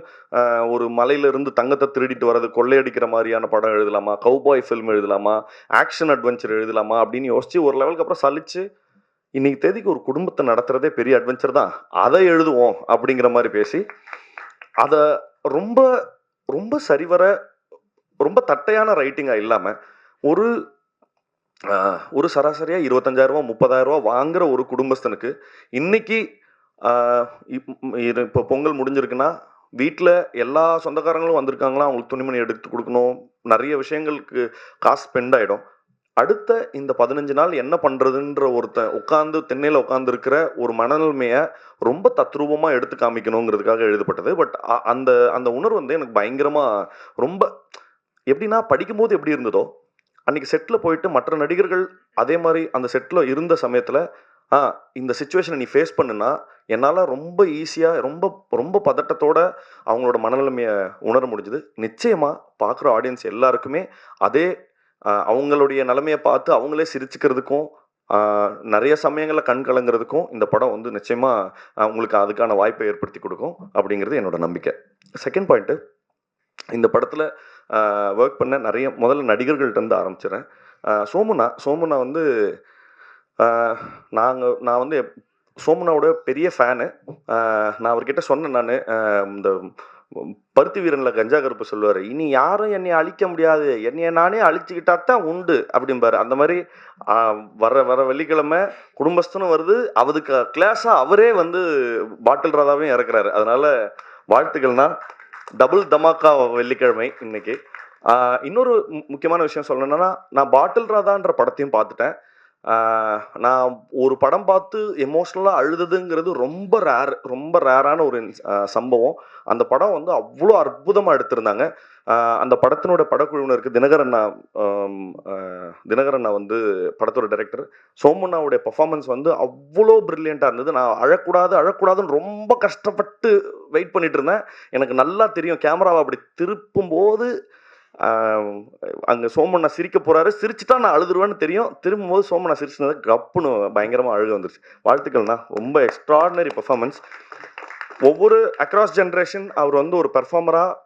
ஒரு மலையிலிருந்து தங்கத்தை திருடிட்டு வர்றது, கொள்ளையடிக்கிற மாதிரியான படம் எழுதலாமா, கவுபாய் ஃபில்ம் எழுதலாமா, ஆக்ஷன் அட்வென்ச்சர் எழுதலாமா அப்படின்னு யோசிச்சு ஒரு லெவலுக்கு அப்புறம் சலிச்சு, இன்னைக்கு தேதிக்கு ஒரு குடும்பத்தை நடத்துறதே பெரிய அட்வென்ச்சர் தான், அதை எழுதுவோம் அப்படிங்கிற மாதிரி பேசி, அதை ரொம்ப ரொம்ப சரிவர ரொம்ப தட்டையான ரைட்டிங்காக இல்லாமல் ஒரு சராசரியாக 25,000 30,000 வாங்குற ஒரு குடும்பஸ்தனுக்கு இன்னைக்கு இப்போ பொங்கல் முடிஞ்சிருக்குன்னா வீட்டில் எல்லா சொந்தக்காரங்களும் வந்திருக்காங்களா, அவங்களுக்கு துணிமணி எடுத்து கொடுக்கணும், நிறைய விஷயங்களுக்கு காசு ஸ்பெண்ட் ஆகிடும். அடுத்த இந்த 15 நாள் என்ன பண்ணுறதுன்ற ஒருத்தன் திண்ணையில் உட்காந்துருக்கிற ஒரு மனநிலைமையை ரொம்ப தத்ரூபமாக எடுத்து காமிக்கணுங்கிறதுக்காக எழுதப்பட்டது. பட் அந்த உணர்வு வந்து எனக்கு பயங்கரமாக ரொம்ப எப்படின்னா, படிக்கும்போது எப்படி இருந்ததோ அன்றைக்கி செட்டில் போயிட்டு மற்ற நடிகர்கள் அதே மாதிரி அந்த செட்டில் இருந்த சமயத்தில் இந்த சிச்சுவேஷனை நீ ஃபேஸ் பண்ணுனா என்னால் ரொம்ப ஈஸியாக ரொம்ப ரொம்ப பதட்டத்தோட அவங்களோட மனநிலைமையை உணர முடிஞ்சுது. நிச்சயமாக பார்க்குற ஆடியன்ஸ் எல்லாருக்குமே அதே அவங்களுடைய நிலைமையை பார்த்து அவங்களே சிரிச்சுக்கிறதுக்கும் நிறைய சமயங்களில் கண் கலங்கிறதுக்கும் இந்த படம் வந்து நிச்சயமாக உங்களுக்கு அதுக்கான வாய்ப்பை ஏற்படுத்தி கொடுக்கும் அப்படிங்கிறது என்னோட நம்பிக்கை. செகண்ட் பாயிண்ட்டு, இந்த படத்தில் ஒர்க் பண்ண நிறைய முதல்ல நடிகர்கள்ட்டேருந்து ஆரம்பிச்சிடறேன். சோமுனா வந்து நான் வந்து சோமுனாவோட பெரிய ஃபேனு. நான் அவர்கிட்ட சொன்னேன், நான் இந்த பருத்தி வீரனில் கஞ்சா கருப்பு சொல்லுவார், இனி யாரும் என்னை அழிக்க முடியாது, என்னைய நானே அழிச்சுக்கிட்டா தான் உண்டு அப்படிம்பாரு. அந்த மாதிரி வர வெள்ளிக்கிழமை குடும்பஸ்தனும் வருது, அதுக்கு கிளாஸாக அவரே வந்து பாட்டில் ராதாவையும் இறக்குறாரு. அதனால வாழ்த்துக்கள்னா டபுள் தமாக்கா வெள்ளிக்கிழமை இன்னைக்கு. இன்னொரு முக்கியமான விஷயம் சொல்லணும்னா, நான் பாட்டில் ராதான்ற படத்தையும் பார்த்துட்டேன். நான் ஒரு படம் பார்த்து எமோஷ்னலாக அழுதுங்கிறது ரொம்ப ரேரான ஒரு சம்பவம். அந்த படம் வந்து அவ்வளோ அற்புதமாக எடுத்திருந்தாங்க. அந்த படத்தினோட படக்குழுவினருக்கு தினகர் அண்ணா வந்து படத்தோட டைரக்டர். சோமுனாவுடைய பர்ஃபார்மன்ஸ் வந்து அவ்வளோ பிரில்லியண்ட்டாக இருந்தது. நான் அழக்கூடாதுன்னு ரொம்ப கஷ்டப்பட்டு வெயிட் பண்ணிட்டு இருந்தேன். எனக்கு நல்லா தெரியும், கேமராவை அப்படி திருப்பும்போது அங்கே சோமண்ணா சிரிக்க போகிறாரு, சிரிச்சுட்டா நான் அழுதுருவேன்னு தெரியும். திரும்பும்போது சோமண்ணா சிரிச்சுனது கப்புன்னு பயங்கரமாக அழுக வந்துருச்சு. வாழ்த்துக்கள்ண்ணா, ரொம்ப எக்ஸ்ட்ராடினரி பர்ஃபார்மன்ஸ். ஒவ்வொரு அக்ராஸ் ஜென்ரேஷன் அவர் வந்து ஒரு பெர்ஃபார்மராக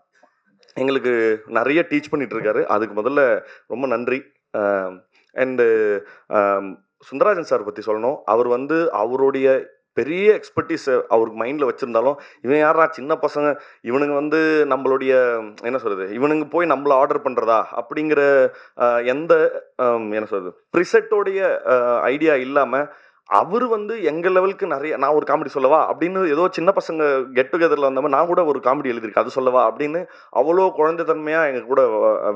எங்களுக்கு நிறைய டீச் பண்ணிட்டு இருக்காரு. அதுக்கு முதல்ல ரொம்ப நன்றி. அண்டு சுந்தரராஜன் சார் பற்றி சொல்லணும். அவர் வந்து அவருடைய பெரிய எக்ஸ்பர்டீஸ் அவருக்கு மைண்டில் வச்சுருந்தாலும், இவன் யாரா சின்ன பசங்க, இவனுங்க வந்து நம்மளுடைய என்ன சொல்கிறது, இவனுங்க போய் நம்மளை ஆர்டர் பண்ணுறதா அப்படிங்கிற எந்த என்ன சொல்கிறது ப்ரிசெட்டோடைய ஐடியா இல்லாமல் அவர் வந்து எங்கள் லெவலுக்கு நிறைய, நான் ஒரு காமெடி சொல்லவா அப்படின்னு ஏதோ சின்ன பசங்க கெட் டுகெதரில் வந்தவங்க, நான் கூட ஒரு காமெடி எழுதியிருக்கேன் அது சொல்லவா அப்படின்னு அவ்வளோ குழந்தைத்தன்மையாக எங்கள் கூட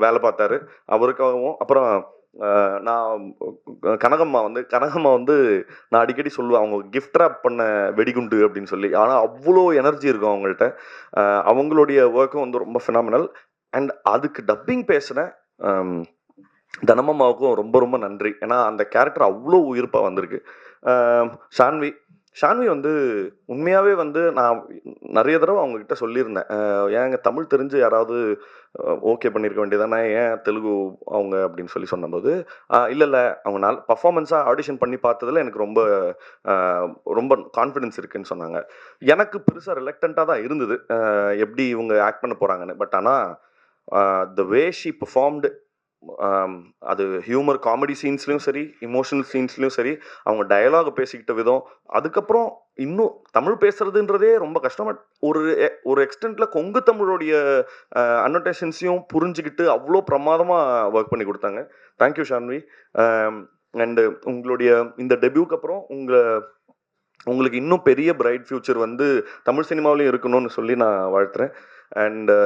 வேலை பார்த்தாரு. அவருக்காகவும் அப்புறம் நான் கனகம்மா வந்து நான் அடிக்கடி சொல்லுவேன், அவங்க கிஃப்ட் ரேப் பண்ண வெடிகுண்டு அப்படின்னு சொல்லி. ஆனால் அவ்வளோ எனர்ஜி இருக்கும் அவங்கள்ட்ட. அவங்களுடைய ஒர்க்கும் வந்து ரொம்ப ஃபினாமினல். அண்ட் அதுக்கு டப்பிங் பேசின தனமம்மாவுக்கும் ரொம்ப ரொம்ப நன்றி. ஏன்னா அந்த கேரக்டர் அவ்வளோ உயிர்ப்பாக வந்திருக்கு. ஷான்வி வந்து உண்மையாகவே வந்து நான் நிறைய தடவை அவங்கக்கிட்ட சொல்லியிருந்தேன், ஏங்க தமிழ் தெரிஞ்சு யாராவது ஓகே பண்ணியிருக்க வேண்டியதானே, ஏன் தெலுங்கு அவங்க அப்படின்னு சொன்னபோது, இல்லை அவங்க பர்ஃபார்மன்ஸாக ஆடிஷன் பண்ணி பார்த்ததில் எனக்கு ரொம்ப கான்ஃபிடென்ஸ் இருக்குதுன்னு சொன்னாங்க. எனக்கு பெருசாக ரிலக்டண்ட்டாக தான் இருந்தது எப்படி இவங்க ஆக்ட் பண்ண போகிறாங்கன்னு. பட் ஆனால் த வே ஷி பெர்ஃபார்ம்டு, அது ஹியூமர் காமெடி சீன்ஸ்லையும் சரி, இமோஷனல் சீன்ஸ்லையும் சரி, அவங்க டயலாக் பேசிக்கிட்ட விதம், அதுக்கப்புறம் இன்னும் தமிழ் பேசுறதுன்றதே ரொம்ப கஷ்டம். பட் ஒரு எக்ஸ்டென்ட்ல கொங்கு தமிழோடைய அன்னோட்டேஷன்ஸையும் புரிஞ்சுக்கிட்டு அவ்வளோ பிரமாதமாக ஒர்க் பண்ணி கொடுத்தாங்க. தேங்க்யூ ஷான்வி. அண்டு உங்களுடைய இந்த டெபியூக்கு அப்புறம் உங்களுக்கு இன்னும் பெரிய பிரைட் ஃபியூச்சர் வந்து தமிழ் சினிமாவிலையும் இருக்கணும்னு சொல்லி நான் வாழ்த்துறேன். அண்டு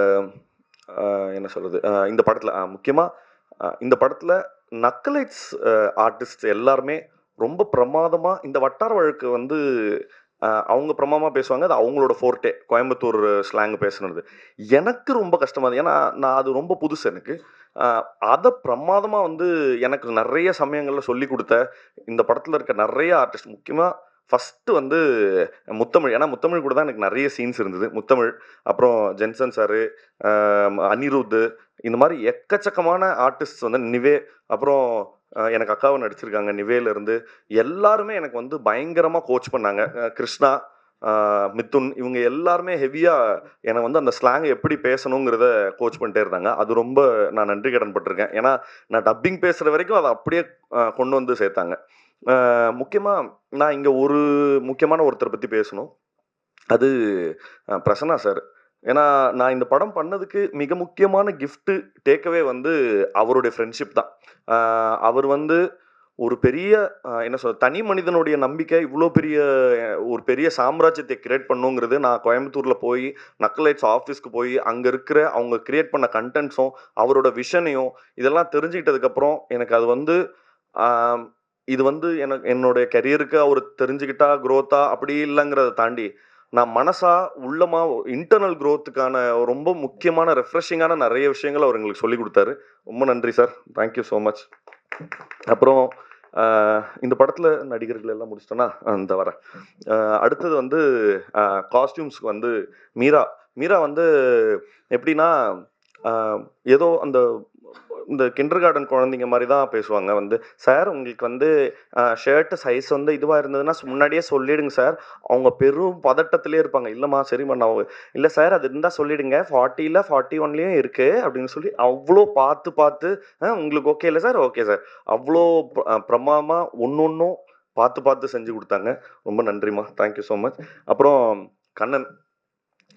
என்ன சொல்கிறது, இந்த படத்தில் முக்கியமாக இந்த படத்தில் நக்கலைட்ஸ் ஆர்டிஸ்ட் எல்லாருமே ரொம்ப பிரமாதமாக, இந்த வட்டார வழக்கு வந்து அவங்க பிரமாதமாக பேசுவாங்க. அது அவங்களோட ஃபோர்ட்டே, கோயம்புத்தூர் ஸ்லாங் பேசுனது எனக்கு ரொம்ப கஷ்டமாக. ஏன்னா நான் அது ரொம்ப புதுசு எனக்கு. அதை பிரமாதமாக வந்து எனக்கு நிறைய சமயங்களில் சொல்லி கொடுத்த இந்த படத்தில் இருக்க நிறைய ஆர்டிஸ்ட், முக்கியமாக ஃபஸ்ட்டு வந்து முத்தமிழ். ஏன்னா முத்தமிழ் கூட தான் எனக்கு நிறைய சீன்ஸ் இருந்தது. முத்தமிழ், அப்புறம் ஜென்சன் சாரு, அனிருத், இந்த மாதிரி எக்கச்சக்கமான ஆர்டிஸ்ட் வந்து நிவே, அப்புறம் எனக்கு அக்காவை நடிச்சிருக்காங்க நிவேலேருந்து, எல்லாருமே எனக்கு வந்து பயங்கரமாக கோச் பண்ணாங்க. கிருஷ்ணா, மிதுன், இவங்க எல்லாருமே ஹெவியாக என்னை வந்து அந்த ஸ்லாங்கை எப்படி பேசணுங்கிறத கோச் பண்ணிட்டே இருந்தாங்க. அது ரொம்ப நான் நன்றி கடன் பட்டிருக்கேன். ஏன்னா நான் டப்பிங் பேசுகிற வரைக்கும் அதை அப்படியே கொண்டு வந்து சேர்த்தாங்க. முக்கியமாக நான் இங்கே ஒரு முக்கியமான ஒருத்தரை பற்றி பேசணும், அது பிரசன்னா சார். ஏன்னா நான் இந்த படம் பண்ணதுக்கு மிக முக்கியமான கிஃப்ட்டு டேக்அவே வந்து அவருடைய ஃப்ரெண்ட்ஷிப் தான். அவர் வந்து ஒரு பெரிய என்ன சொல்ற தனி மனிதனுடைய நம்பிக்கை இவ்வளோ ஒரு பெரிய சாம்ராஜ்யத்தை கிரியேட் பண்ணுங்கிறது, நான் கோயம்புத்தூரில் போய் நக்கலைட்ஸ் ஆஃபீஸ்க்கு போய் அங்கே இருக்கிற அவங்க கிரியேட் பண்ண கண்டென்ட்ஸும் அவரோட விஷனையும் இதெல்லாம் தெரிஞ்சுக்கிட்டதுக்கப்புறம் எனக்கு அது வந்து இது வந்து என்னுடைய கெரியருக்கு அவர் தெரிஞ்சுக்கிட்டா க்ரோத்தா அப்படி இல்லைங்கிறத தாண்டி நான் மனசா உள்ளமா இன்டர்னல் க்ரோத்துக்கான ரொம்ப முக்கியமான ரெஃப்ரெஷிங்கான நிறைய விஷயங்கள் அவர் எங்களுக்கு சொல்லி கொடுத்தாரு. ரொம்ப நன்றி சார், தேங்க்யூ ஸோ மச். அப்புறம் இந்த படத்தில் நடிகர்கள் எல்லாம் முடிச்சிட்டோன்னா இந்த வரேன். அடுத்தது வந்து காஸ்டியூம்ஸ்க்கு வந்து மீரா மீரா வந்து எப்படின்னா ஏதோ அந்த இந்த கிண்டர் கார்டன் குழந்தைங்க மாதிரி தான் பேசுவாங்க. வந்து சார் உங்களுக்கு வந்து ஷர்ட்டு சைஸ் வந்து இதுவாக இருந்ததுன்னா முன்னாடியே சொல்லிடுங்க சார். அவங்க பெரும் பதட்டத்திலே இருப்பாங்க. இல்லைம்மா சரிம்மா நான் இல்லை சார் அது இருந்தால் சொல்லிடுங்க 40ல் 41லேயும் இருக்குது அப்படின்னு சொல்லி அவ்வளோ பார்த்து பார்த்து உங்களுக்கு ஓகே இல்லை சார் ஓகே சார் அவ்வளோ பிரமாதமாக ஒன்றும் பார்த்து பார்த்து செஞ்சு கொடுத்தாங்க. ரொம்ப நன்றிம்மா, தேங்க்யூ ஸோ மச். அப்புறம் கண்ணன்,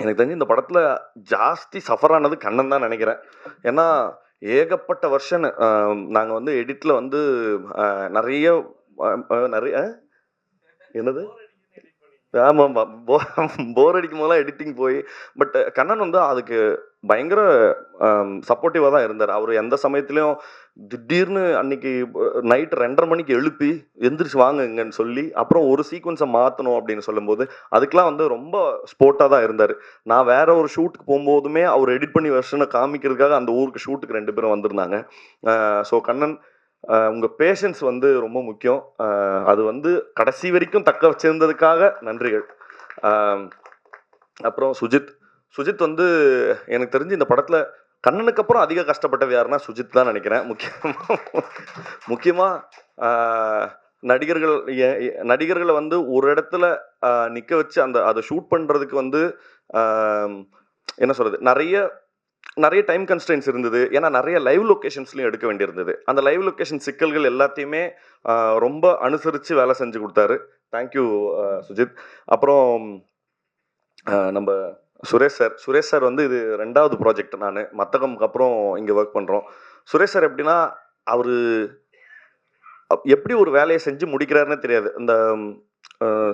எனக்கு தெரிஞ்சு இந்த படத்தில் ஜாஸ்தி சஃபர் ஆனது கண்ணன் தான் நினைக்கிறேன். ஏன்னா ஏகப்பட்ட வருஷன் நாங்கள் வந்து எடிட்டில் வந்து நிறைய நிறைய என்னது ஆமாம் போர் அடிக்கும் போதெல்லாம் எடிட்டிங் போய் பட் கண்ணன் வந்து அதுக்கு பயங்கர சப்போர்ட்டிவாக தான் இருந்தார். அவர் எந்த சமயத்துலையும் திடீர்னு அன்னைக்கு நைட்டு 2:30 மணிக்கு எழுப்பி எந்திரிச்சு வாங்குங்கன்னு சொல்லி அப்புறம் ஒரு சீக்வன்ஸை மாற்றணும் அப்படின்னு சொல்லும்போது அதுக்கெலாம் வந்து ரொம்ப ஸ்போர்ட்டாக தான் இருந்தார். நான் வேற ஒரு ஷூட்டுக்கு போகும்போதுமே அவர் எடிட் பண்ணி வெர்ஷனை காமிக்கிறதுக்காக அந்த ஊருக்கு ஷூட்டுக்கு 2 பேரும் வந்திருந்தாங்க. ஸோ கண்ணன் உங்கள் பேஷன்ஸ் வந்து ரொம்ப முக்கியம். அது வந்து கடைசி வரைக்கும் தக்க வச்சிருந்ததுக்காக நன்றிகள். அப்புறம் சுஜித் வந்து எனக்கு தெரிஞ்சு இந்த படத்தில் கண்ணனுக்கு அப்புறம் அதிக கஷ்டப்பட்டது யாருன்னா சுஜித் தான் நினைக்கிறேன். முக்கியமாக நடிகர்களை வந்து ஒரு இடத்துல நிற்க வச்சு அதை ஷூட் பண்ணுறதுக்கு வந்து என்ன சொல்கிறது நிறைய டைம் கன்ஸ்ட்ரெயின்ஸ் இருந்தது. ஏன்னா நிறைய லைவ் லொக்கேஷன்ஸ்லையும் எடுக்க வேண்டியிருந்தது. அந்த லைவ் லொக்கேஷன் சிக்கல்கள் எல்லாத்தையுமே ரொம்ப அனுசரித்து வேலை செஞ்சு கொடுத்தாரு. தேங்க்யூ சுஜித். அப்புறம் நம்ம சுரேஷ் சார் வந்து இது 2வது ப்ராஜெக்ட். நான் மத்தகம்க்கு அப்புறம் இங்கே ஒர்க் பண்ணுறோம். சுரேஷ் சார் எப்படின்னா அவர் எப்படி ஒரு வேலையை செஞ்சு முடிக்கிறாருன்னு தெரியாது. இந்த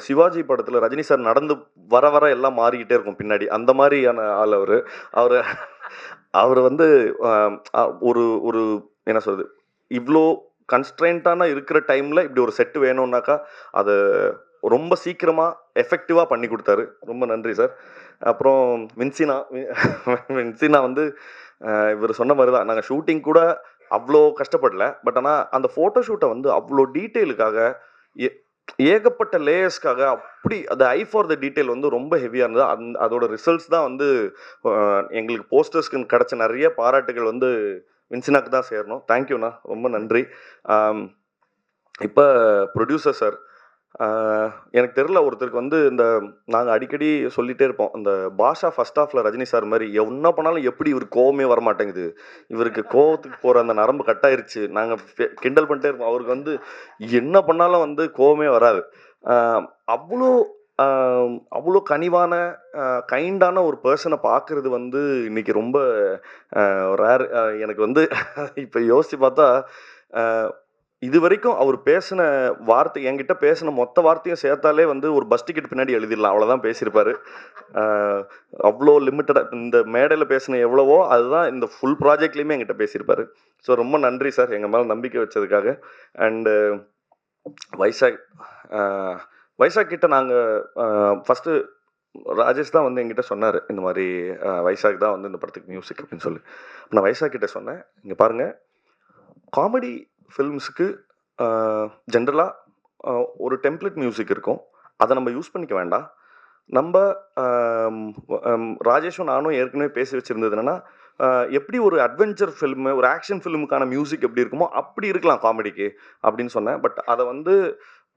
சிவாஜி படத்தில் ரஜினி சார் நடந்து வர எல்லாம் மாறிக்கிட்டே இருக்கும் பின்னாடி, அந்த மாதிரியான ஆள் அவர் வந்து ஒரு என்ன சொல்றது இவ்வளோ கன்ஸ்ட்ரெயின்ட்டான இருக்கிற டைமில் இப்படி ஒரு செட்டு வேணும்னாக்கா அதை ரொம்ப சீக்கிரமாக எஃபெக்டிவாக பண்ணி கொடுத்தாரு. ரொம்ப நன்றி சார். அப்புறம் வின்சினா வந்து இவர் சொன்ன மாதிரி தான் நாங்கள் ஷூட்டிங் கூட அவ்வளோ கஷ்டப்படல. பட் ஆனால் அந்த ஃபோட்டோ ஷூட்டை வந்து அவ்வளோ டீட்டெயிலுக்காக ஏகப்பட்ட லேயர்ஸ்க்காக அப்படி அந்த ஐ ஃபார் த டீட்டெயில் வந்து ரொம்ப ஹெவியாக இருந்தது. அதோட ரிசல்ட்ஸ் தான் வந்து எங்களுக்கு போஸ்டர்ஸ்க்கு கிடச்ச நிறைய பாராட்டுகள் வந்து வின்சினாக்கு தான் சேரணும். தேங்க்யூண்ணா, ரொம்ப நன்றி. இப்போ ப்ரொடியூசர் சார், எனக்கு தெரில ஒருத்தருக்கு வந்து இந்த நாங்கள் அடிக்கடி சொல்லிகிட்டே இருப்போம், இந்த பாஷா ஃபர்ஸ்ட் ஹாஃபில் ரஜினி சார் மாதிரி என்ன பண்ணாலும் எப்படி இவர் கோவமே வரமாட்டேங்குது, இவருக்கு கோவத்துக்கு போகிற அந்த நரம்பு கட்டாயிருச்சு, நாங்கள் கிண்டல் பண்ணிட்டே இருப்போம். அவருக்கு வந்து என்ன பண்ணாலும் வந்து கோவமே வராது. அவ்வளோ கனிவான கைண்டான ஒரு பர்சனை பார்க்குறது வந்து இன்னைக்கு ரொம்ப ரேர். எனக்கு வந்து இப்போ யோசித்து பார்த்தா இது வரைக்கும் அவர் பேசின வார்த்தை, என்கிட்ட பேசின மொத்த வார்த்தையும் சேர்த்தாலே வந்து ஒரு பஸ் டிக்கெட் பின்னாடி எழுதிடலாம், அவ்வளோதான் பேசியிருப்பார். அவ்வளோ லிமிட்டடாக இந்த மேடையில் பேசின எவ்வளவோ அதுதான் இந்த ஃபுல் ப்ராஜெக்ட்லேயுமே என்கிட்ட பேசியிருப்பார். ஸோ ரொம்ப நன்றி சார் எங்கள் மேலே நம்பிக்கை வச்சதுக்காக. அண்டு வைசாக் கிட்ட நாங்கள் ஃபஸ்ட்டு ராஜேஷ் தான் வந்து என்கிட்ட சொன்னார், இந்த மாதிரி வைசாக் தான் வந்து இந்த படத்துக்கு மியூசிக் அப்படின்னு சொல்லி. நான் வைசாக் கிட்ட சொன்னேன், இங்கே பாருங்கள், காமெடி ஃபில்ம்ஸுக்கு ஜென்ரலாக ஒரு டெம்ப்ளேட் மியூசிக் இருக்கும், அதை நம்ம யூஸ் பண்ணிக்க வேண்டாம். நம்ம ராஜேஷும் நானும் ஏற்கனவே பேசி வச்சுருந்தது என்னென்னா, எப்படி ஒரு அட்வென்ச்சர் ஃபில்மு ஒரு ஆக்ஷன் ஃபில்முக்கான மியூசிக் எப்படி இருக்குமோ அப்படி இருக்கலாம் காமெடிக்கு அப்படின்னு சொன்னேன். பட் அதை வந்து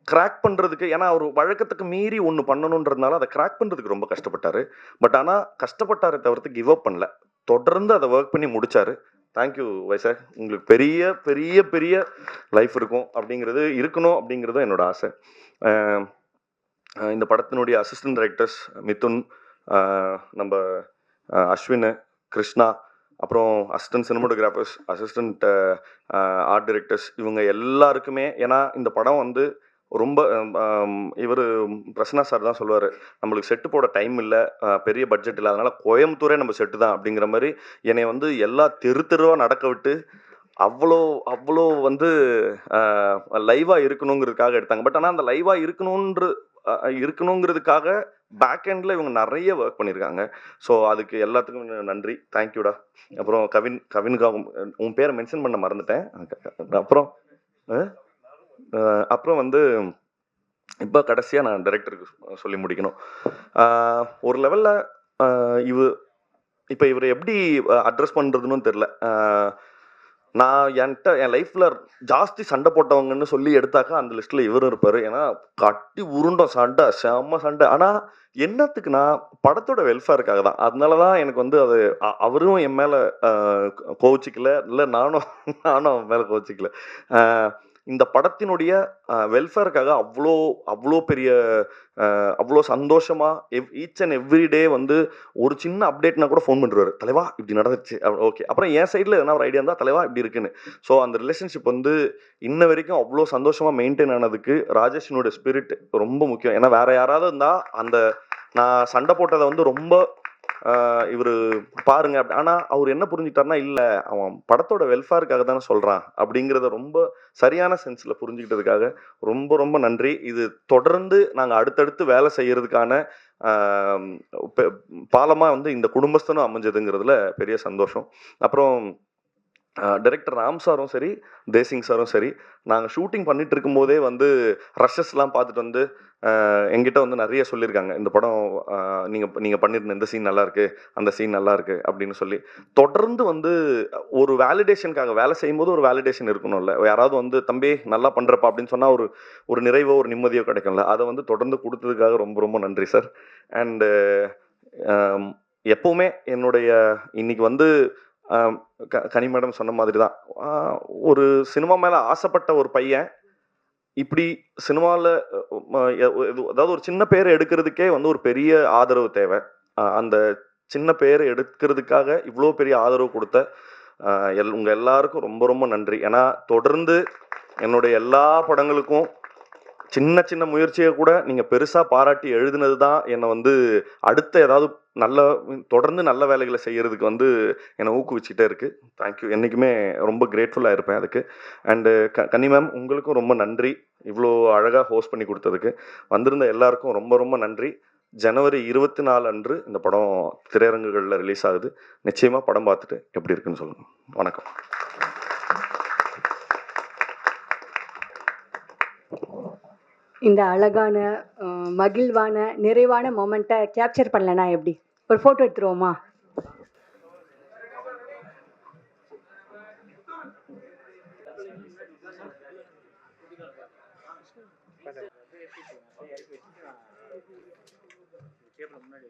கிராக் பண்ணுறதுக்கு, ஏன்னா அவர் வழக்கத்துக்கு மீறி ஒன்று பண்ணணுன்றதுனால அதை கிராக் பண்ணுறதுக்கு ரொம்ப கஷ்டப்பட்டார். பட் ஆனால் கஷ்டப்பட்டாரை தவிர்த்து கிவ் அப் பண்ணல, தொடர்ந்து அதை ஒர்க் பண்ணி முடித்தார். தேங்க்யூ வைசாக், உங்களுக்கு பெரிய பெரிய பெரிய லைஃப் இருக்கணும் அப்படிங்கிறது என்னோட ஆசை. இந்த படத்தினுடைய அசிஸ்டன்ட் டைரக்டர்ஸ் மிதுன், நம்ம அஸ்வின், கிருஷ்ணா, அப்புறம் assistant cinematographers, assistant art directors, இவங்க எல்லாருக்குமே, ஏன்னா இந்த படம் வந்து ரொம்ப இவர் பிரசன்னா சார் தான் சொல்லுவார், நம்மளுக்கு செட்டு போட டைம் இல்லை, பெரிய பட்ஜெட் இல்லை, அதனால் கோயம்புத்தூரே நம்ம செட்டு தான் அப்படிங்கிற மாதிரி என்னை வந்து எல்லா தெருவாக நடக்க விட்டு அவ்வளோ வந்து லைவாக இருக்கணுங்கிறதுக்காக எடுத்தாங்க. பட் ஆனால் அந்த லைவாக இருக்கணுங்கிறதுக்காக பேக் எண்டில் இவங்க நிறைய ஒர்க் பண்ணியிருக்காங்க. ஸோ அதுக்கு எல்லாத்துக்கும் நன்றி, தேங்க்யூடா. அப்புறம் கவினுக்காக உன் பேரை மென்ஷன் பண்ண மறந்துட்டேன். அப்புறம் அப்புறம் வந்து இப்போ கடைசியாக நான் டைரக்டருக்கு சொல்லி முடிக்கணும். ஒரு லெவலில் இப்போ இவர் எப்படி அட்ரஸ் பண்ணுறதுன்னு தெரில. நான் என் லைஃப்பில் ஜாஸ்தி சண்டை போட்டவங்கன்னு சொல்லி எடுத்தாக்கா அந்த லிஸ்ட்டில் இவரும் இருப்பார். ஏன்னா கட்டி உருண்டோம் சண்டை, செம்ம சண்டை. ஆனால் என்னத்துக்குன்னா படத்தோட வெல்ஃபேருக்காக தான். அதனால தான் எனக்கு வந்து அது அவரும் என் மேலே கோவிச்சிக்கல, இல்லை நானும் அவன் மேலே கோவிச்சிக்கல. இந்த படத்தினுடைய வெல்ஃபேருக்காக அவ்வளோ பெரிய அவ்வளோ சந்தோஷமாக ஈச் அண்ட் எவ்ரி டே வந்து ஒரு சின்ன அப்டேட்னா கூட ஃபோன் பண்ணுறாரு. தலைவா இப்படி நடந்துச்சு, ஓகே. அப்புறம் என் சைடில் எதனா ஒரு ஐடியா இருந்தால் தலைவா இப்படி இருக்குன்னு. ஸோ அந்த ரிலேஷன்ஷிப் வந்து இன்ன வரைக்கும் அவ்வளோ சந்தோஷமாக மெயின்டைன் ஆனதுக்கு ராஜேஷனோட ஸ்பிரிட் ரொம்ப முக்கியம். ஏன்னா வேற யாராவது இருந்தால் அந்த நான் சண்டை போட்டதை வந்து ரொம்ப இவர் பாருங்க, ஆனால் அவர் என்ன புரிஞ்சுக்கிட்டாருன்னா, இல்லை அவன் படத்தோட வெல்ஃபேருக்காக தானே சொல்கிறான் அப்படிங்கிறத ரொம்ப சரியான சென்ஸில் புரிஞ்சுக்கிட்டதுக்காக ரொம்ப ரொம்ப நன்றி. இது தொடர்ந்து நாங்கள் அடுத்தடுத்து வேலை செய்கிறதுக்கான பாலமாக வந்து இந்த குடும்பஸ்தனும் அமைஞ்சதுங்கிறதுல பெரிய சந்தோஷம். அப்புறம் டைரக்டர் ராம் சாரும் சரி, தேசிங் சாரும் சரி, நாங்கள் ஷூட்டிங் பண்ணிட்டு இருக்கும்போதே வந்து ரஷஸ்லாம் பார்த்துட்டு வந்து எங்கிட்ட வந்து நிறைய சொல்லியிருக்காங்க. இந்த படம் நீங்கள் பண்ணியிருந்த இந்த சீன் நல்லாயிருக்கு, அந்த சீன் நல்லாயிருக்கு அப்படின்னு சொல்லி தொடர்ந்து வந்து ஒரு வேலிடேஷனுக்காக வேலை செய்யும்போது ஒரு வேலிடேஷன் இருக்கணும்ல. யாராவது வந்து தம்பி நல்லா பண்ணுறப்பா அப்படின்னு சொன்னால் ஒரு நிறைவோ ஒரு நிம்மதியோ கிடைக்கும்ல. அதை வந்து தொடர்ந்து கொடுத்ததுக்காக ரொம்ப ரொம்ப நன்றி சார். அண்டு எப்போவுமே என்னுடைய இன்னைக்கு வந்து கனி மேடம் சொன்ன மாதிரி தான், ஒரு சினிமா மேலே ஆசைப்பட்ட ஒரு பையன் இப்படி சினிமாவில் அதாவது ஒரு சின்ன பேர் எடுக்கிறதுக்கே வந்து ஒரு பெரிய ஆதரவு தேவை. அந்த சின்ன பேர் எடுக்கிறதுக்காக இவ்வளோ பெரிய ஆதரவு கொடுத்த உங்கள் எல்லாருக்கும் ரொம்ப ரொம்ப நன்றி. ஏன்னா தொடர்ந்து என்னுடைய எல்லா படங்களுக்கும் சின்ன சின்ன முயற்சியை கூட நீங்கள் பெருசாக பாராட்டி எழுதுனது தான் என்னை வந்து அடுத்த ஏதாவது தொடர்ந்து நல்ல வேலைகளை செய்கிறதுக்கு வந்து என்னை ஊக்குவிச்சுட்டே இருக்குது. தேங்க்யூ. என்றைக்குமே ரொம்ப கிரேட்ஃபுல்லாக இருப்பேன் அதுக்கு. அண்டு கன்னி மேம் உங்களுக்கும் ரொம்ப நன்றி, இவ்வளோ அழகாக ஹோஸ்ட் பண்ணி கொடுத்ததுக்கு. வந்திருந்த எல்லாருக்கும் ரொம்ப ரொம்ப நன்றி. ஜனவரி 24 அன்று இந்த படம் திரையரங்குகளில் ரிலீஸ் ஆகுது. நிச்சயமாக படம் பார்த்துட்டு எப்படி இருக்குன்னு சொல்லணும். வணக்கம். இந்த அழகான மகிழ்வான நிறைவான மொமெண்ட்டை கேப்சர் பண்ணலனா எப்படி? ஒரு ஃபோட்டோ எடுத்துருவோமா? முன்னாடி